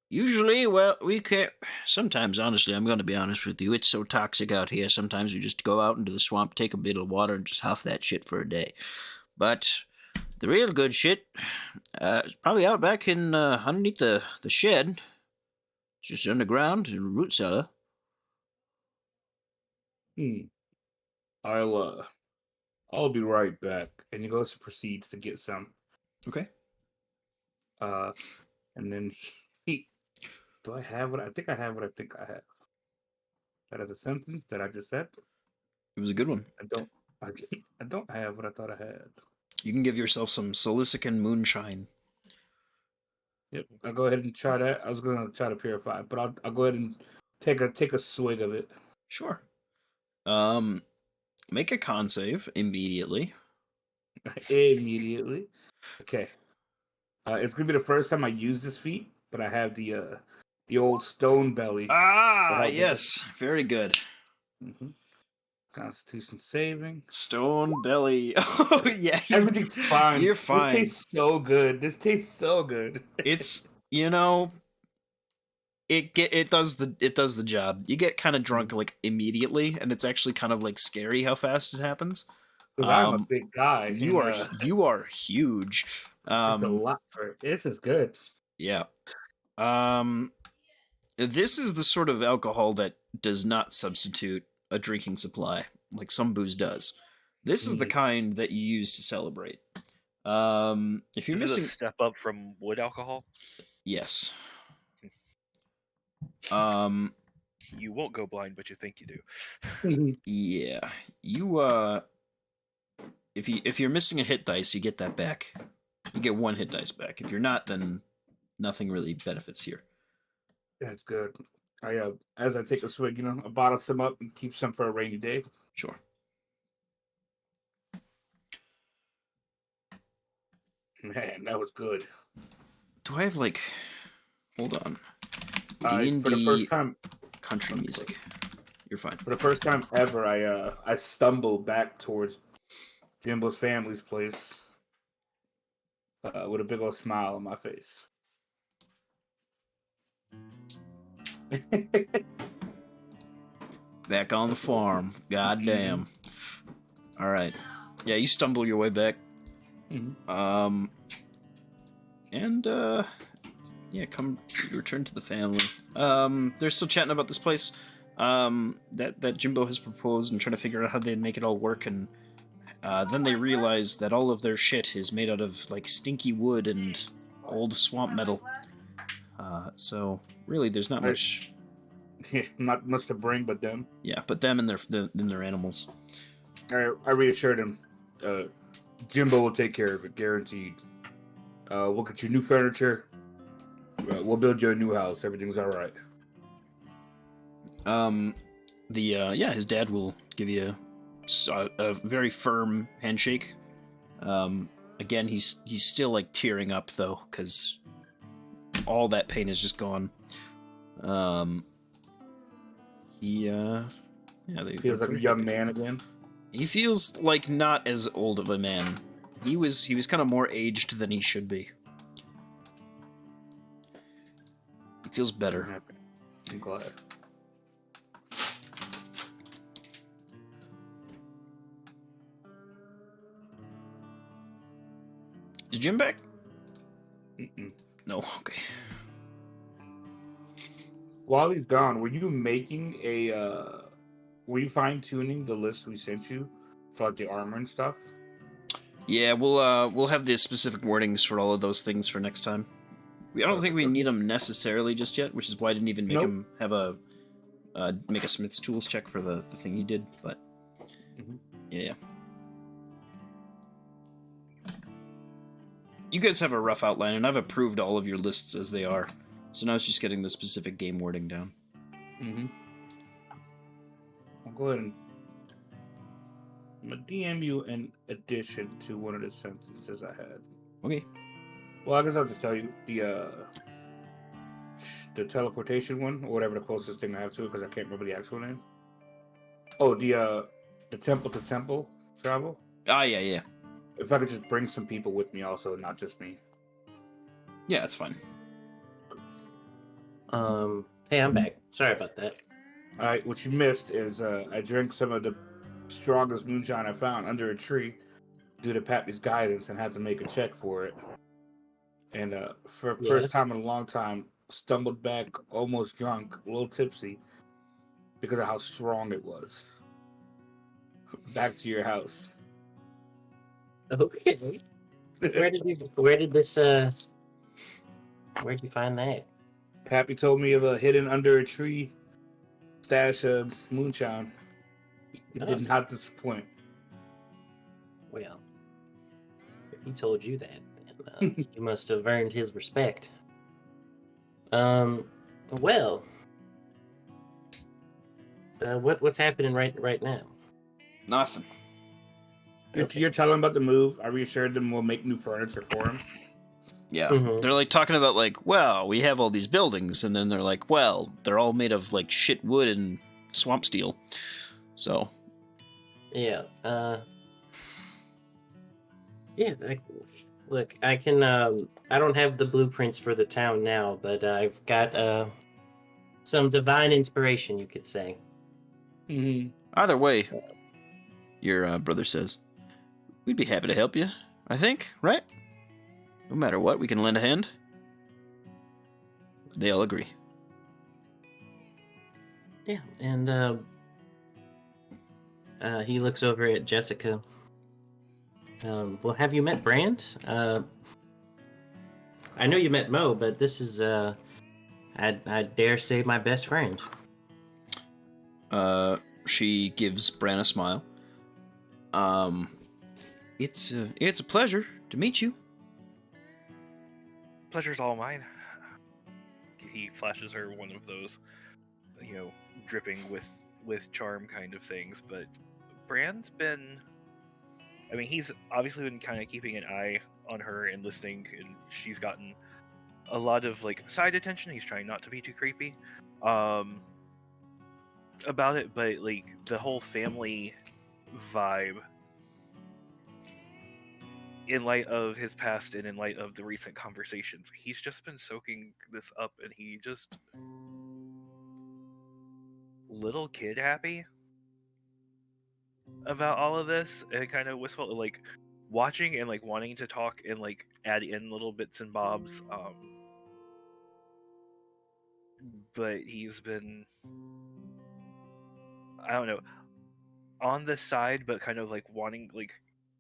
usually, well, we can't. Sometimes, honestly, I'm going to be honest with you, it's so toxic out here. Sometimes we just go out into the swamp, take a bit of water, and just huff that shit for a day. But the real good shit, is probably out back in underneath the shed, just underground in root cellar. Hmm. I'll be right back. And he goes to proceeds to get some. Okay. And then he do I have what I think I have what I think I have. That is a sentence that I just said. It was a good one. I don't I, I don't have what I thought I had. You can give yourself some Silicican moonshine. Yep, I'll go ahead and try that. I was gonna try to purify, but I'll go ahead and take a swig of it. Sure. Make a con save immediately. Immediately. Okay. It's gonna be the first time I use this feat, but I have the old stone belly. Ah, help with yes. Very good. Mm-hmm. Constitution saving. Stone belly. Oh, yeah. Everything's fine. You're fine. This tastes so good. This tastes so good. It's, it does the job. You get kind of drunk like immediately, and it's actually kind of like scary how fast it happens. Because I'm a big guy. You and, are you are huge. It's a lot for it. This is good. Yeah. This is the sort of alcohol that does not substitute a drinking supply like some booze does. This is the kind that you use to celebrate. If you're This is missing, a step up from wood alcohol. yes. You won't go blind, but you think you do. Yeah. You if you're missing a hit dice, you get that back. You get one hit dice back. If you're not, then nothing really benefits here. That's good. As I take a swig, I bottle some up and keep some for a rainy day. Sure. Man, that was good. Do I have like? Hold on. For the D&D first time, country music. You're fine. for the first time ever, I stumbled back towards Jimbo's family's place with a big old smile on my face. Back on the farm. Goddamn. All right. Yeah, you stumble your way back. Mhm. Yeah, you return to the family. They're still chatting about this place. That Jimbo has proposed and trying to figure out how they make it all work, and then they realize that all of their shit is made out of like stinky wood and old swamp metal. So really, there's not much. Not much to bring, but them. Yeah, but them and their animals. I reassured him. Jimbo will take care of it, guaranteed. We'll get you new furniture. We'll build you a new house. Everything's all right. His dad will give you a very firm handshake. Again, he's still like tearing up though, because all that pain is just gone. He Feels like a young man again. He feels like not as old of a man. He was kind of more aged than he should be. He feels better. I'm glad. Is Jim back? Mm-mm. No. Okay. While he's gone, were you making were you fine tuning the list we sent you for like the armor and stuff? Yeah, we'll have the specific wordings for all of those things for next time. I don't think we need them necessarily just yet, which is why I didn't even make him have make a Smith's Tools check for the thing he did. But yeah. You guys have a rough outline, and I've approved all of your lists as they are. So now it's just getting the specific game wording down. I'll go ahead and I'm gonna DM you in addition to one of the sentences I had. Okay. Well, I guess I'll just tell you the teleportation one, or whatever the closest thing I have to it, because I can't remember the actual name. Oh, the temple to temple travel. Ah, yeah. If I could just bring some people with me, also, not just me. Yeah, that's fine. Hey, I'm back. Sorry about that. All right, what you missed is I drank some of the strongest moonshine I found under a tree due to Pappy's guidance and had to make a check for it. And for Yeah. first time in a long time, stumbled back almost drunk, a little tipsy, because of how strong it was. Back to your house. Okay. Where'd you find that? Pappy told me of a hidden under a tree stash of moonshine. It did not disappoint. Well, if he told you that, then you must have earned his respect. Well, what's happening right now? Nothing. You're telling him about the move. I reassured them we'll make new furniture for him. Yeah. Mhm. They're like talking about like, well, we have all these buildings, and then they're like, well, they're all made of like shit wood and swamp steel. So Yeah. Yeah. Look, I can. I don't have the blueprints for the town now, but I've got some divine inspiration, you could say. Mm-hmm. either way, your brother says, we'd be happy to help you. I think, right? No matter what, we can lend a hand. They all agree. Yeah, and he looks over at Jessica. Well, have you met Brand? I know you met Mo, but this is, I dare say, my best friend. She gives Bran a smile. It's a pleasure to meet you. Pleasure's all mine. He flashes her one of those, dripping with charm kind of things. But Brand's been, he's obviously been kind of keeping an eye on her and listening, and she's gotten a lot of like side attention. He's trying not to be too creepy about it, but like the whole family vibe, in light of his past and in light of the recent conversations, he's just been soaking this up, and he just little kid happy about all of this, and kind of wistful, like watching and like wanting to talk and like add in little bits and bobs. But he's been, I don't know, on the side, but kind of like wanting, like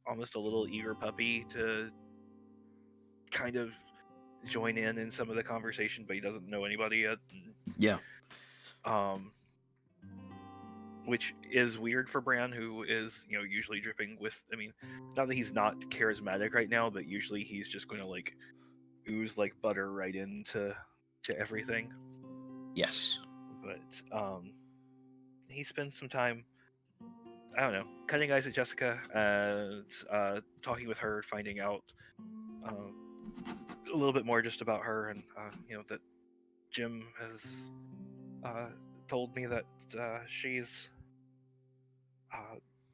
almost a little eager puppy to kind of join in some of the conversation, but he doesn't know anybody yet. Yeah. Which is weird for Bran, who is, usually dripping with, not that he's not charismatic right now, but usually he's just going to like ooze like butter right into everything. Yes. But he spends some time, I don't know, cutting eyes at Jessica, talking with her, finding out a little bit more just about her, and that Jim has told me that she's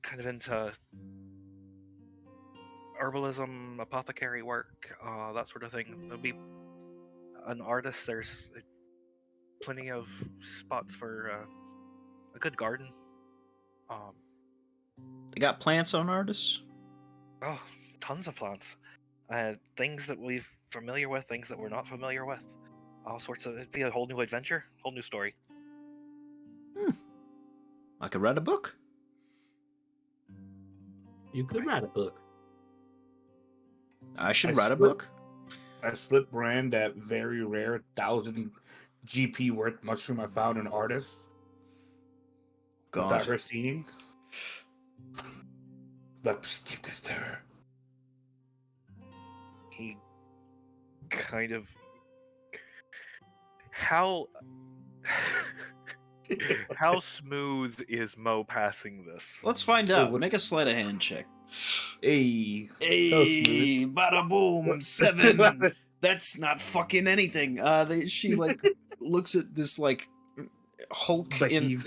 kind of into herbalism, apothecary work, that sort of thing. There'll be an artist. There's plenty of spots for a good garden. They got plants on artists? Oh, tons of plants. Things that we're familiar with, things that we're not familiar with. All sorts of. It'd be a whole new adventure, whole new story. I could write a book. You could write a book. I should write a book. I slipped Brand that very rare 1,000 GP worth mushroom I found in artist. God. Without her seeing. Let's give this to her. He kind of how smooth is Mo passing this? Let's find out. Make a sleight of hand check. Hey. Hey, bada boom, 7. That's not fucking anything. She like looks at this like Hulk in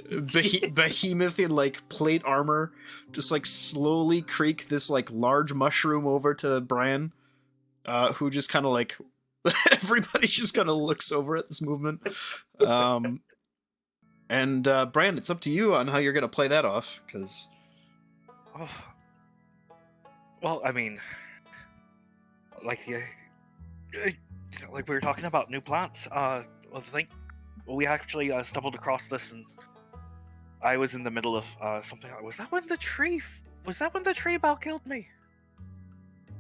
behemoth in like plate armor, just like slowly creak this like large mushroom over to Brian, who just kind of like everybody just kind of looks over at this movement. And Brian, it's up to you on how you're gonna play that off, because. Oh. Well, I mean, like like we were talking about new plants. I think we actually stumbled across this, and I was in the middle of something. Was that when the tree? Was that when the tree about killed me?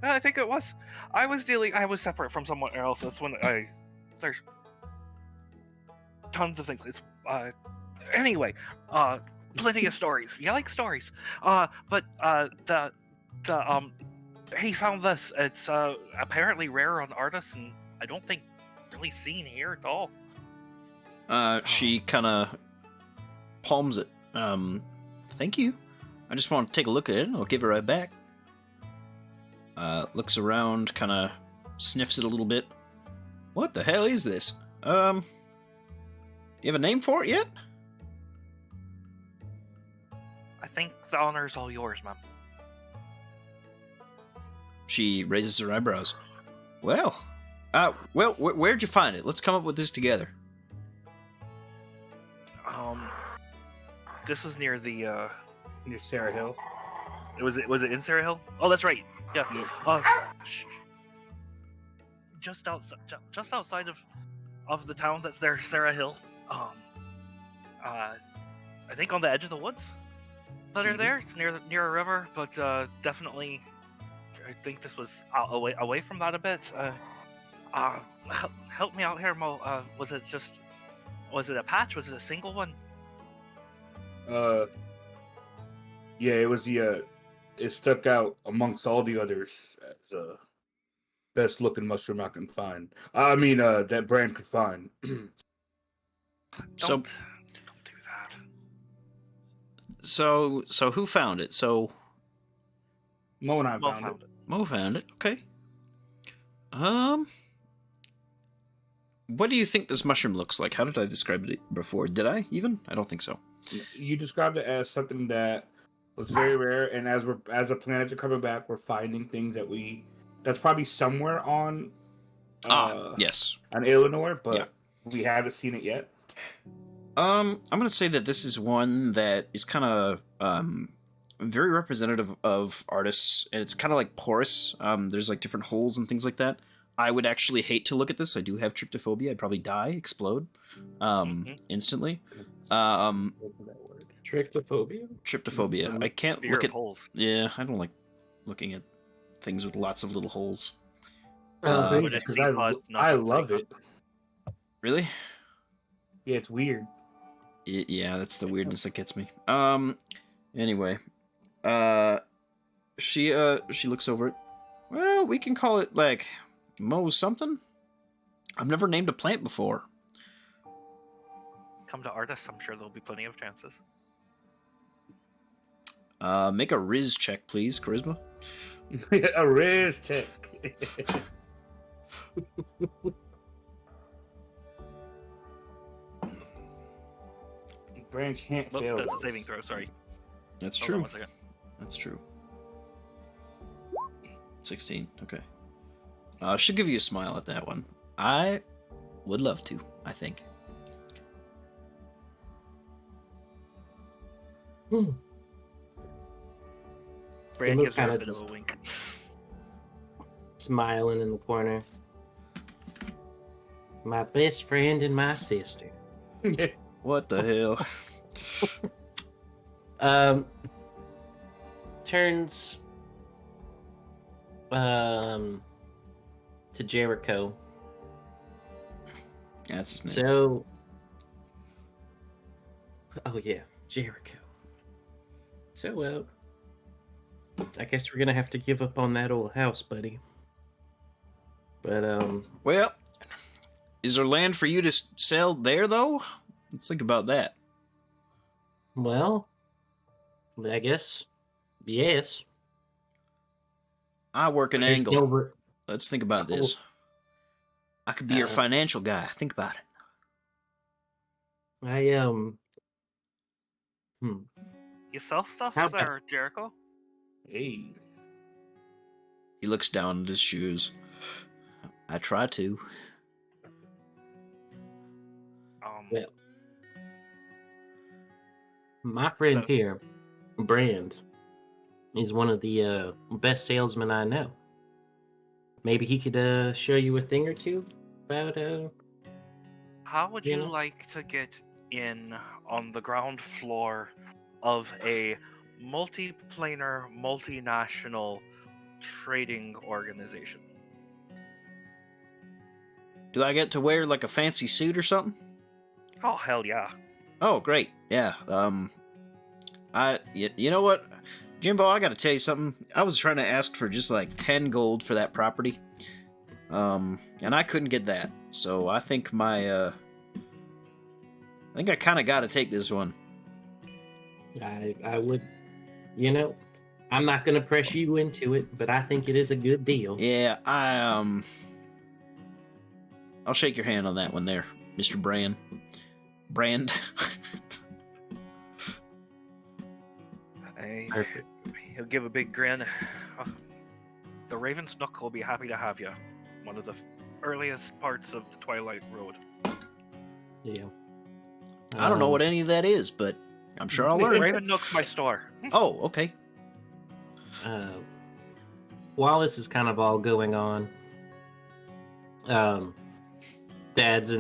I think it was. I was separate from someone else. That's when there's tons of things. It's anyway. Plenty of stories. You like stories. But he found this. It's apparently rare on artists, and I don't think really seen here at all. She kind of palms it. Thank you. I just want to take a look at it, and I'll give it right back. Looks around, kind of sniffs it a little bit. What the hell is this? You have a name for it yet? I think the honor's all yours, ma'am. She raises her eyebrows. Well, where'd you find it? Let's come up with this together. This was near the Near Sarah Hill. Was it in Sarah Hill? Oh, that's right. Yeah. Just outside of the town that's there, Sarah Hill. I think on the edge of the woods that are there. It's near a river, but definitely, I think this was away from that a bit. Help me out here, Mo. Was it a patch? Was it a single one? Yeah, it was it stuck out amongst all the others as the best looking mushroom I can find. I mean, that brand could find. So, Don't do that. So who found it? So Mo and I Mo found it. Mo found it. Okay. What do you think this mushroom looks like? How did I describe it before? Did I even? I don't think so. You described it as something that was very rare, and as the planets are coming back, we're finding things that's probably somewhere on Yes. on Illinois, but Yeah. we haven't seen it yet. I'm gonna say that this is one that is kind of very representative of artists, and it's kind of like porous. There's like different holes and things like that. I would actually hate to look at this. I do have tryptophobia. I'd probably die, explode, instantly. Tryptophobia? Tryptophobia. I can't Fear look of at. holes. Yeah, I don't like looking at things with lots of little holes. Would it Because seem odd not I to love think it. Really? Yeah, it's weird. Yeah, that's the weirdness that gets me. Anyway, she looks over it. Well, we can call it like Mo something. I've never named a plant before. Come to artists, I'm sure there'll be plenty of chances. Make a Riz check, please. Charisma. A Riz check. Brand can't Oh, fail. that's a saving throw. Sorry. That's Hold on true. 1 second. That's true. 16. Okay. She'll give you a smile at that one. I would love to, I think. Brand look gives her a kinda bit of just- a wink. Smiling in the corner. My best friend and my sister. What the hell? Turns to Jericho. That's his name. So, oh yeah, Jericho. So, I guess we're gonna have to give up on that old house, buddy. But Well, is there land for you to sell there, though? Let's think about that. well, I guess yes. I work an There's angle. no re- Let's think about this. I could be your financial guy. Think about it. You sell stuff How there, Jericho? Hey. He looks down at his shoes. I try to. Well, my friend So- here, Brand, is one of the best salesmen I know. Maybe he could show you a thing or two about How would You you know? like to get in on the ground floor of a multiplanar, multinational trading organization? Do I get to wear like a fancy suit or something? Oh, hell yeah. Oh, great. Yeah. You know what, Jimbo? I got to tell you something. I was trying to ask for just like 10 gold for that property, and I couldn't get that. So I think I kind of got to take this one. I would, I'm not gonna press you into it, but I think it is a good deal. Yeah, I'll shake your hand on that one there, Mr. Brand. Perfect. He'll give a big grin. The Raven Snook will be happy to have you. One of the earliest parts of the Twilight Road. Yeah. I don't know what any of that is, but I'm sure I'll learn. Raven Nook's my store. Oh, okay. While this is kind of all going on, Dad's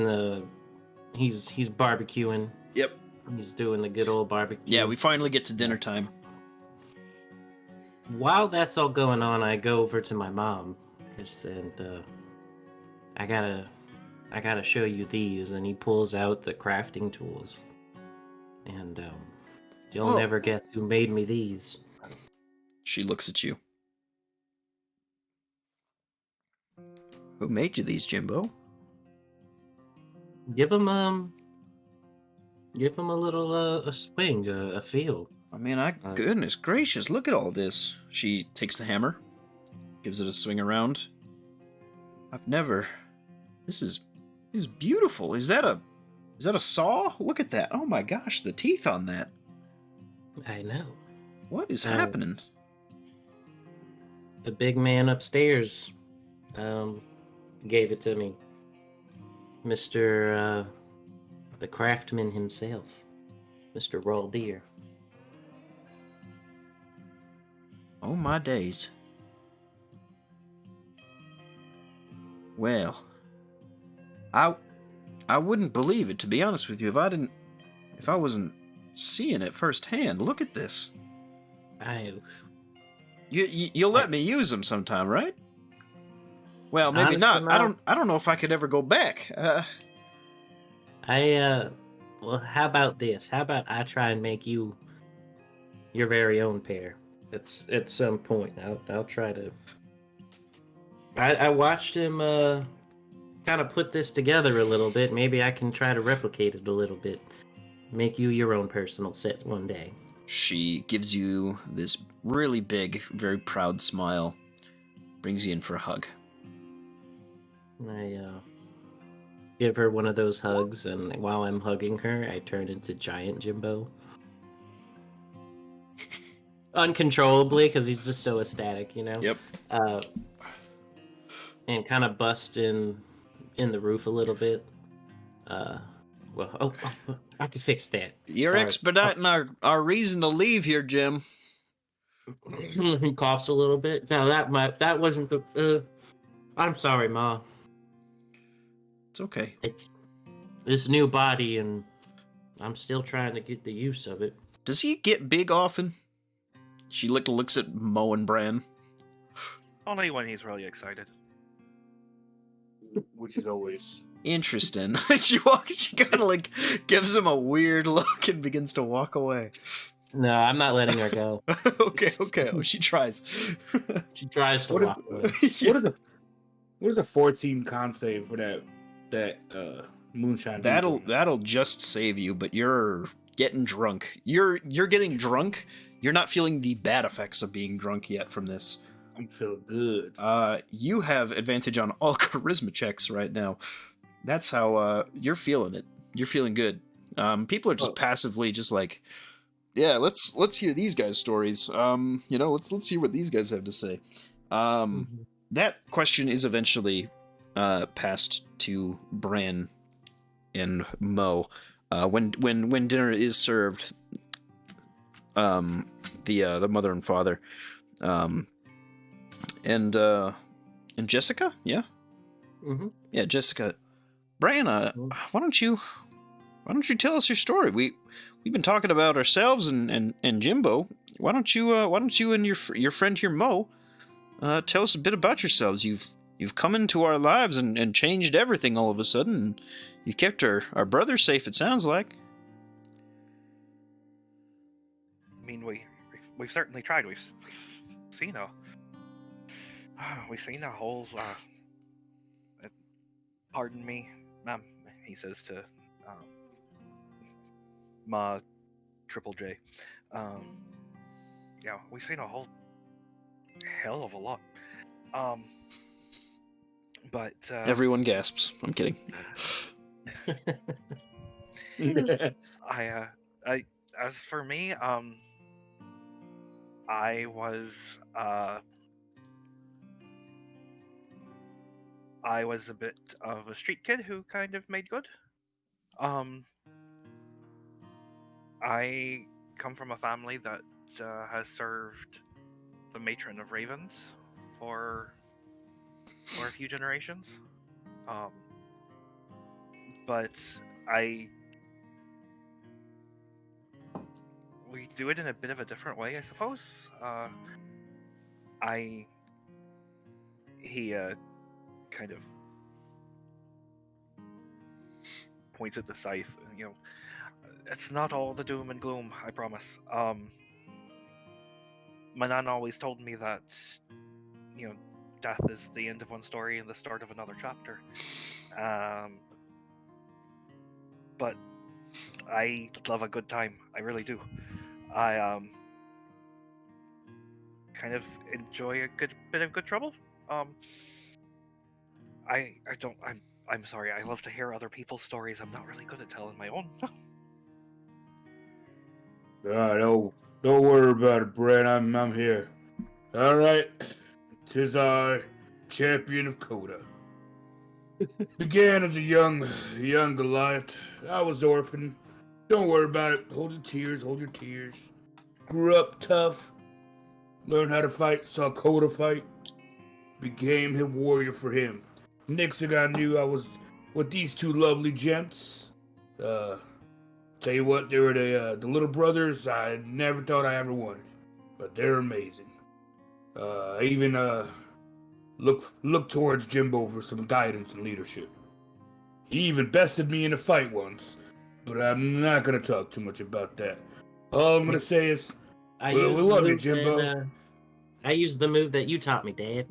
he's barbecuing. Yep. He's doing the good old barbecue. Yeah, we finally get to dinner time. While that's all going on, I go over to my mom and I gotta show you these. And he pulls out the crafting tools, and you'll Whoa. never guess who made me these. She looks at you. Who made you these, Jimbo? Give him a little a swing, a feel. I mean, goodness gracious, look at all this. She takes the hammer, gives it a swing around. This is beautiful. Is that a saw? Look at that. Oh my gosh, the teeth on that. I know. What is happening? The big man upstairs gave it to me. Mr. The craftsman himself, Mr. Raw Deer. Oh my days. Well, I wouldn't believe it, to be honest with you, if I wasn't seeing it firsthand. Look at this. You'll let me use them sometime, right? Well, maybe Honestly, not. no. I don't know if I could ever go back. Well, how about this? How about I try and make you your very own pair? At some point. I'll try to. I watched him kind of put this together a little bit. Maybe I can try to replicate it a little bit. Make you your own personal set one day. She gives you this really big, very proud smile, brings you in for a hug. I give her one of those hugs, and while I'm hugging her, I turn into Giant Jimbo. Uncontrollably, because he's just so ecstatic, Yep. And kind of bust in the roof a little bit. Well, I can fix that. You're Sorry. expediting our reason to leave here, Jim. He coughs a little bit. No, that wasn't the. I'm sorry, Ma. It's okay. It's this new body, and I'm still trying to get the use of it. Does he get big often? She looks at Mo and Bran. Only when he's really excited. Which is always Interesting. She kind of like gives him a weird look and begins to walk away. No, I'm not letting her go. Okay. Oh, she tries. She tries to What if- walk away. Yeah. what is a 14 con save for that moonshine? That'll just save you, but you're getting drunk. You're getting drunk. You're not feeling the bad effects of being drunk yet from this. I'm feeling good. You have advantage on all charisma checks right now. That's how you're feeling it. You're feeling good. People are just passively just like, yeah, let's hear these guys' stories. Let's hear what these guys have to say. That question is eventually passed to Bran and Mo. When dinner is served, the mother and father, and Jessica, yeah, yeah, Jessica, Bran, why don't you tell us your story? We've been talking about ourselves and Jimbo. Why don't you and your friend here Mo tell us a bit about yourselves? You've come into our lives and changed everything all of a sudden. And you kept our brother safe. It sounds like. I mean, we've certainly tried. We've seen a whole. Pardon me, ma'am. He says to Ma Triple J. Yeah, we've seen a whole hell of a lot. But Everyone gasps. I'm kidding. I as for me, I was a bit of a street kid who kind of made good. I come from a family that has served the matron of ravens for a few generations. But we do it in a bit of a different way, I suppose. He kind of points at the scythe. It's not all the doom and gloom, I promise. My nan always told me that, death is the end of one story and the start of another chapter. But I love a good time. I really do. I kind of enjoy a good bit of good trouble. I'm sorry. I love to hear other people's stories. I'm not really good at telling my own. Don't worry about it, Brad. I'm here. All right, 'tis I, champion of Coda. Began as a young Goliath. I was orphaned. Don't worry about it. Hold your tears. Grew up tough. Learned how to fight. Saw Coda fight. Became a warrior for him. Next thing I knew, I was with these two lovely gents. Tell you what, they were the little brothers I never thought I ever wanted, but they're amazing. I even look towards Jimbo for some guidance and leadership. He even bested me in a fight once, but I'm not gonna talk too much about that. All I'm gonna say is, we love you, Jimbo. I used the move that you taught me, Dad.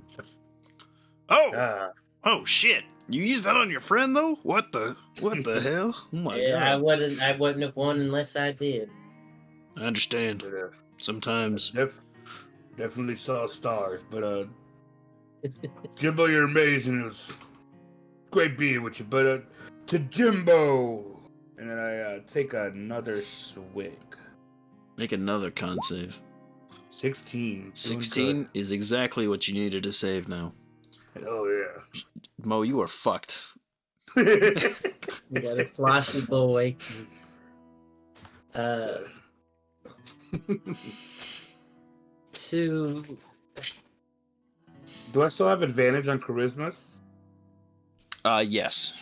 Oh shit! You used that on your friend though? What the hell? Oh my god! I wouldn't have won unless I did. I understand. Sometimes. Definitely saw stars, but Jimbo, you're amazing. It was great being with you, but to Jimbo, and then I take another swig. Make another con save. 16. 16 is exactly what you needed to save now. Oh yeah. Mo, you are fucked. We got a sloshy boy. Do I still have advantage on charismas? Yes.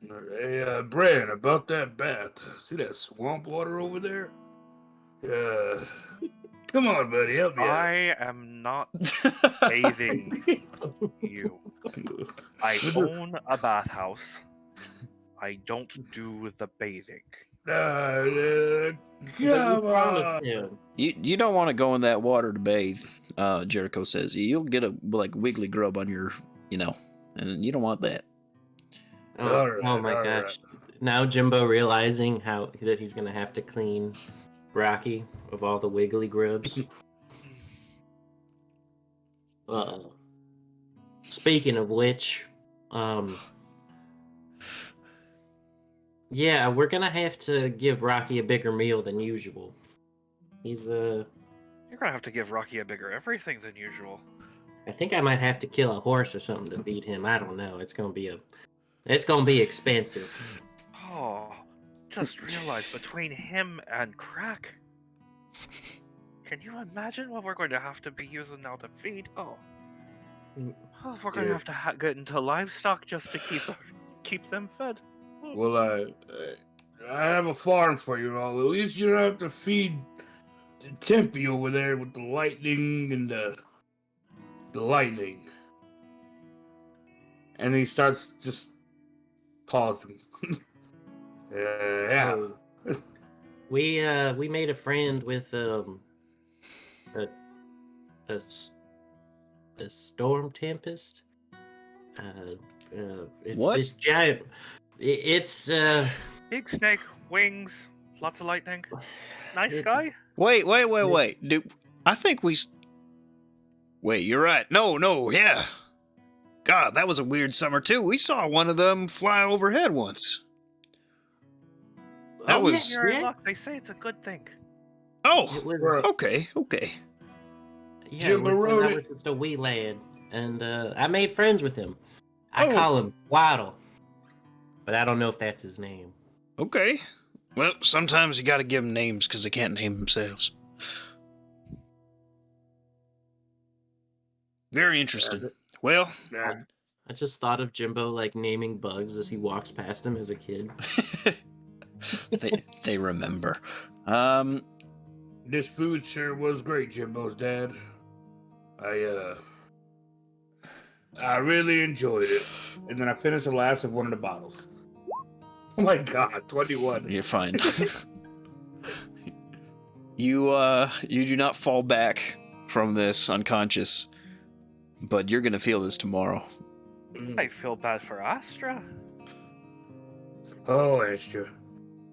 Hey, Bran, about that bath. See that swamp water over there? Come on, buddy, help me out. I am not bathing you. I own a bathhouse. I don't do the bathing. Come on. You don't want to go in that water to bathe, Jericho says. You'll get a wiggly grub on your, and you don't want that. Oh my gosh. Right. Now Jimbo realizing that he's going to have to clean Rocky of all the wiggly grubs. Speaking of which, yeah, we're gonna have to give Rocky a bigger meal than usual. He's You're gonna have to give Rocky a bigger everything than usual. I think I might have to kill a horse or something to feed him. I don't know. It's gonna be expensive. Oh, just realized between him and Crack, can you imagine what we're going to have to be using now to feed? Oh, we're going to Yeah. have to get into livestock just to keep them fed. Well, I have a farm for you all. At least you don't have to feed Tempe over there with the lightning and the lightning. And he starts just pausing. Yeah. Oh, we made a friend with a storm tempest. It's What? this giant. It's Big snake, wings, lots of lightning. Nice guy. Wait. Dude, I think Wait, you're right. No, yeah. God, that was a weird summer too. We saw one of them fly overhead once. That was- You're in yeah. luck. They say it's a good thing. Oh, It was, okay. yeah, Jimbo when wrote I it. was just a wee lad, and I made friends with him. I Oh. call him Waddle, but I don't know if that's his name. Okay. Well, sometimes you gotta give them names because they can't name themselves. Very interesting. Well, Yeah. I just thought of Jimbo like naming bugs as he walks past him as a kid. they remember. This food sure was great, Jimbo's dad. I really enjoyed it. And then I finished the last of one of the bottles. Oh my god, 21. You're fine. You do not fall back from this unconscious, but you're gonna feel this tomorrow. I feel bad for Astra. Oh, Astra.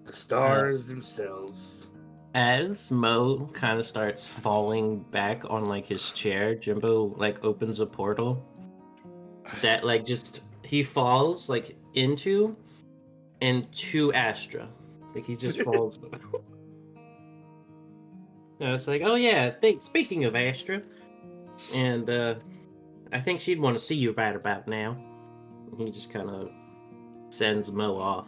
The stars themselves. As Mo kind of starts falling back on like his chair, Jimbo like opens a portal that like just he falls like into and to Astra. Like he just falls. It's like, oh yeah, speaking of Astra, and I think she'd want to see you right about now. And he just kind of sends Mo off.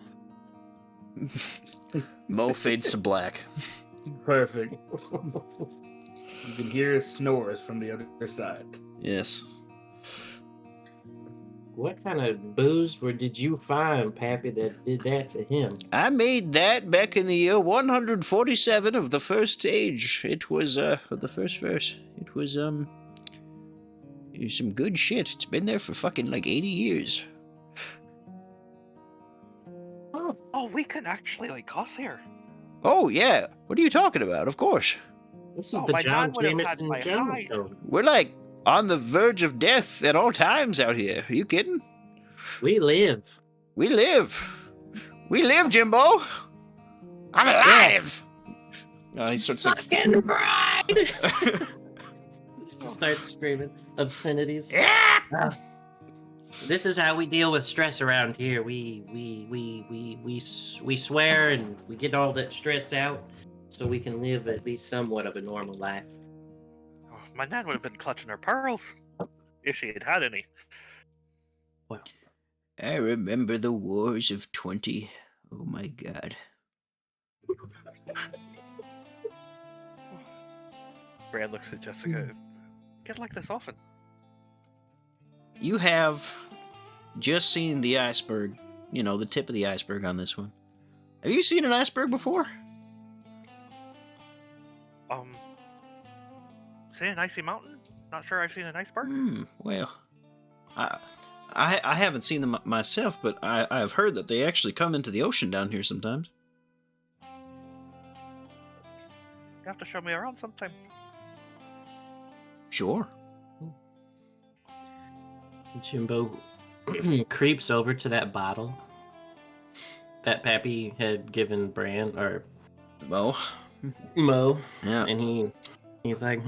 Mo fades to black. Perfect. You can hear his snores from the other side. Yes. What kind of booze did you find, Pappy, that did that to him? I made that back in the year 147 of the first stage. It was the first verse. It was some good shit. It's been there for fucking like 80 years. Oh, we can actually like cuss here. Oh yeah. What are you talking about? Of course. This is Oh, the my John dad would have had Jameson my Jungle hide. Show. We're like on the verge of death at all times out here. Are you kidding? We live. We live. We live, Jimbo. I'm alive. He starts like, Fucking bride! Just starts screaming obscenities. yeah. This is how we deal with stress around here. We swear and we get all that stress out so we can live at least somewhat of a normal life. Oh, my nan would have been clutching her pearls if she had had any. Well, I remember the wars of 20. Oh my god. Brand looks at Jessica. Get like this often. You have just seen the iceberg. You know, the tip of the iceberg on this one. Have you seen an iceberg before? Say an icy mountain? Not sure I've seen an iceberg. Well, I haven't seen them myself, but I have heard that they actually come into the ocean down here sometimes. You have to show me around sometime. Sure. Jimbo creeps over to that bottle that Pappy had given Bran or Mo. Mo, Yeah. and he's like,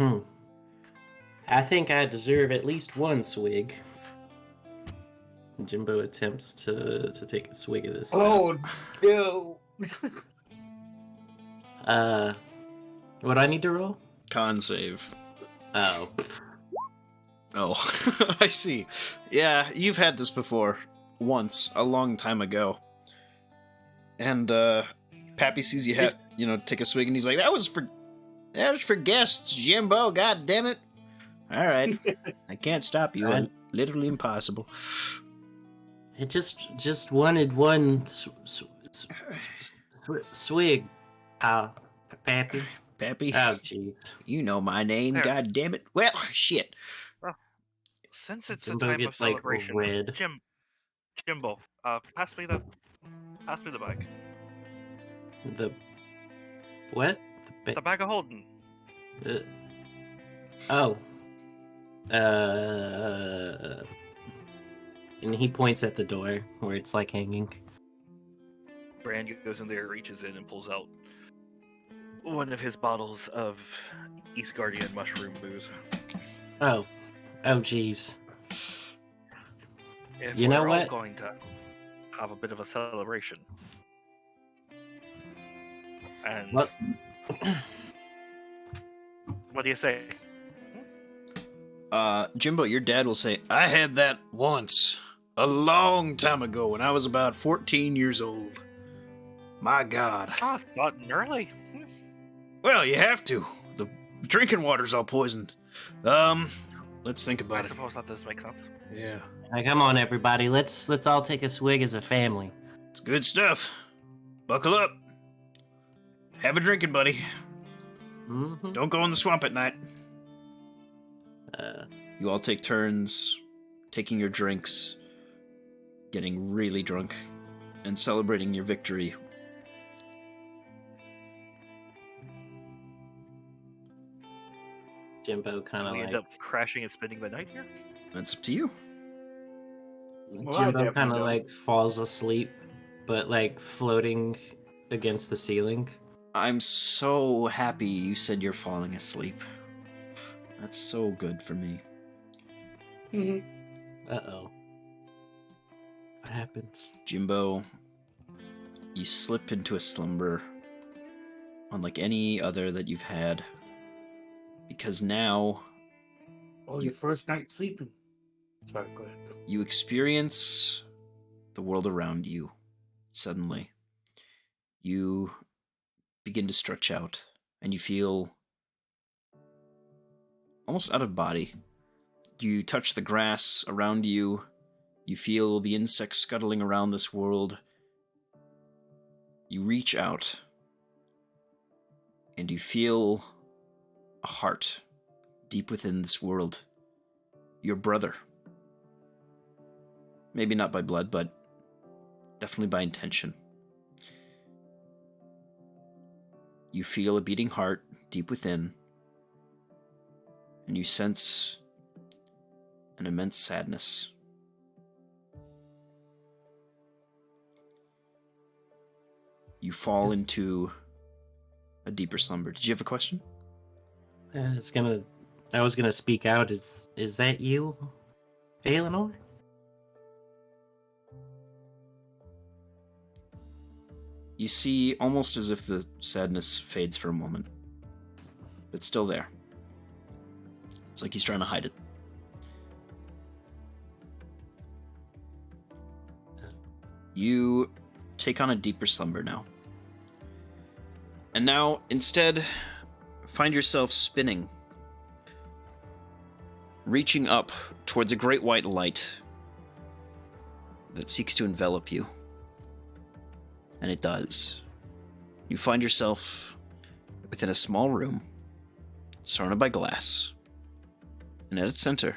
I think I deserve at least one swig. Jimbo attempts to take a swig of this stuff. Oh no! What do I need to roll? Con save. Oh. Oh, I see. Yeah, you've had this before. Once, a long time ago. And, Pappy sees you take a swig, and he's like, that was for guests, Jimbo, god damn it. Alright. I can't stop you. Right. Literally impossible. It just wanted one swig, Pappy. Pappy, Oh, jeez. you know my name, There. god damn it. Well, shit. Since it's Jimbo a time of gets, like, celebration, red. Jimbo, pass me the bag. The what? The bag of holding. Uh, oh. And he points at the door where it's like hanging. Brand goes in there, reaches in, and pulls out one of his bottles of East Guardian mushroom booze. Oh, jeez. If You know we're all what? going to have a bit of a celebration. And What? what do you say? Jimbo, your dad will say, I had that once. A long time ago when I was about 14 years old. My god. Ah, it's gotten early. Well, you have to. The drinking water's all poisoned. Let's think I about it. suppose that does make sense. Yeah. Right, come on, everybody. Let's all take a swig as a family. It's good stuff. Buckle up. Have a drinking, buddy. Mm-hmm. Don't go in the swamp at night. Uh, You all take turns taking your drinks, getting really drunk, and celebrating your victory. Jimbo kind Do of we end like up crashing and spending the night here? That's up to you. Well, I Jimbo definitely kind of don't. like falls asleep, but like floating against the ceiling. I'm so happy you said you're falling asleep. That's so good for me. Uh-oh. What happens? Jimbo, you slip into a slumber unlike any other that you've had. Because now Oh, your first night sleeping. Sorry, go ahead. you experience the world around you. Suddenly, you begin to stretch out, and you feel almost out of body. You touch the grass around you. You feel the insects scuttling around this world. You reach out, and you feel a heart deep within this world. Your brother. Maybe not by blood, but definitely by intention. You feel a beating heart deep within, and you sense an immense sadness. You fall into a deeper slumber. Did you have a question? I was gonna speak out. Is that you, Eleanor? You see, almost as if the sadness fades for a moment. It's still there. It's like he's trying to hide it. You take on a deeper slumber now. And now, instead, find yourself spinning, reaching up towards a great white light that seeks to envelop you. And it does. You find yourself within a small room, surrounded by glass, and at its center,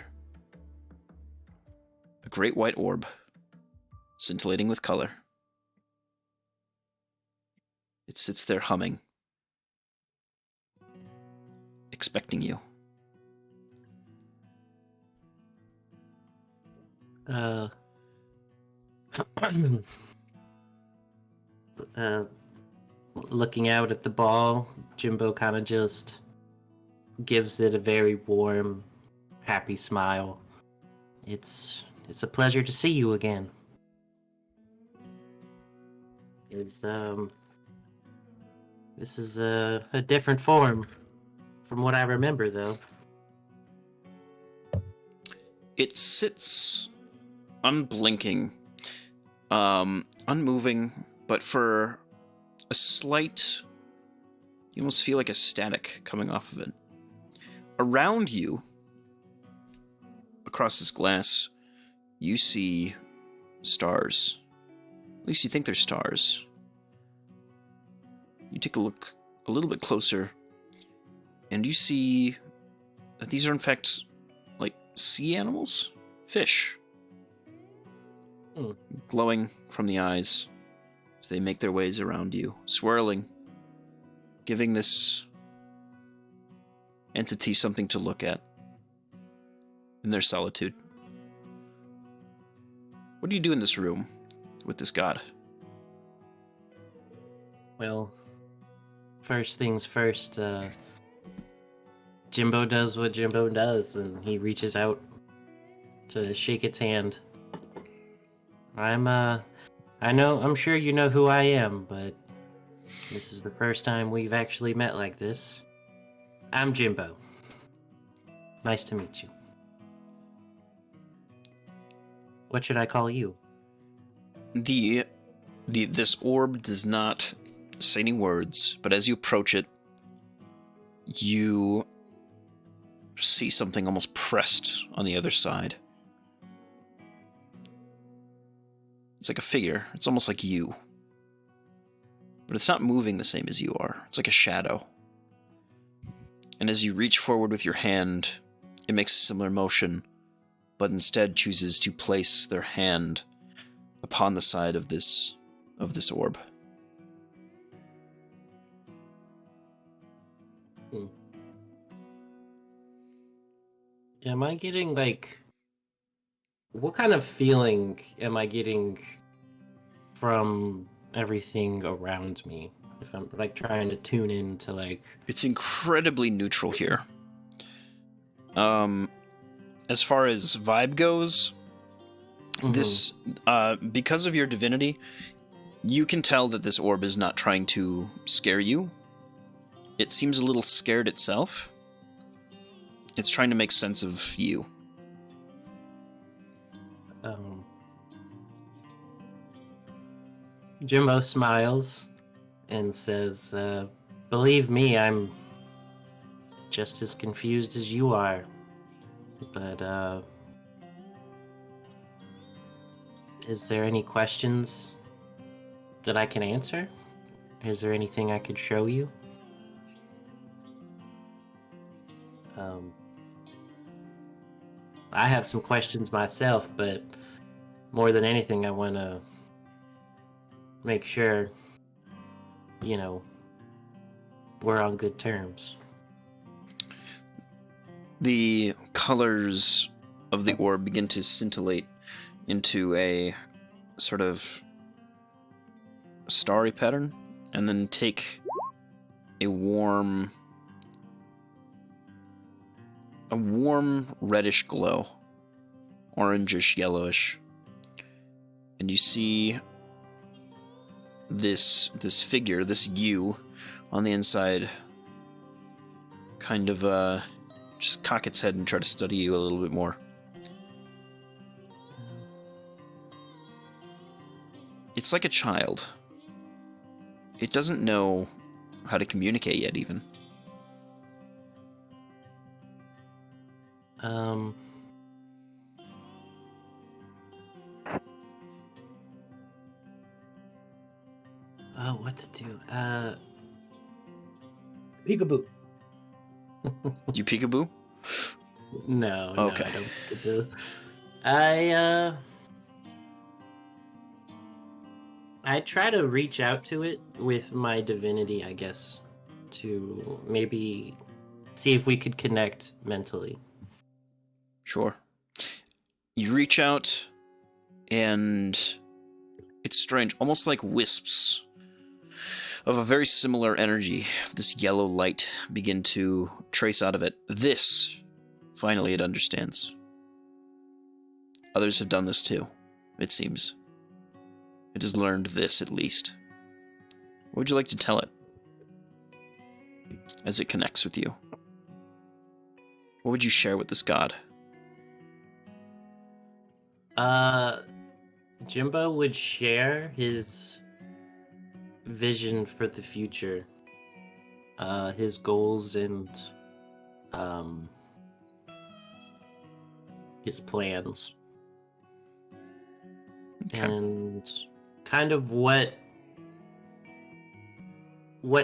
a great white orb, scintillating with color. It sits there humming, expecting you. Looking out at the ball, Jimbo kind of just gives it a very warm happy smile. It's a pleasure to see you again. Is This is a different form from what I remember, though. It sits unblinking, unmoving, but for a slight, you almost feel like a static coming off of it. Around you, across this glass, you see stars. At least you think they're stars. You take a look a little bit closer, and you see that these are in fact like sea animals, fish, glowing from the eyes as they make their ways around you, swirling, giving this entity something to look at in their solitude. What do you do in this room with this god? Well, first things first, Jimbo does what Jimbo does, and he reaches out to shake its hand. I'm sure you know who I am, but this is the first time we've actually met like this. I'm Jimbo. Nice to meet you. What should I call you? This orb does not say any words, but as you approach it, you see something almost pressed on the other side. It's like a figure. It's almost like you. But it's not moving the same as you are. It's like a shadow. And as you reach forward with your hand, it makes a similar motion, but instead chooses to place their hand upon the side of this orb. Am I getting, like... What kind of feeling am I getting from everything around me? If I'm, like, trying to tune in to, like... It's incredibly neutral here. As far as vibe goes, this, because of your divinity, you can tell that this orb is not trying to scare you. It seems a little scared itself. It's trying to make sense of you. Jimbo smiles and says, believe me, I'm just as confused as you are. But, is there any questions that I can answer? Is there anything I could show you? I have some questions myself, but more than anything, I want to make sure, you know, we're on good terms. The colors of the orb begin to scintillate into a sort of starry pattern, and then take a warm reddish glow, orangish, yellowish, and you see this figure, this you, on the inside, kind of just cock its head and try to study you a little bit more. It's like a child. It doesn't know how to communicate yet, even. Oh, what to do? Peekaboo. You peekaboo? No, Okay. no, I don't peekaboo. I try to reach out to it with my divinity, I guess, to maybe see if we could connect mentally. Sure. You reach out, and it's strange, almost like wisps of a very similar energy, this yellow light, begin to trace out of it. This Finally, it understands. Others have done this too, it seems. It has learned this, at least. What would you like to tell it? As it connects with you. What would you share with this god? Jimbo would share his vision for the future, his goals and his plans, Okay. and kind of what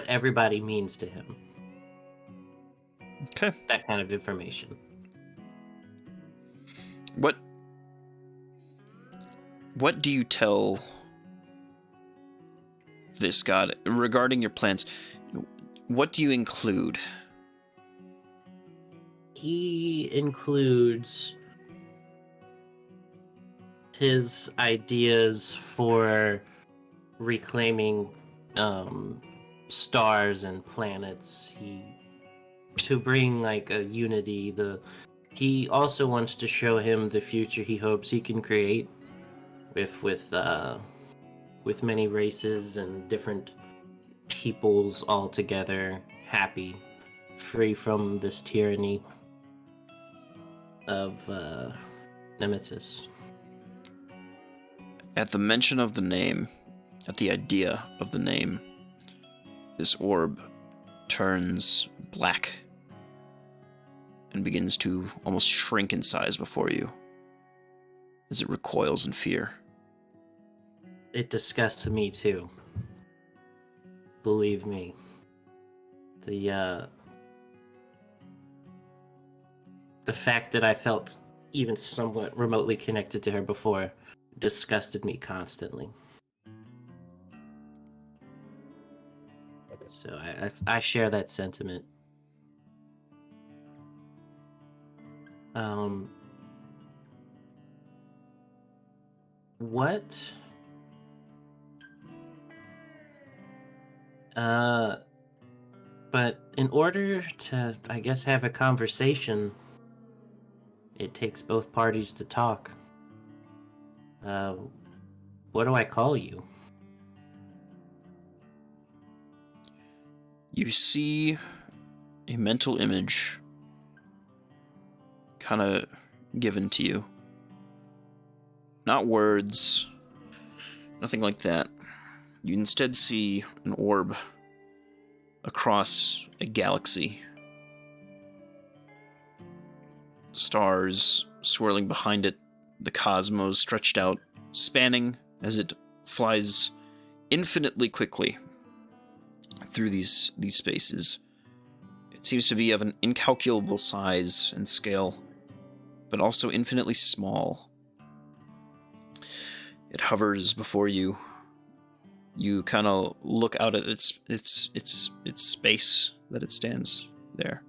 everybody means to him. Okay. That kind of information. What do you tell this god regarding your plans? What do you include? He includes his ideas for reclaiming stars and planets. To bring like a unity. He also wants to show him the future he hopes he can create with many races and different peoples all together, happy, free from this tyranny of Nemesis. At the mention of the name, at the idea of the name, this orb turns black and begins to almost shrink in size before you as it recoils in fear. It disgusts me too. Believe me. The fact that I felt even somewhat remotely connected to her before disgusted me constantly. So I share that sentiment. What? But in order to, I guess, have a conversation, it takes both parties to talk. What do I call you? You see a mental image kind of given to you. Not words, nothing like that. You instead see an orb across a galaxy. Stars swirling behind it, the cosmos stretched out, spanning as it flies infinitely quickly through these spaces. It seems to be of an incalculable size and scale, but also infinitely small. It hovers before you. You kind of look out at its space that it stands there.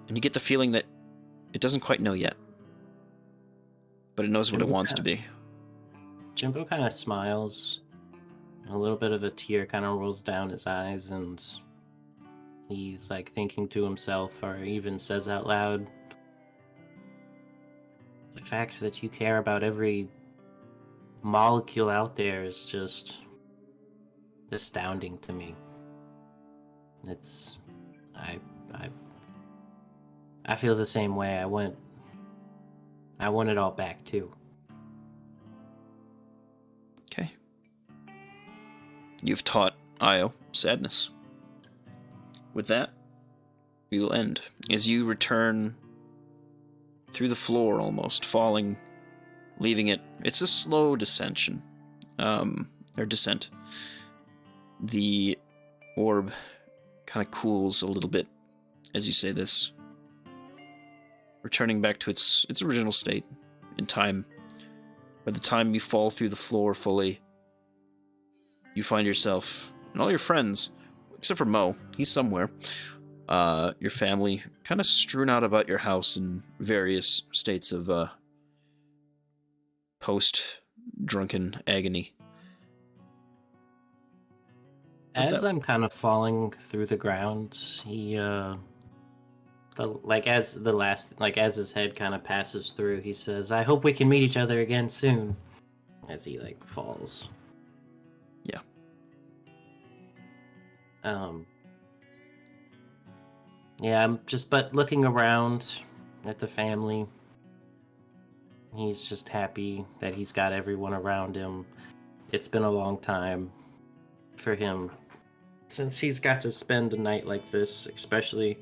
And you get the feeling that it doesn't quite know yet. But it knows what it wants to be. Jimbo kind of smiles. A little bit of a tear kind of rolls down his eyes, and he's like thinking to himself, or even says out loud, the fact that you care about every molecule out there is just astounding to me. It's I feel the same way. I want it all back too. Okay. You've taught Io sadness. With that, we will end. As you return through the floor almost, falling, leaving it. It's a slow descension. Or descent. The orb kind of cools a little bit as you say this, returning back to its original state in time. By the time you fall through the floor fully, you find yourself and all your friends, except for Mo, he's somewhere, your family, kind of strewn out about your house in various states of post-drunken agony. As I'm kind of falling through the ground, he kind But like as the last, like as his head kind of passes through, he says, "I hope we can meet each other again soon." As he like falls. Yeah. Yeah, I'm just but looking around at the family. He's just happy that he's got everyone around him. It's been a long time for him since he's got to spend a night like this, especially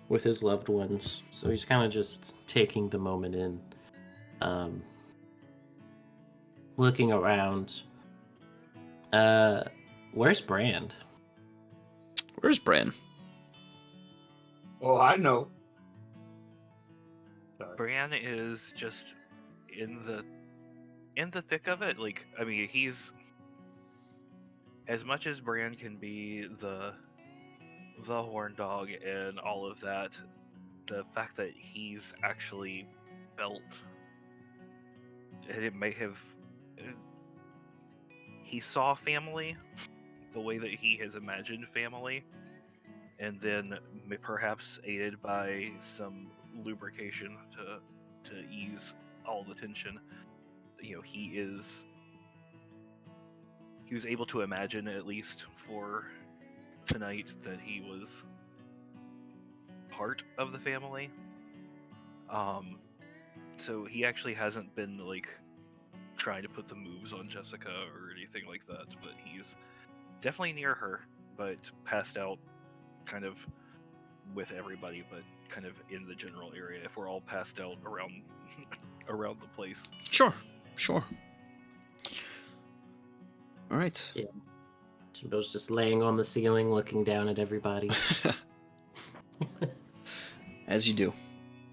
with his loved ones. So he's kind of just taking the moment in, looking around. Where's Brand? Where's Bran? Oh, I know. Sorry. Bran is just in the thick of it. Like, I mean, he's as much as Bran can be the horn dog and all of that. The fact that he's actually felt, and it may have, he saw family the way that he has imagined family, and then perhaps aided by some lubrication to ease all the tension. You know, he was able to imagine, at least for tonight, that he was part of the family. So he actually hasn't been like trying to put the moves on Jessica or anything like that, but he's definitely near her, but passed out kind of with everybody, but kind of in the general area if we're all passed out around around the place. Sure. All right. Yeah. Jimbo's just laying on the ceiling looking down at everybody. As you do.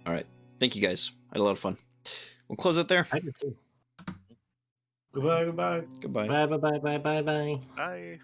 All right. Thank you guys. I had a lot of fun. We'll close it there. I do too. Goodbye. Goodbye. Bye. I